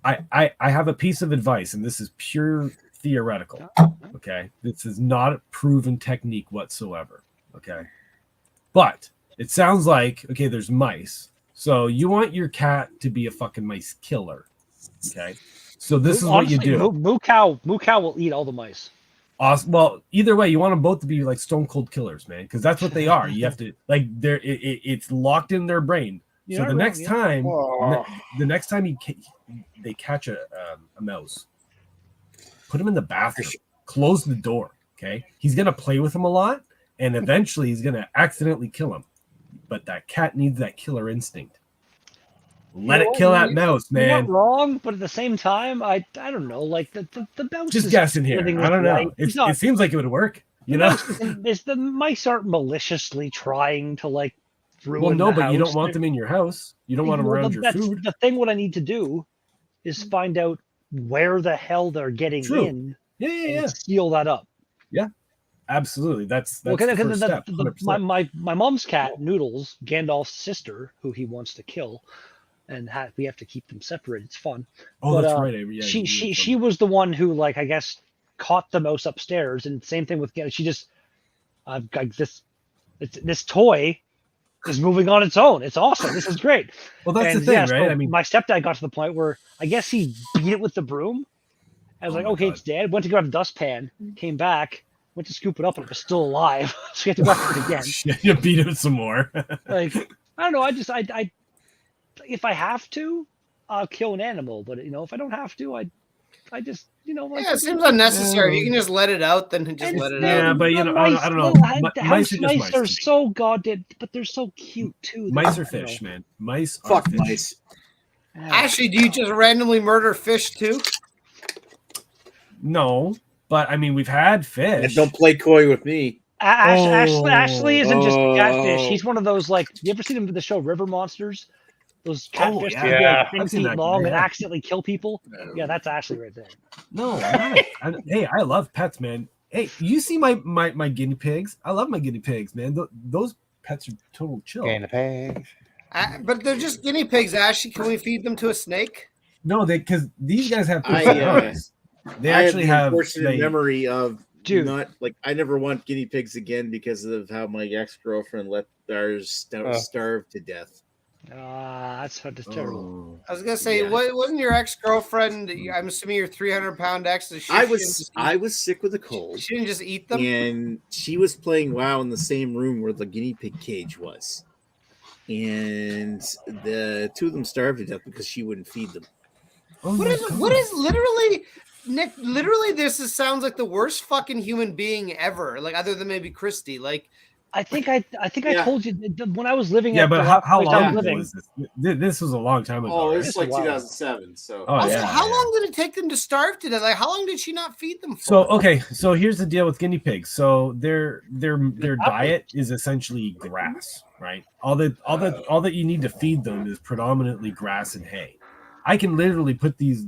I have a piece of advice, and this is pure theoretical. Okay. This is not a proven technique whatsoever. Okay. But it sounds like, okay, there's mice. So you want your cat to be a fucking mice killer. Okay. So this is what you do. Moo Cow will eat all the mice. Awesome. Well, either way, you want them both to be like stone cold killers, man, because that's what they are. You have to it's locked in their brain. So the next time they catch a mouse, put him in the bathroom, close the door. Okay, he's gonna play with him a lot, and eventually he's gonna accidentally kill him. But that cat needs that killer instinct. Let it kill that mouse, You're man. not wrong, but at the same time, I don't know. Like the mouse Just is guessing here. living I don't life. know. It seems like it would work. You know, the mice aren't maliciously trying to like ruin. Well, no, the but you don't house. want them in your house. You don't want them around your food. The thing what I need to do is find out where the hell they're getting in. Yeah. Seal that up. Yeah, absolutely. That's the because first step. My mom's cat, Noodles, Gandalf's sister, who he wants to kill, and we have to keep them separated. It's fun. Oh, but, that's right. Yeah, she was the one who, like, I guess, caught the mouse upstairs, and same thing with she just this toy is moving on its own. It's awesome. This is great. Well, that's the thing, right? So I mean, my stepdad got to the point where I guess he beat it with the broom. I was like, okay, it's dead. Went to grab a dustpan, came back, went to scoop it up, and it was still alive. So you have to go after it again. You beat it some more. Like, I don't know. I if I have to, I'll kill an animal. But if I don't have to, I just like. Yeah, it seems unnecessary. If you can just let it out, then just let it out. Yeah, but I don't know. Mice are just mice. They're so goddamn, but they're so cute too. Mice are fish, man. Mice are Fuck fish. mice. Ashley, do you just randomly murder fish too? No, but I mean, we've had fish. And don't play coy with me. Ashley isn't just catfish. He's one of those, like, you ever seen him in the show River Monsters? Those catfish that are 10 feet long and accidentally kill people. Yeah, that's Ashley right there. No, hey, I love pets, man. Hey, you see my guinea pigs? I love my guinea pigs, man. Those pets are total chill. Guinea pigs. But they're just guinea pigs, Ashley. Can we feed them to a snake? No, because these guys have they I actually have have the unfortunate memory of not like I never want guinea pigs again because of how my ex-girlfriend let ours starve to death. That's terrible. I was gonna say, wasn't your ex-girlfriend? I'm assuming your 300-pound ex. I was sick with a cold. She didn't just eat them, and she was playing WoW in the same room where the guinea pig cage was, and the two of them starved to death because she wouldn't feed them. What is literally, Nick? Literally, sounds like the worst fucking human being ever. Like, other than maybe Christy. Like, I think I told you when I was living. Yeah, but how long ago was this? This was a long time ago. Oh, it was like 2007. So, how long did it take them to starve to death? Like, how long did she not feed them for? So here's the deal with guinea pigs. So their diet is essentially grass, right? All that you need to feed them is predominantly grass and hay. I can literally put these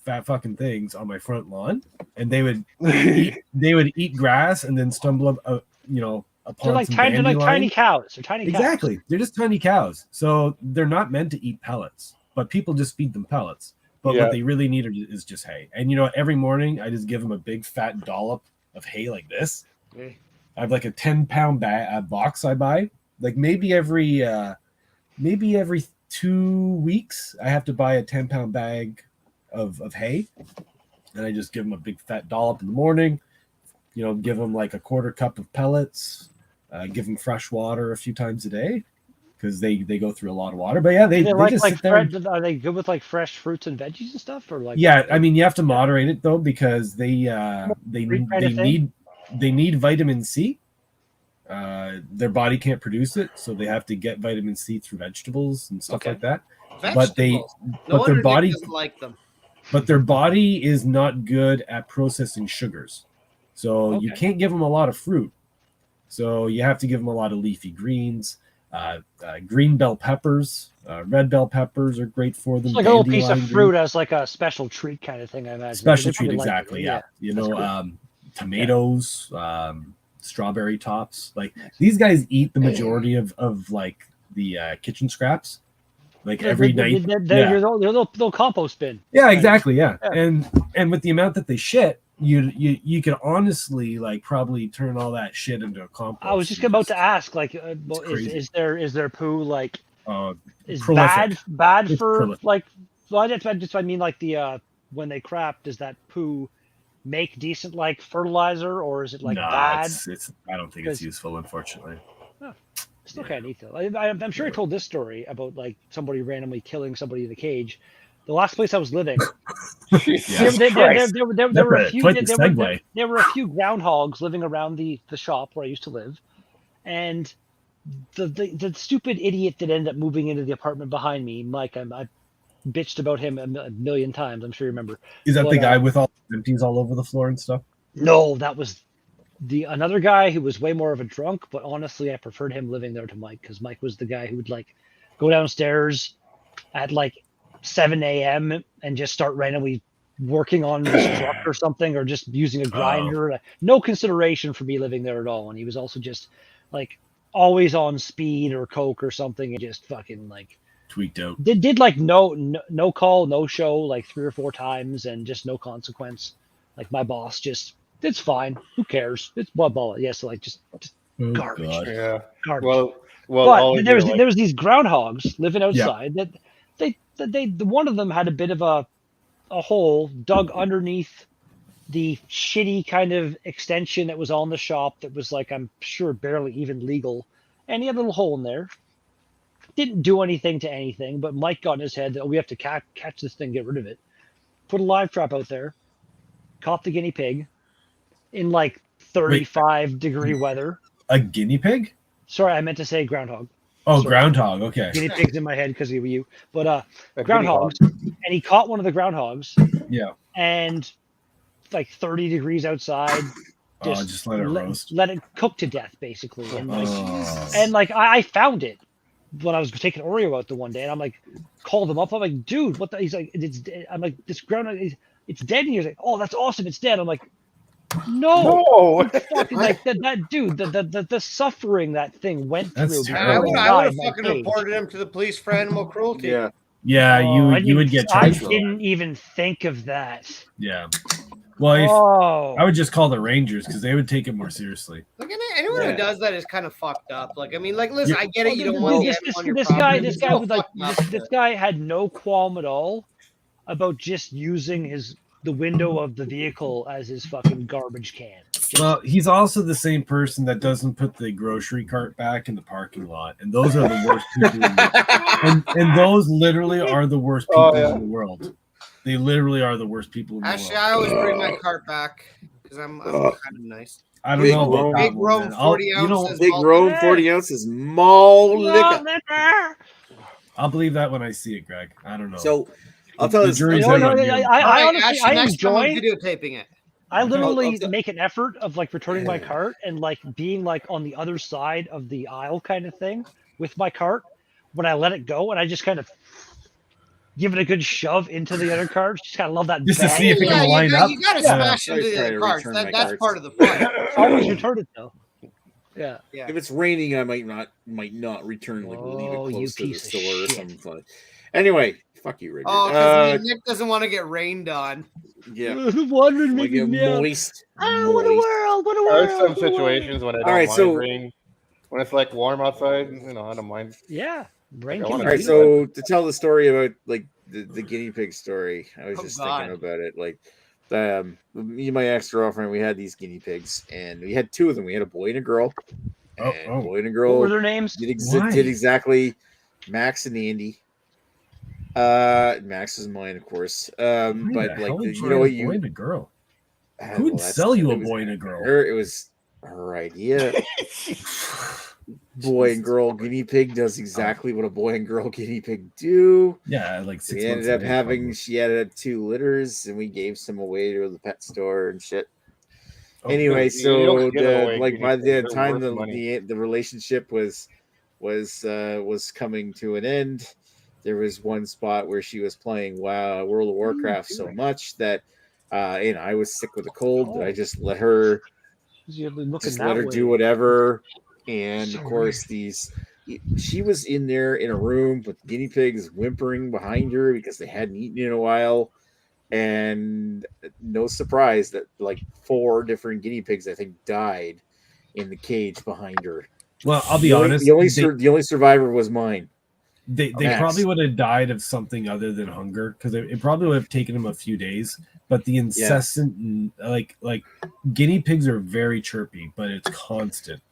fat fucking things on my front lawn, and they would eat grass and then stumble up, upon they're tiny cows. They're tiny cows. Exactly. They're just tiny cows. So they're not meant to eat pellets, but people just feed them pellets. But what they really need is just hay. And every morning I just give them a big fat dollop of hay like this. I have like a 10-pound box I buy. Like maybe every 2 weeks I have to buy a 10-pound bag of hay, and I just give them a big fat dollop in the morning. Give them like a quarter cup of pellets. Give them fresh water a few times a day because they go through a lot of water. But yeah, they just sit there. Are they good with like fresh fruits and veggies and stuff, or like? Yeah, I mean you have to moderate it though because they need vitamin C. Their body can't produce it, so they have to get vitamin C through vegetables and stuff like that. Vegetables. But their body doesn't like them. But their body is not good at processing sugars, so you can't give them a lot of fruit. So you have to give them a lot of leafy greens, green bell peppers, red bell peppers are great for them. It's like a little piece of fruit as like a special treat kind of thing, I imagine. Special treat, exactly. Yeah. Tomatoes, strawberry tops. Like these guys eat the majority of like the kitchen scraps. Like every night. They're little compost bin. Yeah, exactly. Yeah. And with the amount that they shit, you could honestly like probably turn all that shit into a compost. I was just about to ask, like, is their poo like is prolific. bad It's for prolific. like? Well, I mean like the when they crap, does that poo make decent like fertilizer, or is it like bad? I don't think it's useful, unfortunately. Still kind of neat though. I'm sure I told this story about like somebody randomly killing somebody in the cage. The last place I was living, there were a few groundhogs living around the shop where I used to live, and the stupid idiot that ended up moving into the apartment behind me, Mike. I bitched about him a million times. I'm sure you remember. Is that the guy with all the empties all over the floor and stuff? No, that was another guy who was way more of a drunk. But honestly, I preferred him living there to Mike because Mike was the guy who would like go downstairs at like 7 a.m. and just start randomly working on his truck or something, or just using a grinder. No consideration for me living there at all. And he was also just like always on speed or coke or something, and just fucking like tweaked out. Did like no call, no show like 3 or 4 times, and just no consequence. Like my boss just, it's fine. Who cares? It's ball. Yeah, so like just garbage. God. Yeah. Garbage. Well, but there was these groundhogs living outside that they one of them had a bit of a hole dug underneath the shitty kind of extension that was on the shop that was like, I'm sure barely even legal, and he had a little hole in there. Didn't do anything to anything, but Mike got in his head that we have to catch this thing, get rid of it. Put a live trap out there, caught the guinea pig in like 35-degree weather. A guinea pig? Sorry, I meant to say groundhog. Oh, Sorry. groundhog. Okay. Guinea pigs in my head because of you. But groundhogs, and he caught one of the groundhogs. Yeah. And like 30 degrees outside. Just let it roast. Let it cook to death, basically. And like I found it when I was taking Oreo out the one day, and I'm like, called him up. I'm like, dude, what the? He's like, it's dead. I'm like, this groundhog, it's dead. And he's like, oh, that's awesome, it's dead. I'm like, no. Fucking, like that dude, the suffering that thing went through. I would have fucking reported him to the police for animal cruelty. Yeah, you would get charged. I didn't even think of that. Yeah. Well, I would just call the Rangers because they would take it more seriously. Look at it. Anyone who does that is kind of fucked up. Like, I mean, like, listen, I get it. You don't want this guy had no qualm at all about just using the window of the vehicle as his fucking garbage can. Well, he's also the same person that doesn't put the grocery cart back in the parking lot, and those are the worst people. And those literally are the worst people in the world. They literally are the worst people in the world. Actually, I always bring my cart back because I'm kind of nice. I don't know about Big Rome 40 ounces. Big Rome 40 ounces malt liquor. I'll believe that when I see it, Greg. I don't know. So I'll tell you. I honestly enjoy videotaping it. I literally make an effort of like returning my cart and like being like on the other side of the aisle kind of thing with my cart when I let it go, and I just kind of give it a good shove into the other cart. Just kind of love that. Just to see if it can line up. You got to smash into the other carts. That's part of the fun. Always return it though. Yeah. If it's raining, I might not return. Like leave it close to the store or something. Anyway, fuck you, Richard. Oh, because Nick doesn't want to get rained on. Yeah. Wondering me moist. Oh, what a world! What a world! There are some situations when I don't mind rain. When it's like warm outside, I don't mind. Yeah. Rain. All right, so to tell the story about like the guinea pig story, I was just thinking about it. Like, me and my ex-girlfriend, we had these guinea pigs, and we had 2 of them. We had a boy and a girl. And boy and a girl. What were their names? Did exactly Max and Andy. Max is mine, of course. But like, you know what, boy and a girl. Who would sell you a boy and a girl? It was her idea. Boy and girl guinea pig does exactly what a boy and girl guinea pig do. Yeah, like 6 months. We ended up having, she had 2 litters, and we gave some away to the pet store and shit. Anyway, so like by the time the relationship was coming to an end, there was one spot where she was playing World of Warcraft so much that I was sick with a cold that I just let her do whatever. And of course, she was in there in a room with guinea pigs whimpering behind her because they hadn't eaten in a while. And no surprise that like 4 different guinea pigs, I think, died in the cage behind her. Well, I'll be honest. The only survivor was mine. They probably would have died of something other than hunger, because it probably would have taken them a few days. But the incessant, like guinea pigs are very chirpy, but it's constant.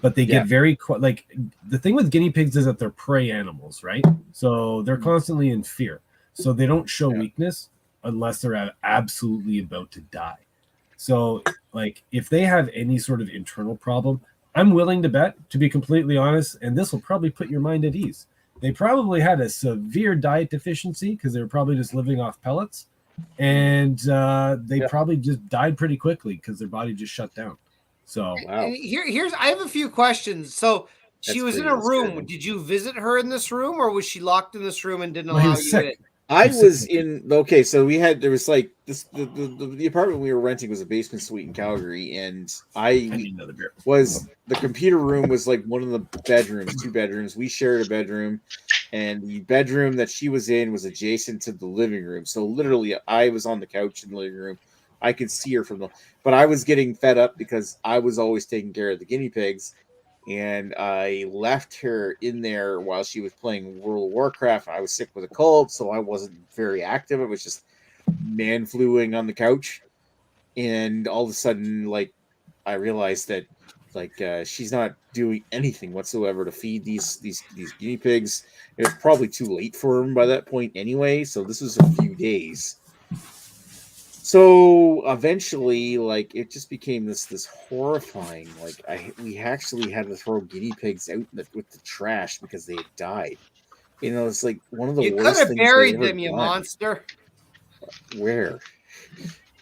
But they get very like, the thing with guinea pigs is that they're prey animals, right? So they're constantly in fear. So they don't show weakness unless they're absolutely about to die. So like if they have any sort of internal problem, I'm willing to bet, to be completely honest, and this will probably put your mind at ease. They probably had a severe diet deficiency because they were probably just living off pellets, and they probably just died pretty quickly because their body just shut down. So here's I have a few questions. So she was in a room. Did you visit her in this room, or was she locked in this room and didn't allow you in? I was in. Okay, so there was like this. The apartment we were renting was a basement suite in Calgary, and the computer room was like one of the bedrooms, 2 bedrooms. We shared a bedroom, and the bedroom that she was in was adjacent to the living room. So literally, I was on the couch in the living room. I could see her but I was getting fed up because I was always taking care of the guinea pigs. And I left her in there while she was playing World of Warcraft. I was sick with a cold, so I wasn't very active. I was just man-fluing on the couch. And all of a sudden, like, I realized that, like, she's not doing anything whatsoever to feed these guinea pigs. It was probably too late for them by that point anyway, so this was a few days. So eventually, like, it just became this horrifying. Like, we actually had to throw guinea pigs out with the trash because they had died. You know, it's like one of the worst things. You could have buried them, you monster. Where?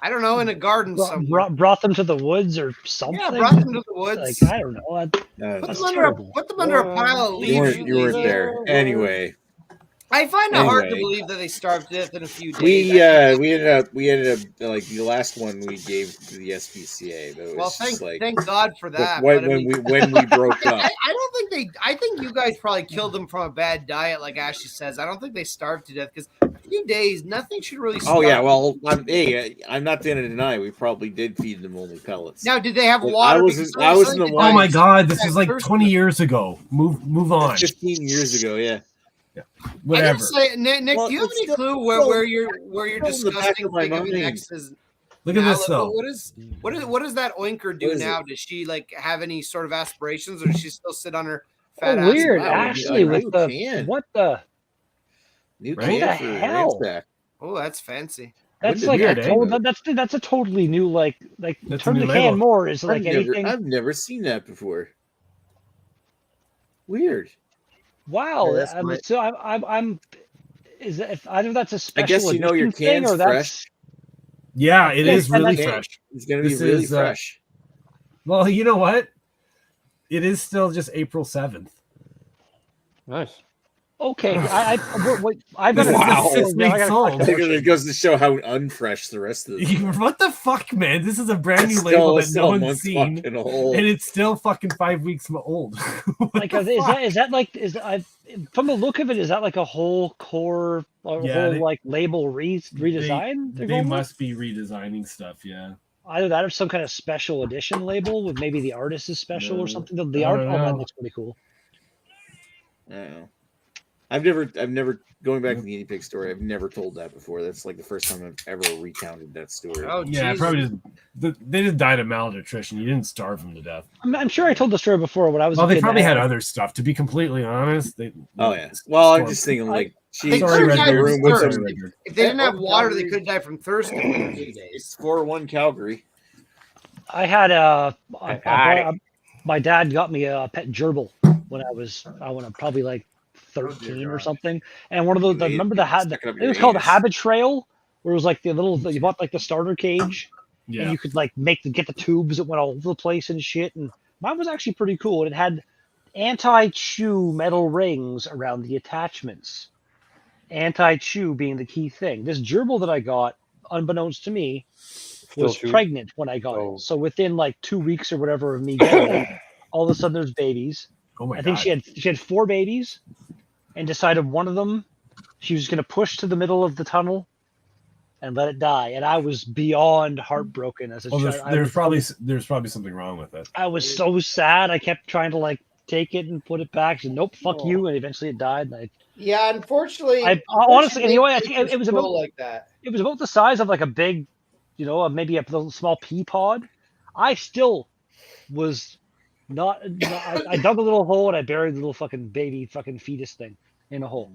I don't know, in a garden somewhere. Brought them to the woods or something. Yeah, brought them to the woods. Like, I don't know. Put them under a pile of leaves. You weren't there anyway. I find it hard to believe that they starved to death in a few days. We ended up like the last one we gave to the SPCA. Well, thank God for that. When we broke up, I think you guys probably killed them from a bad diet, like Ashley says. I don't think they starved to death because a few days, nothing should really. Oh yeah, well, I'm not going to deny we probably did feed them only pellets. Now, did they have water? I was in the. Oh my God, this is like 20 years ago. Move on. 15 years ago, yeah. Yeah, whatever. I gotta say, Nick, do you have any clue where your disgusting thing of an ex is? Look at this though. What does that oinker do now? Does she like have any sort of aspirations, or does she still sit on her fat ass? Weird, Ashley, with what the hell? Oh, that's fancy. That's like weird, that's a totally new turn the can more is like anything. I've never seen that before. Weird. Wow, I'm. Is that, if either that's a special? I guess you know your can's or fresh. Yeah, it is really fresh. It's gonna be really fresh. Well, you know what? It is still just April 7th. Nice. Okay, I better. Wow, it goes to show how unfresh the rest of it. What the fuck, man? This is a brand new label that no one's seen, and it's still fucking 5 weeks old. Like, is that from the look of it? Is that like a whole core, whole like label redesign? They must be redesigning stuff, yeah. Either that or some kind of special edition label with maybe the artist is special or something. The art that looks pretty cool. I don't know. I've never going back to the guinea pig story. I've never told that before. That's like the first time I've ever recounted that story. Oh yeah, probably they just died of malnutrition. You didn't starve them to death. I'm sure I told the story before when I was. Well, they probably had other stuff. To be completely honest, yeah. Well, I'm just thinking like if they didn't have water, they could die from thirst in a few days. It's 4-1 Calgary. I had my dad got me a pet gerbil when I probably like 13 or something, and one of those remember it was called the Habit Trail, where it was like you bought like the starter cage, and you could like get the tubes that went all over the place and shit. And mine was actually pretty cool, and it had anti-chew metal rings around the attachments. Anti-chew being the key thing. This gerbil that I got, unbeknownst to me, was pregnant when I got it. So within like 2 weeks or whatever of me getting it, all of a sudden there's babies. Oh my God. I think she had 4 babies. And decided one of them she was going to push to the middle of the tunnel and let it die. And I was beyond heartbroken as a child. There's probably something wrong with it. I was so sad. I kept trying to like take it and put it back. She said, "Nope, fuck you." And eventually it died. And unfortunately, honestly, anyway, I think it was about like that. It was about the size of like a big, maybe a little small pea pod. I still was not I dug a little hole and I buried the little fucking baby fucking fetus thing in a hole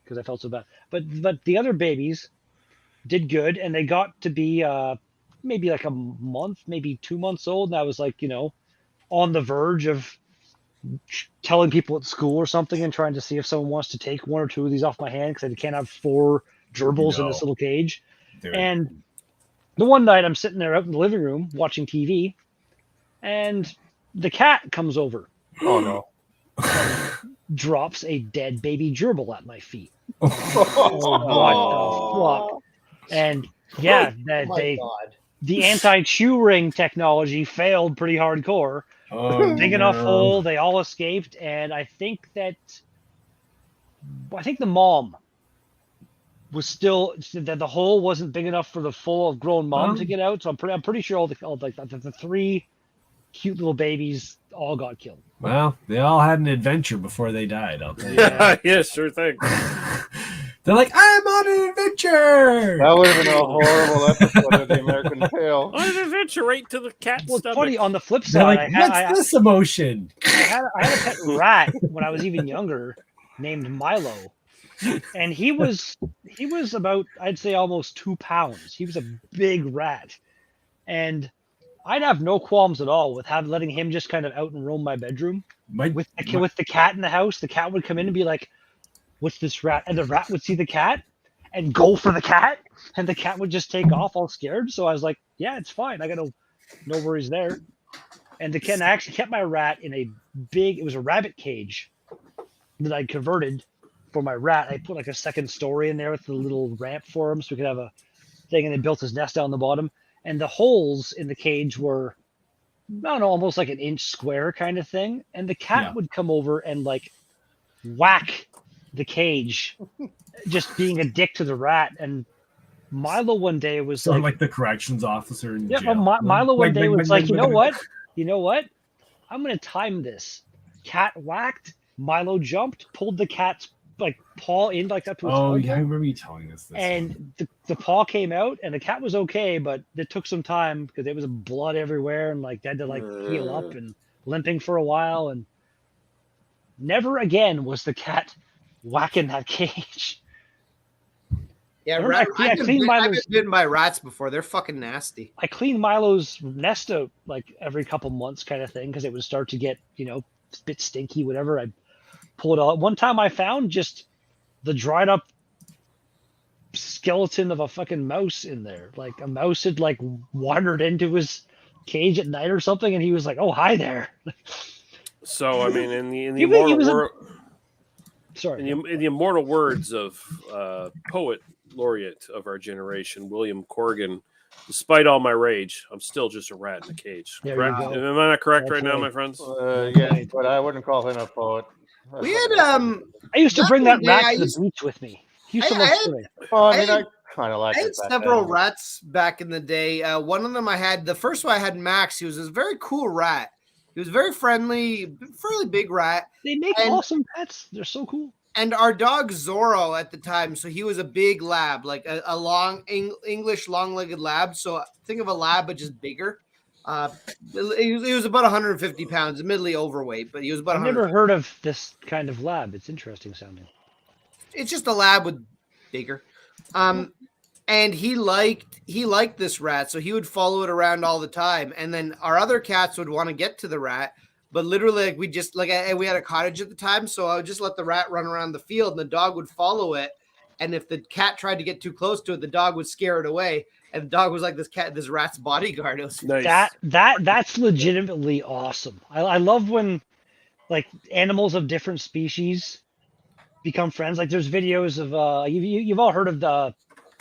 because I felt so bad. But the other babies did good, and they got to be maybe like a month, maybe 2 months old, and I was like, on the verge of telling people at school or something and trying to see if someone wants to take one or two of these off my hand because I can't have 4 gerbils in this little cage. Dude. And the one night I'm sitting there out in the living room watching TV, and the cat comes over. Oh no! Drops a dead baby gerbil at my feet. Oh, what the fuck? And yeah, the anti-chew ring technology failed pretty hardcore. Big enough hole, they all escaped, and I think the mom was still that the hole wasn't big enough for the full grown mom to get out. So I'm pretty sure all the 3 cute little babies all got killed. Well, they all had an adventure before they died. I'll tell you. Yeah, sure thing. They're like, I'm on an adventure. That would have been a horrible episode of the American Tale. On an adventure right to the cat's stomach. Funny, on the flip They're side, like, what's this emotion? I had a pet rat when I was even younger named Milo. And he was about, I'd say, almost 2 pounds. He was a big rat. And I'd have no qualms at all with letting him just kind of out and roam my bedroom. With the cat in the house, the cat would come in and be like, what's this rat? And the rat would see the cat and go for the cat. And the cat would just take off all scared. So I was like, yeah, it's fine. I got no worries there. And I actually kept my rat in it was a rabbit cage that I converted for my rat. I put like a second story in there with the little ramp for him so we could have a thing, and they built his nest down the bottom. And the holes in the cage were, I don't know, almost like an inch square kind of thing. And the cat would come over and like whack the cage, just being a dick to the rat. And Milo one day was sort of like the corrections officer in jail. Milo one day was like, you know what? I'm going to time this. Cat whacked, Milo jumped, pulled the cat's like paw in like up to its elbow. Yeah, I remember you telling us this. And the paw came out, and the cat was okay, but it took some time because there was blood everywhere, and like they had to like heal up and limping for a while. And never again was the cat whacking that cage. Yeah, I've been bitten by rats before. They're fucking nasty. I cleaned Milo's nest out like every couple months, kind of thing, because it would start to get a bit stinky, whatever. I pull it out. One time I found just the dried up skeleton of a fucking mouse in there. Like a mouse had like wandered into his cage at night or something, and he was like, "Oh, hi there." So I mean, in the immortal words of poet laureate of our generation, William Corgan, despite all my rage, I'm still just a rat in a cage. Correct? Am I not correct right now, my friends? Yes, but I wouldn't call him a poet. We had I used to bring that rat to the beach with me. He used to look good. I kind of like. I had several rats back in the day. One of them the first one I had Max. He was a very cool rat. He was very friendly, fairly big rat. They make awesome pets. They're so cool. And our dog Zorro at the time, so he was a big lab, like a long English long-legged lab. So think of a lab, but just bigger. He was about 150 pounds, admittedly overweight, but he was about. I've never heard of this kind of lab. It's interesting sounding. It's just a lab with bigger. And he liked this rat, so he would follow it around all the time. And then our other cats would want to get to the rat, but literally, like we had a cottage at the time, so I would just let the rat run around the field, and the dog would follow it. And if the cat tried to get too close to it, the dog would scare it away. And the dog was like this rat's bodyguard. It was nice. That's legitimately awesome. I love when like animals of different species become friends. Like there's videos of you've all heard of the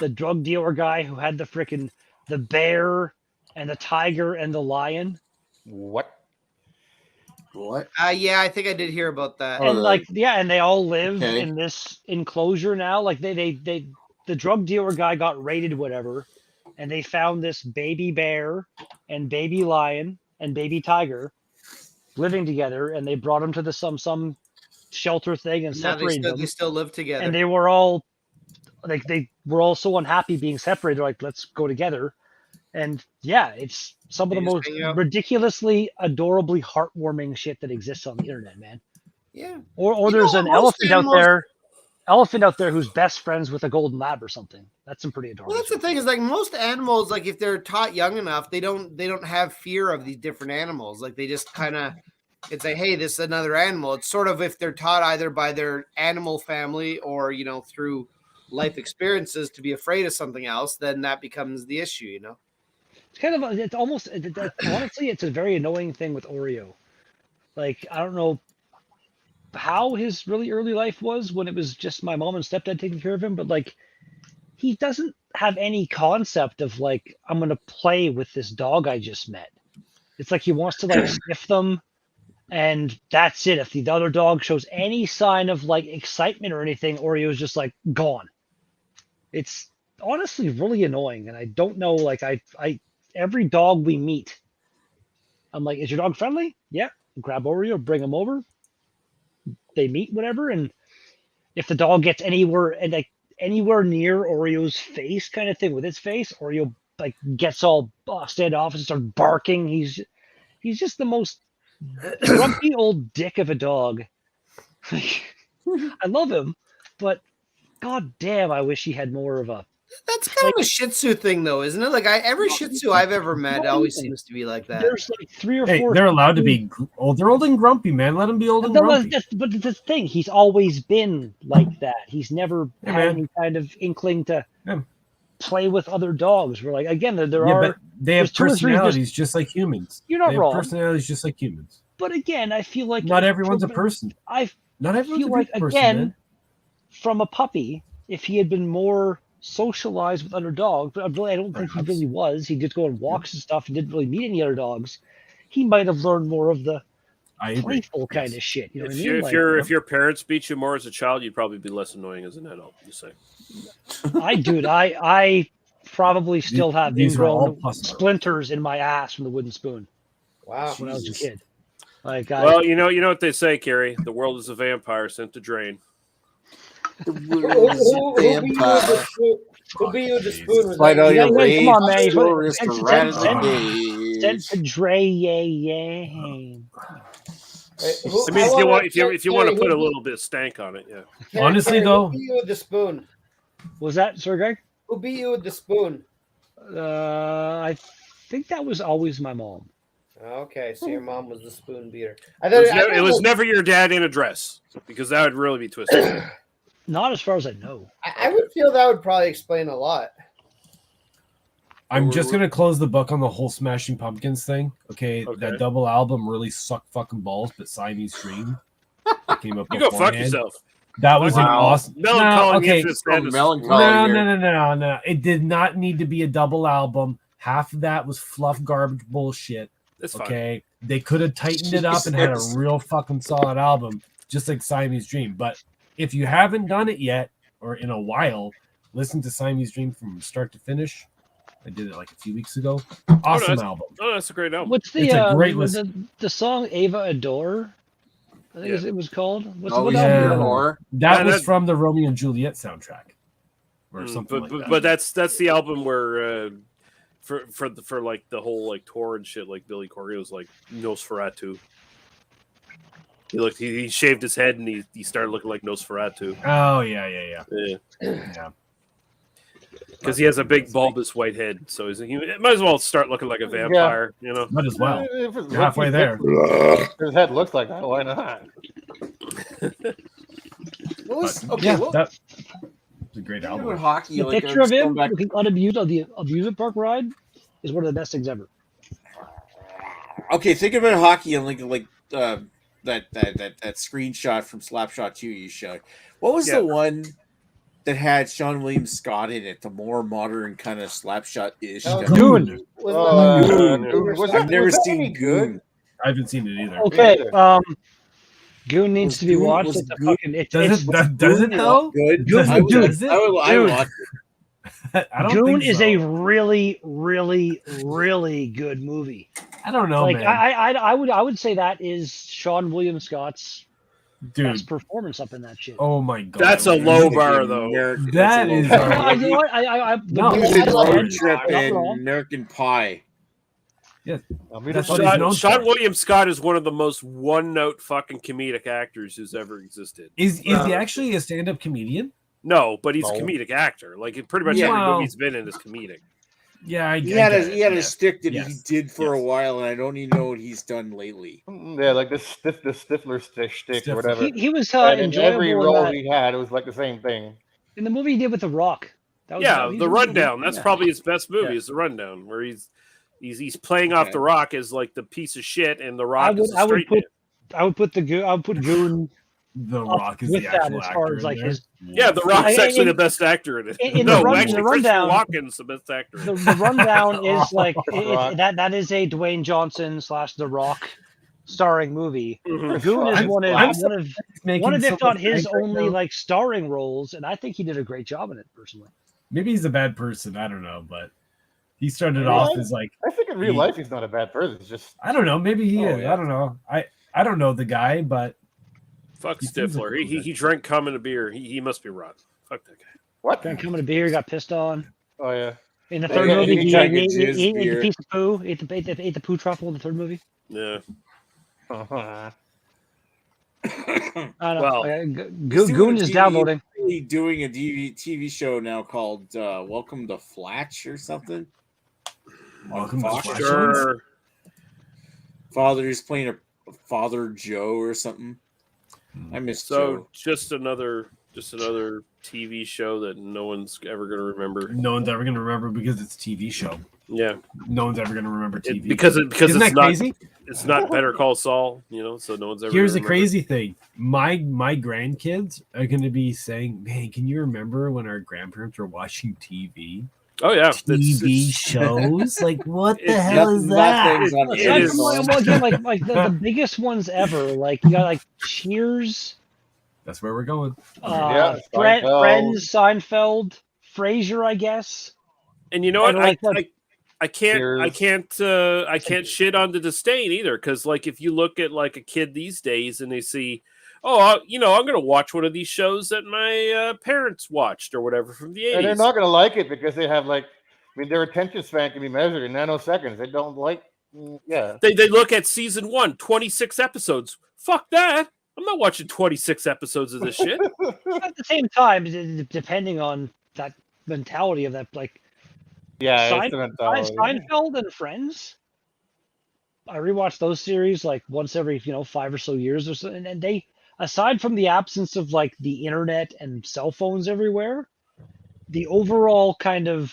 drug dealer guy who had the bear and the tiger and the lion. What? Yeah, I think I did hear about that. And and they all live in this enclosure now. Like the drug dealer guy got raided, whatever, and they found this baby bear and baby lion and baby tiger living together, and they brought them to some shelter thing and separated them. They still live together. And they were all so unhappy being separated. They're like, let's go together. And yeah, it's some of the most ridiculously, adorably heartwarming shit that exists on the internet, man. Yeah. Or there's an elephant out there elephant out there who's best friends with a golden lab or something. That's some pretty adorable. Well, that's the thing is like most animals, like if they're taught young enough, they don't have fear of these different animals. Like they just kind of, it's like, hey, this is another animal. It's sort of if they're taught either by their animal family or through life experiences to be afraid of something else, then that becomes the issue. It's kind of it's almost honestly, it's a very annoying thing with Oreo. Like I don't know how his really early life was when it was just my mom and stepdad taking care of him, but like he doesn't have any concept of like I'm gonna play with this dog I just met. It's like he wants to like sniff them, and that's it. If the other dog shows any sign of like excitement or anything, Oreo's just like gone. It's honestly really annoying, and I don't know. Like I every dog we meet, I'm like, is your dog friendly? Yeah. Grab Oreo, bring him over. They meet, whatever, and if the dog gets anywhere near Oreo's face, kind of thing with its face, Oreo like gets all standoffish and starts barking. He's just the most grumpy old dick of a dog. I love him, but god damn, I wish he had more of a. That's kind of a Shih Tzu thing, though, isn't it? Like every Shih Tzu I've ever met always seems to be like that. There's like 3 or 4. They're allowed to be old. They're old and grumpy, man. Let them be old and grumpy. But the thing, he's always been like that. He's never had any kind of inkling to play with other dogs. We're like, again, there are. But they have personalities just like humans. You're not wrong. Personalities just like humans. But again, I feel like not everyone's a person. Not everyone's a good person, again, man. From a puppy, if he had been more socialized with other dogs, but I don't think he really was. He did go on walks and stuff and didn't really meet any other dogs. He might have learned more of the playful kind of shit. You know what I mean? If your parents beat you more as a child, you'd probably be less annoying as an adult. You say. I probably still have ingrown splinters in my ass from the wooden spoon. Wow. When I was a kid. Like, well, you know what they say, Carrie. The world is a vampire sent to drain. Who be you with the spoon? Despite all your rage, come on, man. Sent to Dre, I mean, if you want to put a little bit of stank on it, yeah. Honestly, though, who beat you with the spoon? Was that Sir Greg? Who beat you with the spoon? I think that was always my mom. Okay, so your mom was the spoon beater. It was never your dad in a dress, because that would really be twisted. Not as far as I know. I would feel that would probably explain a lot. I'm just going to close the book on the whole Smashing Pumpkins thing. Okay, that double album really sucked fucking balls, but Siamese Dream came up. You go fuck yourself. That was an awesome. Melancholy. No. It did not need to be a double album. Half of that was fluff garbage bullshit. That's fine. Okay, they could have tightened it up and had a real fucking solid album, just like Siamese Dream. But if you haven't done it yet, or in a while, listen to Siamese Dream from start to finish. I did it like a few weeks ago. Awesome album. Oh, that's a great album. What's the the song Ava Adore? I think it was called. What album? That was from the Romeo and Juliet soundtrack, or something like that. But that's the album where for like the whole like tour and shit, like Billy Corgan's like Nosferatu. He shaved his head and he started looking like Nosferatu. Oh yeah. Because he has a big bulbous white head, so he might as well start looking like a vampire. You know, might as well. You're halfway there. His head looks like that. Why not? That's a great album. Hockey, the picture of him looking unamused on the amusement park ride is one of the best things ever. Okay, think about hockey and like that screenshot from Slapshot 2 you showed. What was the one that had Sean William Scott in it? The more modern kind of Slapshot-ish. Goon. I've never seen Goon. I haven't seen it either. Okay, Goon needs to be watched. It's a fucking. Does it though? Good. I would watch it. Goon is a really, really, really good movie. I don't know, like, man. I would say that is Sean William Scott's best performance up in that shit. Oh my god, that's a low bar though. That is. Road Trip and American Pie. Yeah, That's what he's known Sean for. William Scott is one of the most one-note fucking comedic actors who's ever existed. Is he actually a stand-up comedian? No, but he's a comedic actor. Like pretty much every movie he's been in is comedic. Yeah, he had a stick that he did for a while, and I don't even know what he's done lately. Yeah, like the Stifler shtick or whatever. He was and in enjoyable every in role that- he had, it was like the same thing. In the movie he did with The Rock. That was, Yeah, he The did- Rundown. That's yeah. probably his best movie. Is The Rundown, where he's playing off The Rock as like the piece of shit, and The Rock is a straight man. I would put Goon. The Rock is with the that actual as far actor as in like there. his. Yeah, The Rock's actually the best actor in it. In no, the actually, Rundown, Christopher Walken's the best actor. The Rundown is like Rock. that is a Dwayne Johnson / The Rock starring movie. Mhm. Goon is I'm one of making if so not much his bank right only now. like starring roles, and I think he did a great job in it personally. Maybe he's a bad person. I don't know, but he started off as like I think in real life he's not a bad person. It's just I don't know. Maybe he is. yeah. I don't know. I don't know the guy, but Fuck He seems like Stifler. a cool He drank cum in a beer. He must be rotten. Fuck that guy. what? Drank coming to beer, got pissed on. Oh yeah. In the I third got movie, any he kind of ate jizz the beer. piece of poo. Ate the poo truffle in the third movie. Yeah. Uh-huh. I don't know. Well, He's doing Goon a is TV downloading. He's doing a TV show now called Welcome to Flatch or something. welcome to Fox. Flash. Sure. Father's playing a Father Joe or something. I missed So Joe. just another TV show that no one's ever going to remember. No one's ever gonna remember because it's a TV show. Yeah, No one's ever gonna remember TV because Isn't it's that not crazy? it's not Better Call Saul, so no one's ever. Here's the gonna remember. crazy thing. My grandkids are gonna be saying, "Man, can you remember when our grandparents were watching TV? Oh yeah, TV shows? Like what the It's hell is that?" Nothing's on It Aside is. from, well, again, like the biggest ones ever. Like you got like Cheers, That's where we're going. Yeah, Friends, Seinfeld. Seinfeld, Frasier, I guess. And you know what? And like I can't shit on the disdain either, because like if you look at like a kid these days and they see, I'm going to watch one of these shows that my parents watched or whatever from the 80s. And they're not gonna like it because they have their attention span can be measured in nanoseconds. They don't like They look at season 1, 26 episodes. Fuck that. I'm not watching 26 episodes of this shit. At the same time, depending on that mentality of that, like it's the mentality. Seinfeld and Friends. I rewatch those series like once every 5 or so years or so, and they, aside from the absence of like the internet and cell phones everywhere, the overall kind of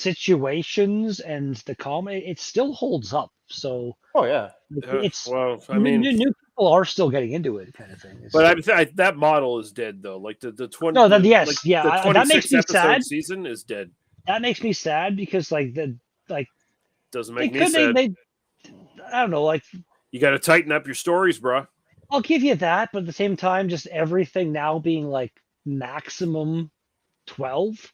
situations and the comedy, it still holds up. So Oh yeah. it's Well, I mean, new people are still getting into it, kind of thing. It's- but that model is dead though. Like the 20. No, that- the- yes, like, yeah, The that 26 makes me episode sad. season is dead. that makes me sad because Doesn't they make me could sad. they I don't know, like You got to tighten up your stories, bro. I'll give you that, but at the same time, just everything now being like maximum 12,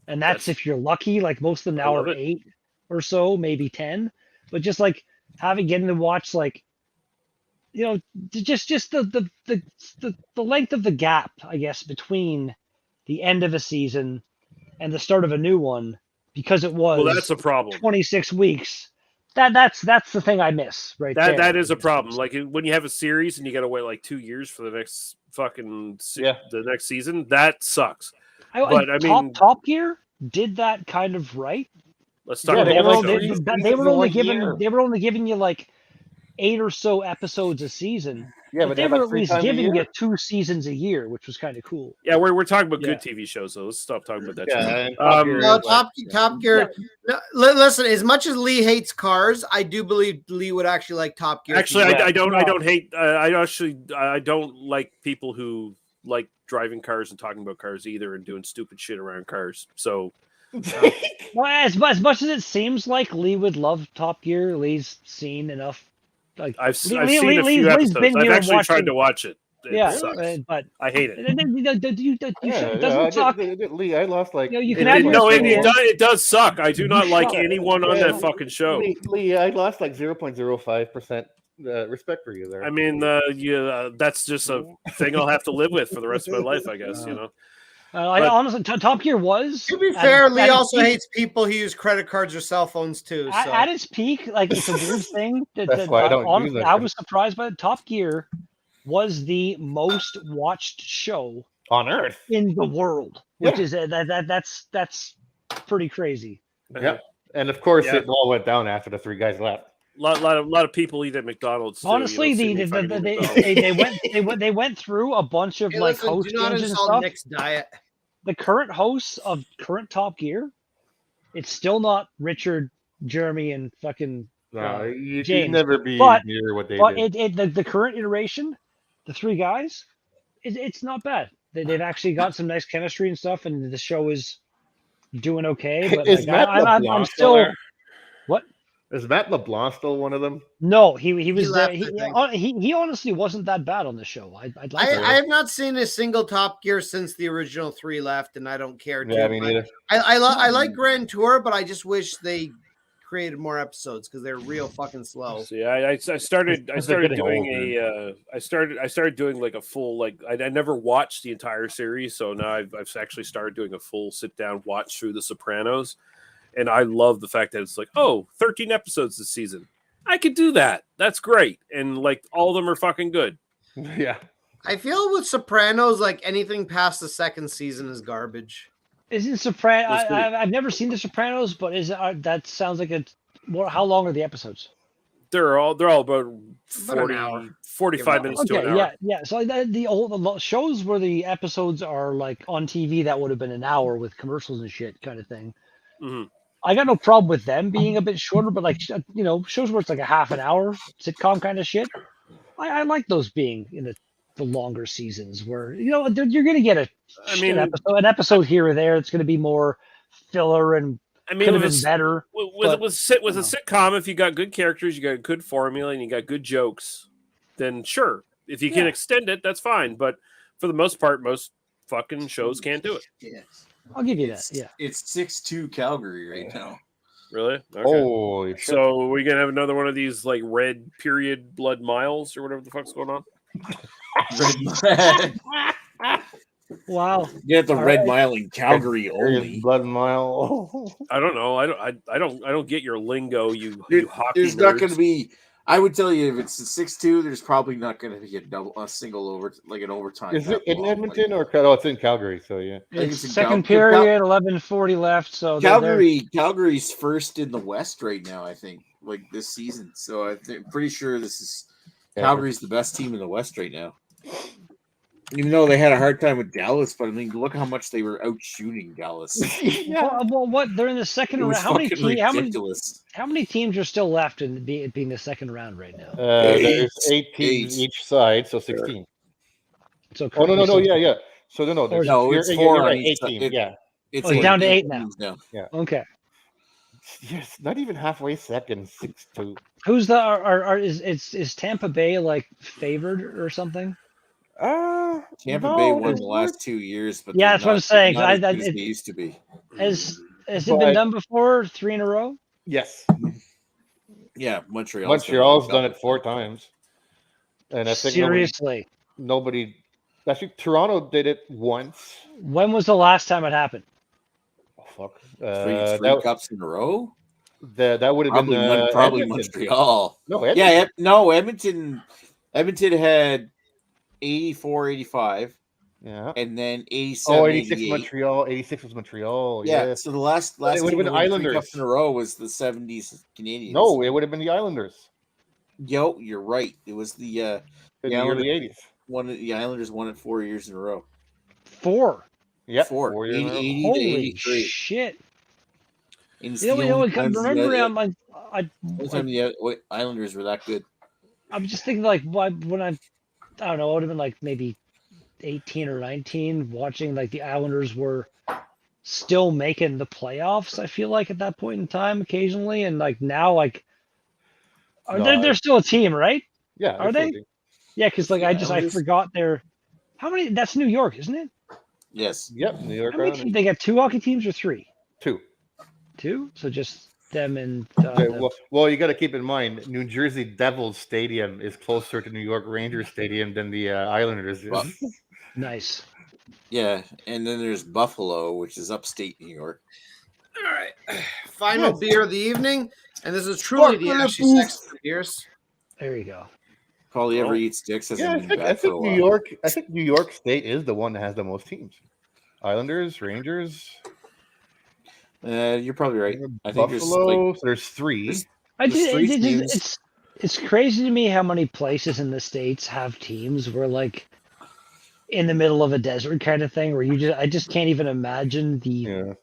and that's if you're lucky. Like most of them now love are it. 8 or so, maybe 10. But just like getting to watch just the length of the gap, I guess, between the end of a season and the start of a new one, because it was Well, that's a problem. 26 weeks. That's the thing I miss right there. That is a problem. Like when you have a series and you got to wait like 2 years for the next fucking the next season, that sucks. But I mean, Top Gear did that kind of right. Let's talk Yeah, about they the were show. They were only giving year. they were only giving you like 8 or so episodes a season. Yeah, but but they have, were like, at 3 least times a giving year. you 2 seasons a year, which was kind of cool. Yeah, we're talking about Yeah. good TV shows, so let's stop talking about that. Yeah, shit. and Top Gear No, is like- Top Gear. No, listen, as much as Lee hates cars, I do believe Lee would actually like Top Gear. Actually, Yeah. I don't hate. I don't like people who like driving cars and talking about cars either, and doing stupid shit around cars. So Well, as much as it seems like Lee would love Top Gear, Lee's seen enough. Like I've seen Lee- a few Lee's episodes. been I've here actually tried watching- to watch it. It yeah, sucks. but I hate it. it doesn't suck. Lee, I lost like. You can It, have it, your no, it, opinion. it does suck. I do not like suck. anyone on that fucking show. Lee, I lost like 0.05% respect for you there. I mean, that's just a thing I'll have to live with for the rest of my life, I guess. Honestly, Top Gear was. To be fair, Lee also hates people who use credit cards or cell phones too. So. At its peak, like it's a weird thing. That's why I don't honestly, use I was surprised by it. Top Gear was the most watched show on Earth in the world, which is that's pretty crazy. Yeah, and of course it all went down after the 3 guys left. A lot of people eat at McDonald's. Too. Honestly, they went through a bunch of host changes and stuff. Nick's diet. The current hosts of current Top Gear, it's still not Richard, Jeremy, and fucking you James. can never be near what they did. But the current iteration, the 3 guys, it's not bad. They've actually got some nice chemistry and stuff, and the show is doing okay. But I'm still there? What? Is Matt LeBlanc still one of them? No, he was there. He honestly wasn't that bad on the show. I have not seen a single Top Gear since the original 3 left, and I don't care. Yeah, me neither. I like Grand Tour, but I just wish they created more episodes because they're real fucking slow. So yeah, I started doing like a full I never watched the entire series, so now I've actually started doing a full sit down watch through The Sopranos. And I love the fact that it's 13 episodes this season. I could do that. That's great. And all of them are fucking good. Yeah. I feel with Sopranos, anything past the 2nd season is garbage. Isn't Sopranos? I've never seen The Sopranos, but that sounds like how long are the episodes? They're all about 45 minutes to an hour. Yeah. So the old shows where the episodes are on TV, that would have been an hour with commercials and shit kind of thing. Mm-hmm. I got no problem with them being a bit shorter, but shows where it's a half an hour sitcom kind of shit. I like those being in the longer seasons where you're going to get an episode here or there. It's going to be more filler and could have been better. With a sitcom, if you got good characters, you got a good formula, and you got good jokes, then sure. If you can extend it, that's fine. But for the most part, most fucking shows can't do it. Yes. I'll give you that. Yeah, it's 6-2 Calgary right now. Really? Okay. Holy shit. So we gonna have another one of these red period blood miles or whatever the fuck's going on? Red. Wow. You get the red mile in Calgary only. Blood mile. I don't know. I don't get your lingo. You hockey There's nerds. not going to be. I would tell you if it's a 6-2, there's probably not going to be a single an overtime. Is it in Edmonton or it's in Calgary? So yeah, it's second period, 11:40 left. So Calgary's first in the West right now. I think this season. So I'm pretty sure Calgary's the best team in the West right now. Even though they had a hard time with Dallas, but I mean, look how much they were out shooting Dallas. Well, what they're in the second round. How many teams are still left in being the second round right now? There's 8 teams each side, so 16. So no, yeah. So it's 4 on 8 teams. Yeah, it's down to 8 now. Yeah. Okay. Yes, not even halfway second, 6-2. Who's is Tampa Bay favored or something? Tampa Bay won the last 2 years, but that's what I'm saying. They used to be. Has it been done before? 3 in a row? Yes. Yeah, Montreal's done it 4 times, and I think seriously nobody. Actually, Toronto did it once. When was the last time it happened? Oh fuck! 3 cups in a row. That would have been probably Edmonton. Montreal. No, Edmonton. Edmonton had 84, 85. Yeah. And then 87. 86 Montreal. 86 was Montreal. Yeah. So the last it would have been the Islanders. 3 cups in a row was the 70s Canadians. No, it would have been the Islanders. Yo, you're right. It was the early 80s. The Islanders won it 4 years in a row. 4. Yeah. 4. 80 Holy to 83. Shit. Remember, time the Islanders were that good. I'm just thinking when I don't know, it would have been maybe 18 or 19 watching the Islanders were still making the playoffs. I feel at that point in time occasionally, and now they're still a team, right? Yeah. Are they? Yeah, because I forgot how many. That's New York, isn't it? Yes. Yep. New York. How many teams, they got 2 hockey teams or 3? 2. 2. So just them and. Well, you got to keep in mind, New Jersey Devils Stadium is closer to New York Rangers Stadium than the Islanders is. Nice. Yeah, and then there's Buffalo, which is upstate New York. All right. Final beer of the evening, and this is truly the Ashley Sexton beers. There you go. Probably ever eats dicks. Yeah, I think New York. I think New York State is the one that has the most teams. Islanders, Rangers. You're probably right. I think Buffalo. There's three. It's crazy to me how many places in the States have teams where like in the middle of a desert kind of thing, where I just can't even imagine the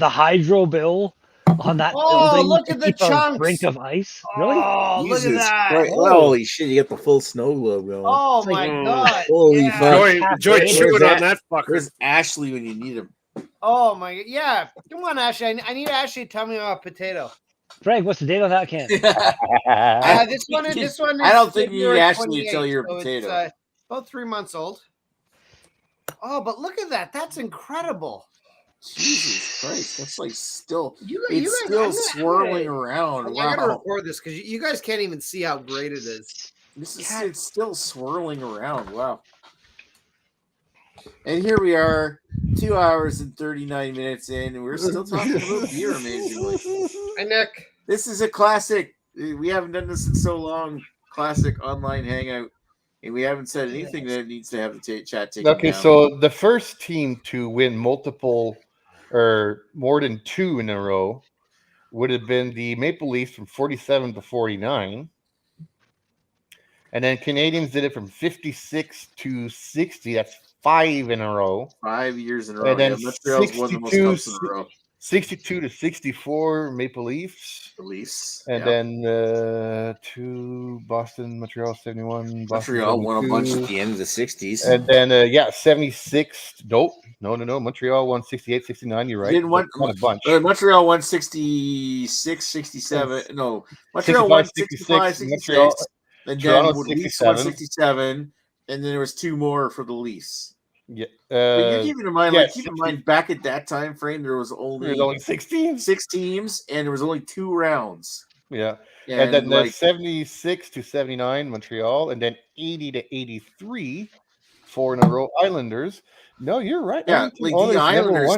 hydro bill on that building. Look at the chunks. Brink of ice. Really? Oh, Jesus look at that. Christ. Holy shit, you get the full snow globe going. Oh my god. Holy fuck. Enjoy chewing on that fucker. Where's Ashley when you need him? Oh my god. Yeah. Come on, Ashley. I need Ashley to tell me about potato. Greg, what's the date on that can? This one is I don't think you need February Ashley to tell 28th, your so potato. It's, about 3 months old. Oh, but look at that. That's incredible. Jesus Christ. That's like still it's still swirling around. I gotta record this because you guys can't even see how great it is. It's still swirling around. Wow. And here we are, 2 hours and 39 minutes in, and we're still talking about beer, amazingly. Hi, Nick. This is a classic. We haven't done this in so long. Classic online hangout. And we haven't said anything that needs to have the chat taken down. So the first team to win multiple or more than two in a row would have been the Maple Leafs from 47 to 49. And then Canadians did it from 56 to 60. That's 5 in a row. 5 years in a row. And then Montreal's won the most cups in a row. 62 to 64 Maple Leafs. The Leafs. And then 2 Boston, Montreal 71. Montreal won a bunch at the end of the 60s. And then 76. Nope. No. Montreal won 68, 69. You're right. Didn't won a bunch. Montreal won 66, 67. No, Montreal won 65, 66. And then Leafs won 67. And then there was 2 more for the Leafs. Yeah, but you're keeping in mind, keep in mind, back at that time frame, there was only 6 teams, and there was only 2 rounds. Yeah, and then 76 to 79 Montreal, and then 80 to 83, 4 in a row Islanders. No, you're right. Yeah, the Islanders.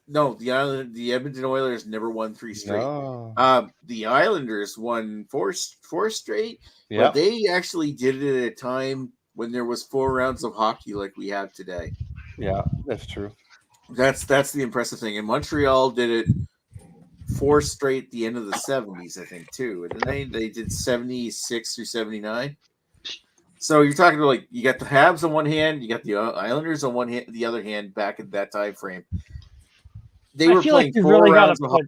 No, the Edmonton Oilers never won 3 straight. No. The Islanders won 4 straight. Yeah, but they actually did it at a time when there was 4 rounds of hockey like we have today. Yeah, that's true. That's the impressive thing. And Montreal did it 4 straight at the end of the 70s, I think, too. And then they did 76 through 79. So you're talking about you got the Habs on one hand, you got the Islanders on one hand, the other hand back at that time frame. They were playing 4 rounds of hockey.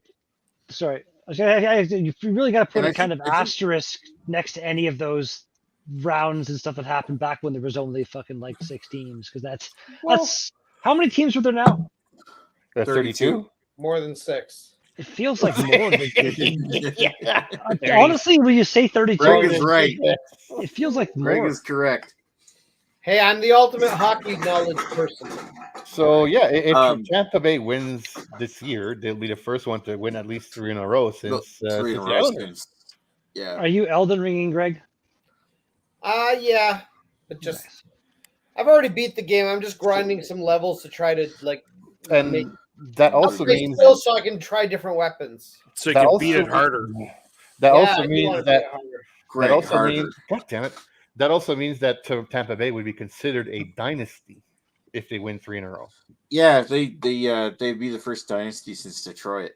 Sorry. You really got to put a kind of asterisk next to any of those rounds and stuff that happened back when there was only fucking 6 teams, because that's how many teams were there now? 32. More than 6. It feels like more than 50. Honestly, when you say 32, Greg is right. It feels like more. Greg is correct. Hey, I'm the ultimate hockey knowledge person. So if Tampa Bay wins this year, they'll be the first one to win at least 3 in a row since 3 in a row. Yeah. Are you Elden Ringing, Greg? Yeah, but just I've already beat the game. I'm just grinding some levels to try to that also means so I can try different weapons. So you can beat it harder. That also means that God damn it. That also means that Tampa Bay would be considered a dynasty if they win 3 in a row. Yeah, they'd be the first dynasty since Detroit.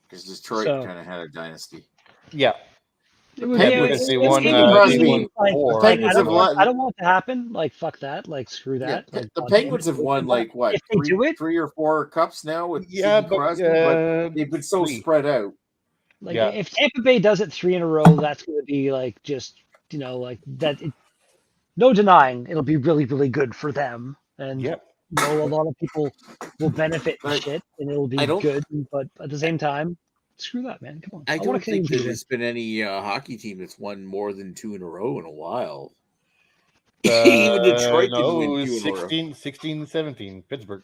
Because Detroit kind of had a dynasty. Yeah. I don't want it to happen. Fuck that. Screw that. Yeah, the Penguins have won what? 3 or 4 cups now with Crosby, but they've been so spread out. If Tampa Bay does it 3 in a row, that's going to be that. No denying, it'll be really, really good for them, and a lot of people will benefit from shit, and it'll be good. But at the same time, screw that, man. Come on. I don't think there's been any hockey team that's won more than 2 in a row in a while. Even Detroit didn't win 2 in a row. 16, 17, Pittsburgh.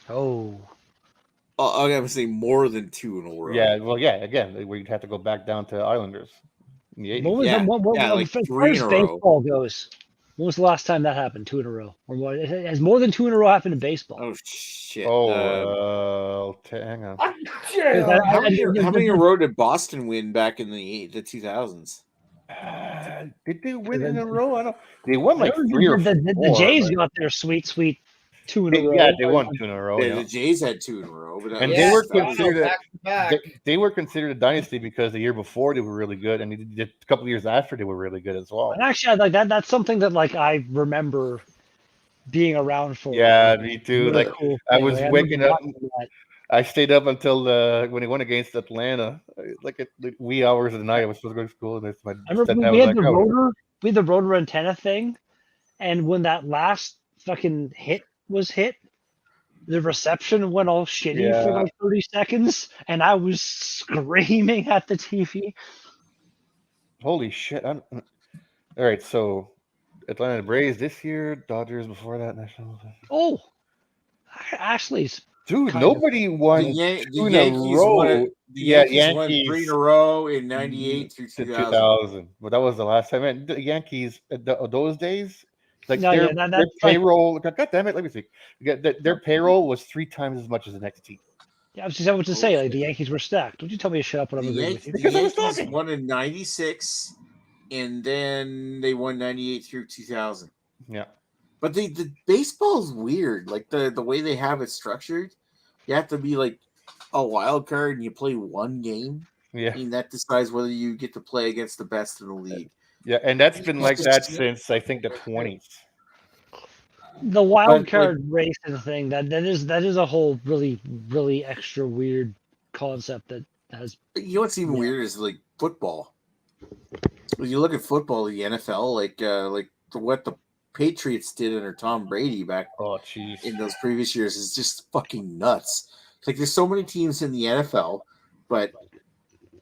I'm going to say more than 2 in a row. Yeah, well, again, we'd have to go back down to Islanders. As far as baseball goes, When was the last time that happened? 2 in a row, or more? Has more than 2 in a row happened in baseball? Oh shit! Hang on. How many in a row did Boston win back in the 2000s? Did they win in a row? I don't. They won like 3 or 4. The Jays got their sweet 2 in a row. Yeah, they won 2 in a row. Yeah, the Jays had 2 in a row, but and they were considered they were considered a dynasty because the year before they were really good, and a couple of years after they were really good as well. And actually, like that's something that like I remember being around for. Yeah, me too. Really like cool I was waking up. that. I stayed up until when they went against Atlanta, like at the wee hours of the night. I was supposed to go to school, and my I remember we had the rotor antenna thing, and when that last fucking hit was hit, the reception went all shitty for like 30 seconds, and I was screaming at the TV. Holy shit! All right, so Atlanta Braves this year, Dodgers before that, National. Oh, Ashley's. Dude, nobody won the two Yankees in a row. The Yankees won 3 in a row in 98 through 2000. But that was the last time. And the Yankees, those days, like No, their payroll. Like, God damn it, let me see. Their payroll was 3 times as much as the next team. Yeah, I was just about to say, like the Yankees were stacked. Don't you tell me to shut up when I'm agreeing with you? The Yankees won in 96, and then they won 98 through 2000. Yeah. But the baseball is weird. Like the way they have it structured, you have to be like a wild card and you play one game. Yeah. And that decides whether you get to play against the best in the league. Yeah, and that's been like that since I think the 20s. The wild card racing thing that is a whole really, really extra weird concept that has. You know what's even weirder is like football. When you look at football, the NFL, like what the Patriots did under Tom Brady back in those previous years is just fucking nuts. Like there's so many teams in the NFL, but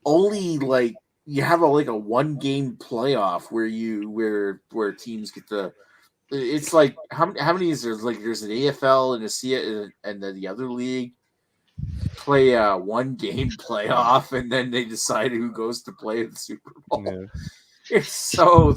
only like you have a 1-game playoff where teams get to. It's like how many is there? Like there's an AFL and a C and then the other league play a 1-game playoff and then they decide who goes to play in the Super Bowl. Yeah. It's so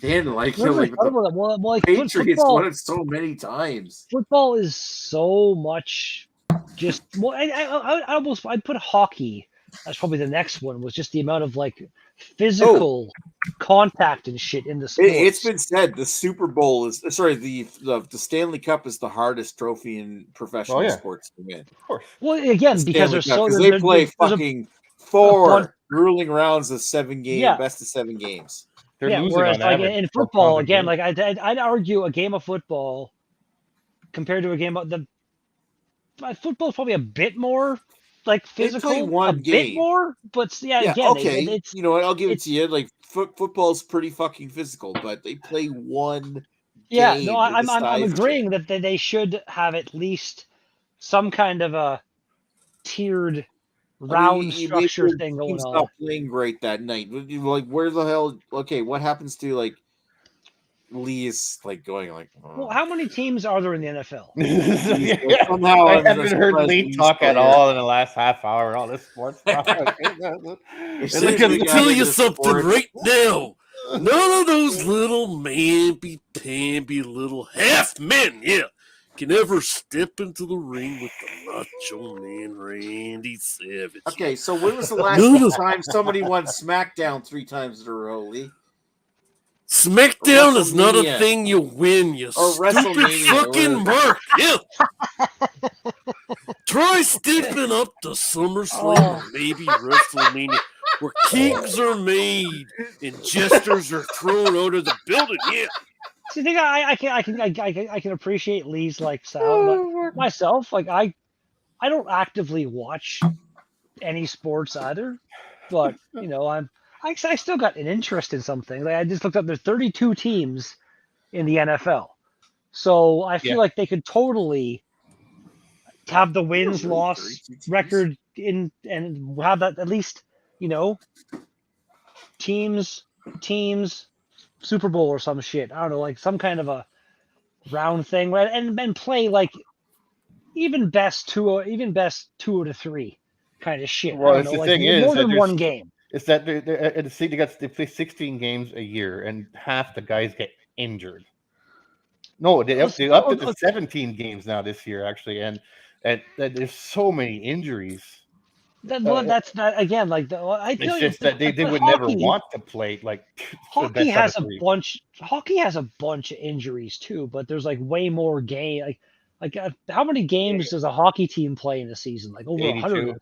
thin, like Patriots won it so many times. Football is so much just. Well, I'd put hockey. That's probably the next one. Was just the amount of like physical contact and shit in the sport. It's been said the Super Bowl is the Stanley Cup is the hardest trophy in professional sports to win. Of course. Well, again, because they play fucking 4 grueling rounds of 7 games, best of 7 games. They're losing whereas on like average in football, again, like I'd argue a game of football compared to a game of football is probably a bit more like physical, bit more, but again, it's, you know what? I'll give it to you. Like football's pretty fucking physical, but they play one. Yeah, no, I'm agreeing that they should have at least some kind of a tiered round structure thing going on. Not playing great that night. Like where the hell? Okay, what happens to like Lee is like going like. Well, how many teams are there in the NFL? Somehow I haven't heard Lee talk at all in the last half hour. All this sports stuff. And I can tell you something right now. None of those little mamby-pamby little half men, can ever step into the ring with the Macho Man Randy Savage. Okay, so when was the last time somebody won SmackDown 3 times in a row, Lee? SmackDown is not a thing you win, you stupid fucking mark. Yeah. Try stepping up to SummerSlam or maybe WrestleMania, where kings are made and jesters are thrown out of the building. Yeah. See, I can appreciate Lee's like style, but myself, like I don't actively watch any sports either, but you know I still got an interest in something. Like I just looked up. There's 32 teams in the NFL, so I feel like they could totally have the wins-loss record and have that at least, you know, teams Super Bowl or some shit. I don't know, like some kind of a round thing, right? And play like even best 2 out of 3 kind of shit. Well, I don't know, the like thing is more than one game. It's that they play 16 games a year, and half the guys get injured. No, they upped it to 17 games now this year, actually, and there's so many injuries. That's not again like I feel it's just that they would never want to play like hockey has a bunch. Hockey has a bunch of injuries too, but there's like way more game. How many games does a hockey team play in a season? Like over 100.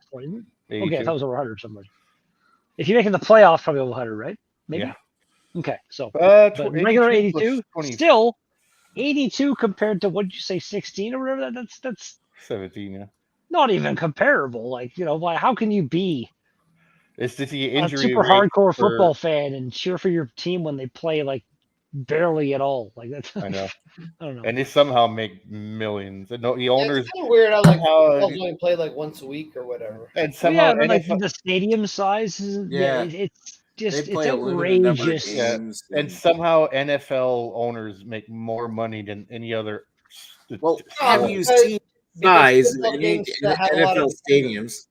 Okay, I thought it was over 100 somewhere. If you're making the playoffs, probably over 100, right? Maybe. Yeah. Okay, so but regular 82, still 82 compared to what did you say, 16 or whatever? That's 17. Yeah. Not even comparable. Like, how can you be it's just the injury a super hardcore football fan and cheer for your team when they play like barely at all? Like that's I know. I don't know. And they somehow make millions. And the owners it's kind of weird how like only play like once a week or whatever. And somehow like the stadium size is it's just it's outrageous. And somehow NFL owners make more money than any other. Well, have you seen size in NFL stadiums?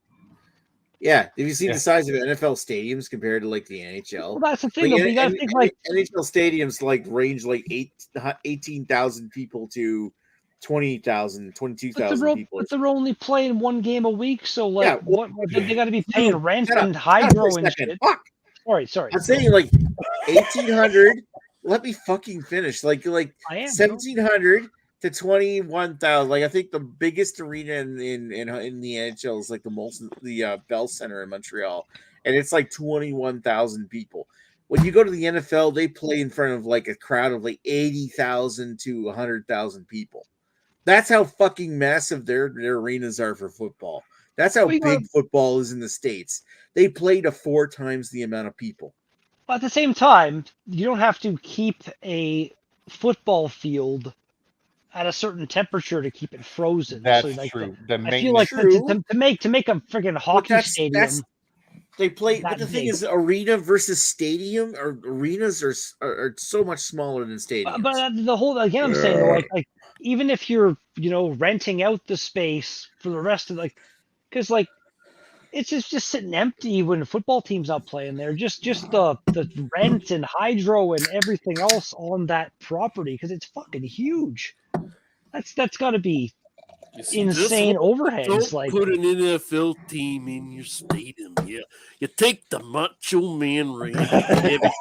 Yeah, if you see the size of NFL stadiums compared to like the NHL, well, that's the thing. You gotta think like NHL stadiums like range like 18,000 people to 20,000, 22,000 people. But they're only playing one game a week, so like what they got to be paying rent and hydro and shit. Fuck. Sorry. I'm saying like 1,800. Let me fucking finish. Like 1,700. To 21,000. Like I think the biggest arena in the NHL is like the Bell Center in Montreal, and it's like 21,000 people. When you go to the NFL, they play in front of like a crowd of like 80,000 to 100,000 people. That's how fucking massive their arenas are for football. That's how big football is in the States. They play to 4 times the amount of people. But at the same time, you don't have to keep a football field at a certain temperature to keep it frozen. That's so, like, true. I feel like to make a freaking hockey stadium. They play, but the thing is, arena versus stadium, or arenas are so much smaller than stadiums. But the whole again, I'm saying like even if you're renting out the space for the rest of because like it's just sitting empty when the football team's not playing there. Just the rent and hydro and everything else on that property because it's fucking huge. That's got to be insane overheads. Don't like put an NFL team in your stadium. Yeah, you take the Macho Man Randy Savage,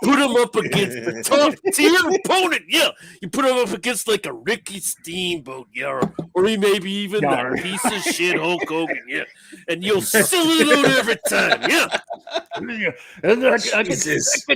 put him up against the top tier opponent. Yeah, you put him up against like a Ricky Steamboat. Yeah, or he maybe even that piece of shit Hulk Hogan. Yeah, and you'll sell it out every time. Yeah, and I can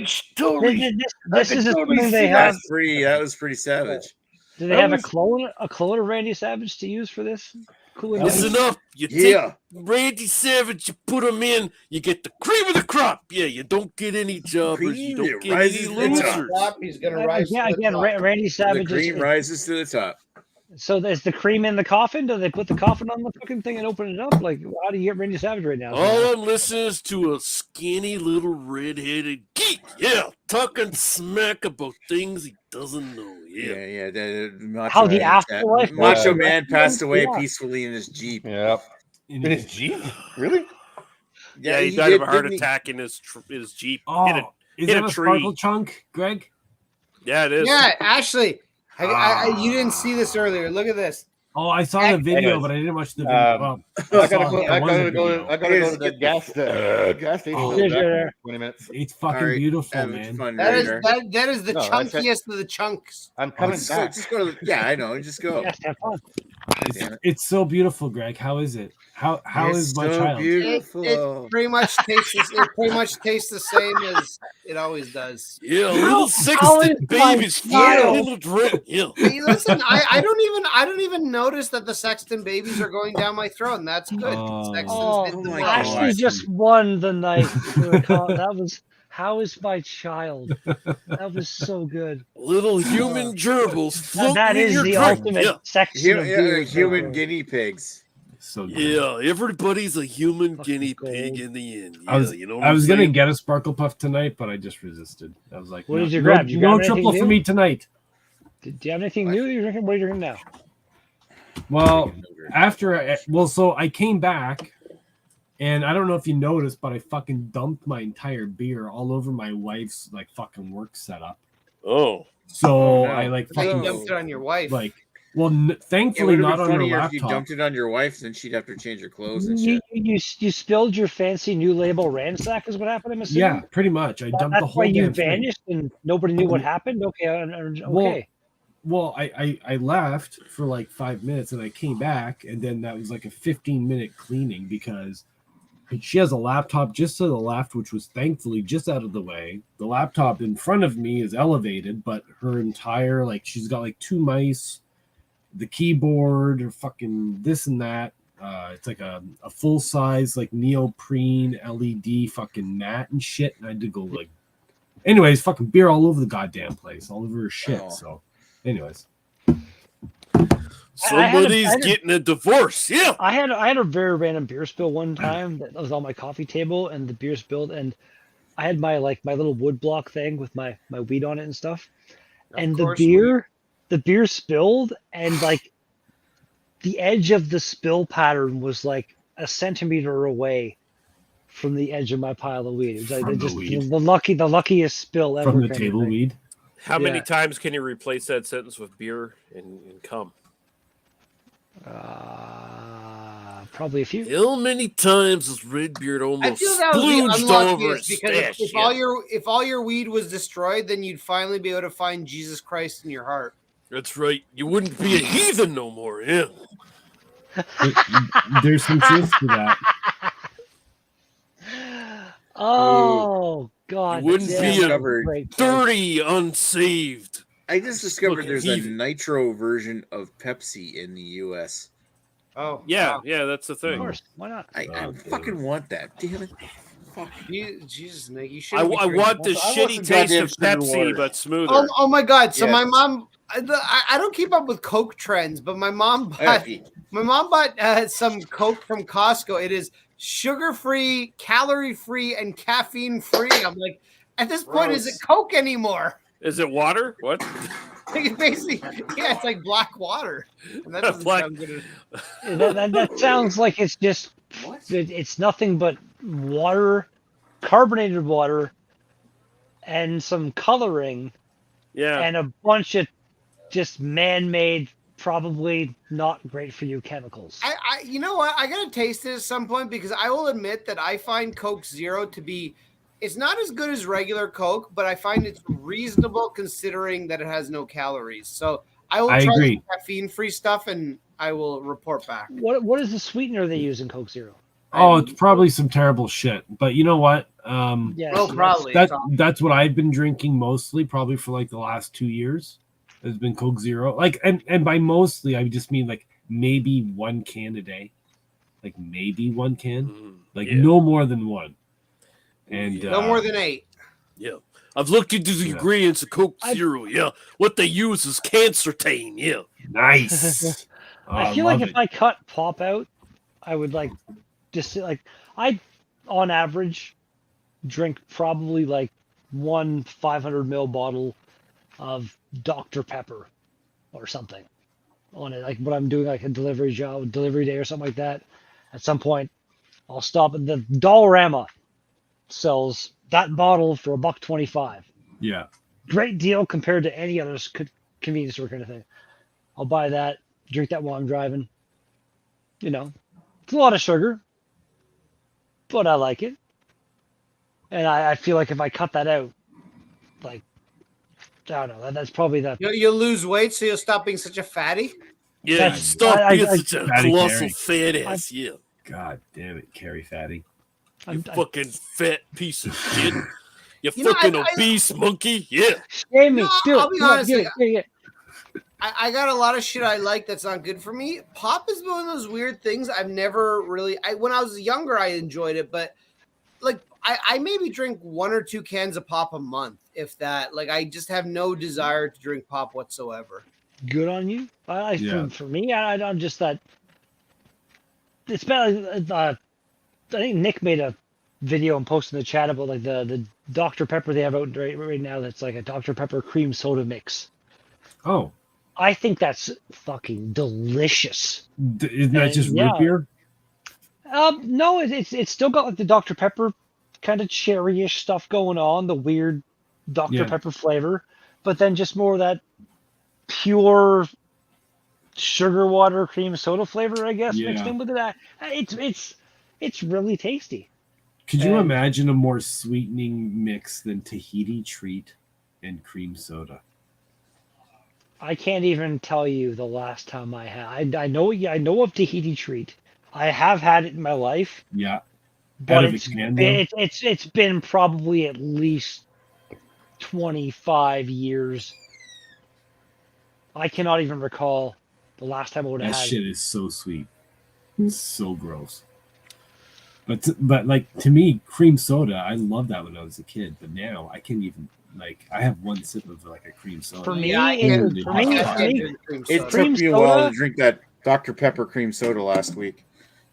story. This is something they have. That was pretty savage. Do they have a clone of Randy Savage to use for this? Listen up. You take Randy Savage, you put him in, you get the cream of the crop. Yeah, you don't get any jobbers. You don't get any losers. He's going to rise. Yeah, again, Randy Savage. The cream rises to the top. So is the cream in the coffin? Do they put the coffin on the fucking thing and open it up? Like, how do you get Randy Savage right now? All I'm listening is to a skinny little red-headed geek. Yeah, talking smack about things he doesn't know. Yeah. How the afterlife? Macho Man passed away peacefully in his Jeep. Yep. In his Jeep? Really? Yeah, he died of a heart attack in his Jeep. Oh, is that a sparkle chunk, Greg? Yeah, it is. Yeah, Ashley. You didn't see this earlier. Look at this. Oh, I saw the video, but I didn't watch the video. I gotta go to the gas station. 20 minutes. It's fucking beautiful, man. That is the chunkiest of the chunks. I'm coming back. Just go to I know. Just go. It's so beautiful, Greg. How is it? How is my child? Beautiful. It pretty much tastes. It pretty much tastes the same as it always does. Yeah, little Sexton babies. Little drip. Yeah. Hey, listen, I don't even notice that the Sexton babies are going down my throat, and that's good. Ashley just won the night. That was. How is my child? That was so good. Little human gerbils. That is the ultimate section of human guinea pigs. So good. Yeah, everybody's a human guinea pig in the end. Yeah, I was gonna get a Sparkle Puff tonight, but I just resisted. I was like, "What did you grab? No triple for me tonight." Do you have anything new you're drinking? What are you drinking now? Well, so I came back. And I don't know if you noticed, but I fucking dumped my entire beer all over my wife's like fucking work setup. Oh. So no. I like Now you fucking dumped it on your wife. like. Well, It thankfully would have not been on her funnier if you laptop. dumped it on your wife, then she'd have to change her clothes and You, shit. you spilled your fancy new label ransack is what happened. I'm assuming. Yeah, pretty much. I dumped That's the why whole you damn thing. vanished and nobody knew what happened. Okay, okay. Well, I left for like 5 minutes and I came back, and then that was like a 15-minute cleaning because she has a laptop just to the left, which was thankfully just out of the way. The laptop in front of me is elevated, but her entire, like, she's got like 2 mice, the keyboard, or fucking this and that. It's like a full size, like, neoprene LED fucking mat and shit. And I did go, like, anyways, fucking beer all over the goddamn place, all over her shit. Oh. So, anyways. Somebody's getting a divorce. Yeah. I had a very random beer spill one time that was on my coffee table, and the beer spilled, and I had my little wood block thing with my weed on it and stuff, and the beer spilled, and like the edge of the spill pattern was like a centimeter away from the edge of my pile of weed. It was like the luckiest spill ever from the table weed. How many times can you replace that sentence with beer and cum? Probably a few. How many times has Redbeard almost I feel that was the splooged over unluckiest his because stash? if all your weed was destroyed, then you'd finally be able to find Jesus Christ in your heart. That's right. You wouldn't be a heathen no more. Yeah. There's some truth to that. Oh God! You wouldn't be a great dirty, unsaved. I just discovered there's a heathen. nitro version of Pepsi in the U.S. Oh Yeah, wow. yeah, that's the thing. Of course, why not? I fucking want that. Damn it. Fuck. Jesus, Nick, you should. I want the I want shitty some taste goddamn of cinnamon Pepsi, water. but smoother. Oh my God! So Yes. my mom, I don't keep up with Coke trends, but my mom bought some Coke from Costco. It is sugar-free, calorie-free, and caffeine-free. I'm like, at this point, is it Coke anymore? Is it water? What? Like, basically, yeah, it's like black water. And that doesn't Black- sound good. That sounds like it's just it's nothing but water, carbonated water, and some coloring, Yeah. and a bunch of just man-made, probably not great for you chemicals. I you know what? I gotta taste it at some point because I will admit that I find Coke Zero to be. It's not as good as regular Coke, but I find it's reasonable considering that it has no calories. So I will try agree. caffeine-free stuff, and I will report back. What is the sweetener they use in Coke Zero? Oh, it's probably some terrible shit. But you know what? Yeah, Well, probably. That's what I've been drinking mostly, probably for like the last 2 years. Has been Coke Zero. Like, and by mostly, I just mean like maybe 1 can a day. Like maybe 1 can. Like no more than 1. And no more than 8. Yeah. I've looked into the ingredients of Coke Zero. Yeah. What they use is cancertane. Yeah. Nice. I feel like if I cut pop out, I would like just like I, on average, drink probably like 1 500 ml bottle of Dr. Pepper or something on it. Like when I'm doing like a delivery day or something like that. At some point, I'll stop at the Dollarama. Sells that bottle for $1.25. Yeah. Great deal compared to any other convenience store kind of thing. I'll buy that, drink that while I'm driving. You know, it's a lot of sugar, but I like it. And I feel like if I cut that out, like, I don't know, that's probably the... You'll lose weight, so you'll stop being such a fatty? Yeah. Stop being such a colossal fat ass. Yeah. God damn it, Carrie Fatty. You fucking fat piece of shit. You fucking obese monkey. Yeah. Shame me. I'll be honest. I got a lot of shit I like that's not good for me. Pop is one of those weird things I've never really... when I was younger, I enjoyed it, but like I maybe drink 1 or 2 cans of pop a month, if that. Like I just have no desire to drink pop whatsoever. Good on you. For me, I'm just that... It's better... I think Nick made a video and posted in the chat about like the Dr. Pepper they have out right now. That's like a Dr. Pepper cream soda mix. Oh, I think that's fucking delicious. Isn't that just root beer? No, it's still got like the Dr. Pepper kind of cherryish stuff going on. The weird Dr. Pepper flavor, but then just more of that pure sugar water cream soda flavor, I guess, mixed in with it. It's really tasty. Could you imagine a more sweetening mix than Tahiti Treat and cream soda? I can't even tell you the last time I had. I know of Tahiti Treat. I have had it in my life. Yeah, but it's been probably at least 25 years. I cannot even recall the last time I would have had. That shit is so sweet. It's so gross. But like, to me, cream soda, I loved that when I was a kid. But now I can't even, like, I have one sip of like a cream soda. For me, it took me a while to drink that Dr. Pepper cream soda last week.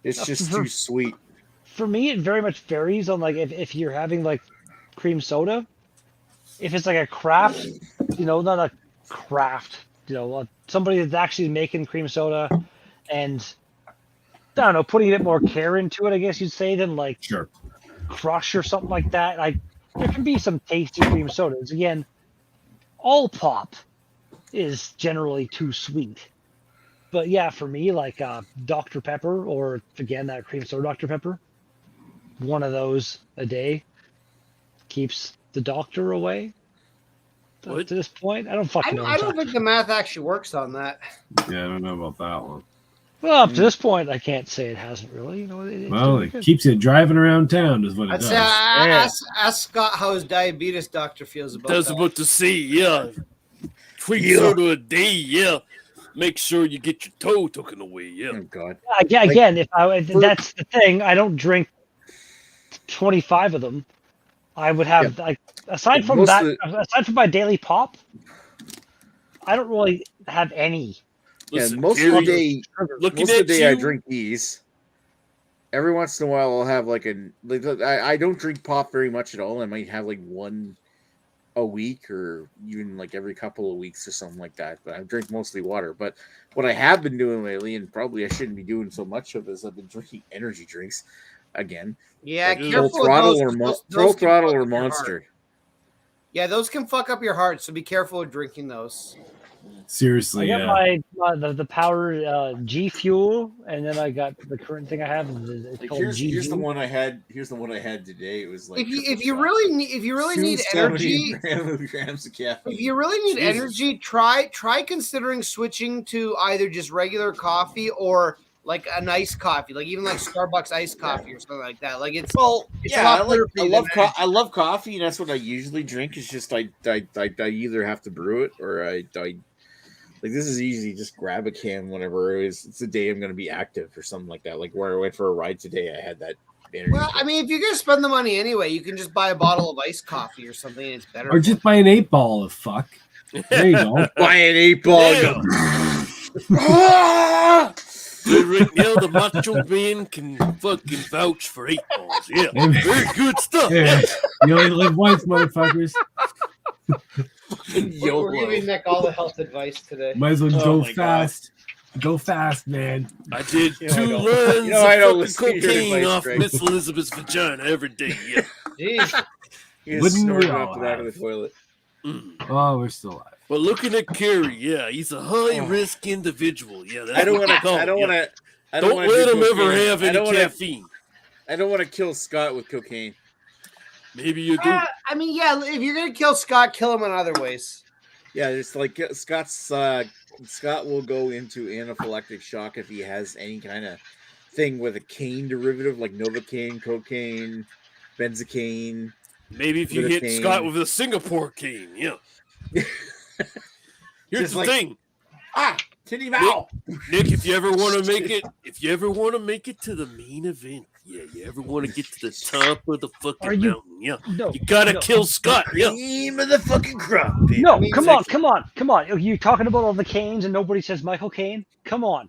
It's just too sweet. For me, it very much varies on like if you're having like cream soda. If it's like a craft, not a craft, somebody that's actually making cream soda and I don't know, putting a bit more care into it, I guess you'd say, than like Crush or something like that. Like there can be some tasty cream sodas. Again, all pop is generally too sweet. But yeah, for me, like Dr. Pepper or again that cream soda Dr. Pepper, one of those a day keeps the doctor away. To this point, I don't fucking know. I don't think the math actually works on that. Yeah, I don't know about that one. Well, up to this point, I can't say it hasn't really. It keeps you driving around town, is what it does. Ask Scott how his diabetes doctor feels about that. That's about to say, yeah. Cream soda a day, yeah. Make sure you get your toe taken away, yeah. Oh God. Again, that's the thing. I don't drink 25 of them. I would have aside from my daily pop, I don't really have any. Listen, most of the day I drink these. Every once in a while I'll have I don't drink pop very much at all. I might have like one a week or even like every couple of weeks or something like that. But I drink mostly water. But what I have been doing lately, and probably I shouldn't be doing so much of, is I've been drinking energy drinks again. Yeah, like Full Throttle or Monster. Yeah, those can fuck up your heart, so be careful with drinking those. Seriously, I got the Power G Fuel, and then I got the current thing I have. Here's the one I had. Here's the one I had today. It was like if you really need energy, grams of caffeine. If you really need energy, try considering switching to either just regular coffee or like an iced coffee, like even like Starbucks iced coffee or something like that. Like I love coffee, and that's what I usually drink. It's just I either have to brew it or I like this is easy. Just grab a can whenever it's a day I'm going to be active or something like that. Like where I went for a ride today, I had that. Well, I mean, if you're going to spend the money anyway, you can just buy a bottle of iced coffee or something. And it's better. Or just buy an 8-ball of fuck. There you go. Buy an 8-ball. Right now, the Macho Man can fucking vouch for 8 balls. Yeah, very good stuff. Yeah. You only live once, motherfuckers. We're giving Nick all the health advice today. Might as well go fast. God. Go fast, man. I did 2 runs of cocaine off Miss Elizabeth's vagina every day. Yeah. Jeez. Wouldn't we off the back of the toilet? Oh, we're still alive. But looking at Kerry, yeah, he's a high-risk individual. Yeah, that's I don't want to. Don't let him ever have any caffeine. I don't want to kill Scott with cocaine. Maybe you do. I mean, yeah, if you're gonna kill Scott, kill him in other ways. Yeah, it's like Scott will go into anaphylactic shock if he has any kind of thing with a cane derivative like Novocaine, cocaine, benzocaine. Maybe if you hit Scott with a Singapore cane, yeah. Here's the thing. Titty Val. Nick, if you ever want to make it to the main event, yeah, you ever want to get to the top of the fucking mountain, yeah, you gotta kill Scott, yeah. Cream of the fucking crop. No, come on. You talking about all the Canes and nobody says Michael Caine? Come on.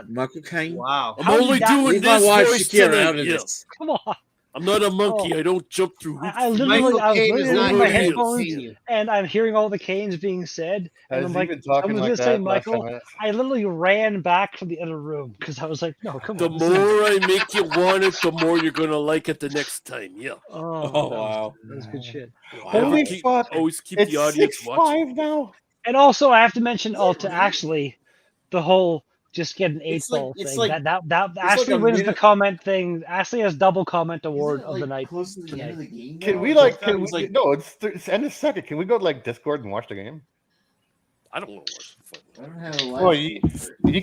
Michael Caine. Wow. I'm only doing this voice tonight. Yeah. Come on. I'm not a monkey. I don't jump through hoops. I was Michael Caine is literally not in my here to headphones, see you. and I'm hearing all the Canes being said, and I'm Has he like, been talking someone's like gonna say that last Michael. 10 minutes? I literally ran back from the other room because I was like, no, come The on. more I make you want it, the more you're gonna like it the next time. Yeah. Wow. That was good shit. Holy fuck! Always keep It's the audience 6-5 watching. now. And also, I have to mention, to Ashley, the whole just get an 8 It's like- ball it's thing. like- that like Ashley a wins the minute- comment thing. Ashley has double comment award Isn't it, of the like, night close to the end tonight. of the game Can now? we It like? just Can we? sounds like- No, it's end of second. Can we go to like Discord and watch the game? I don't want to watch the fucking. I don't have a live Well, stream. you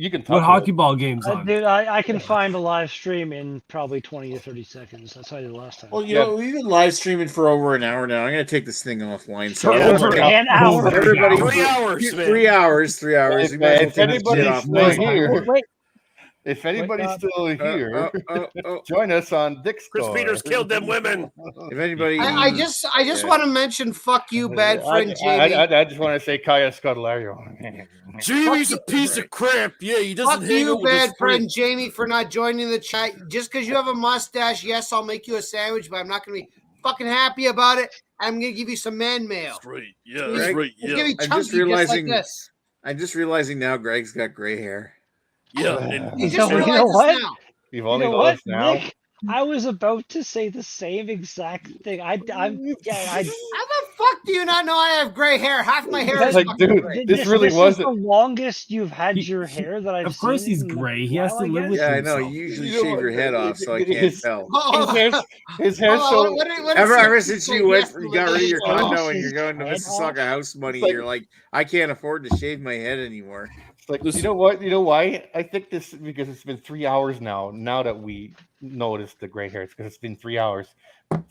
can talk. What about hockey ball games on? Dude, I can find a live stream in probably 20 to 30 seconds. That's how I did last time. Well, you know, we've been live streaming for over an hour now. I'm going to take this thing offline. So Yeah, over an hour. everybody, 3 hours, man. 3 hours, 3 hours. If, We might as well if take this shit anybody's still offline. here, Wait, if anybody's still here, Oh. join us on Dick's Chris Store. Peters killed them women. If anybody, I just Yeah. want to mention, fuck you, bad friend Jamie. I just want to say Kaya Scodelario. Jamie's a piece of crap. Yeah, he doesn't Fuck hang you, out with his bad friend Jamie, for not joining the chat. Just because you have a mustache, yes, I'll make you a sandwich, but I'm not going to be fucking happy about it. I'm going to give you some man mail. That's right. Yeah, Greg, that's right. It's Yeah, going to be I'm chunky just realizing. like this. I'm just realizing now. Greg's got gray hair. yeah. And You You just know realized this what? now. You've You only know noticed what, now. Nick? I was about to say the same exact thing. I How the fuck do you not know I have gray hair? Half my hair is Like, fucking dude, gray. this really is wasn't. the longest you've had He- your hair that I've Of course seen he's in a gray. He has while, to I live guess. with Yeah, I know. himself. You usually You know shave what, your head off, so I can't his- tell. His hair's Hold so. on, what is Ever it? since you went, you got rid of your Oh, condo and his you're going to head Mississauga house money, It's like- you're like, I can't afford to shave my head anymore. It's like, you know what? You know why? I think this because it's been 3 hours now. Now that we noticed the gray hair, it's because it's been 3 hours.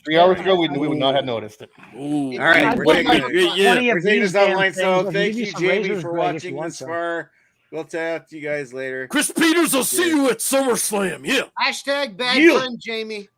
3 hours ago, we would not have noticed it. Ooh. All right, we're taking it. Yeah. Plenty of We're taking these this damn offline. things. So I can thank give you, some Jamie, razors, for Greg, if watching you want this some. far. We'll talk to you guys later. Chris Peters, I'll see you at SummerSlam. Yeah. Hashtag bad Yeah. friend Jamie.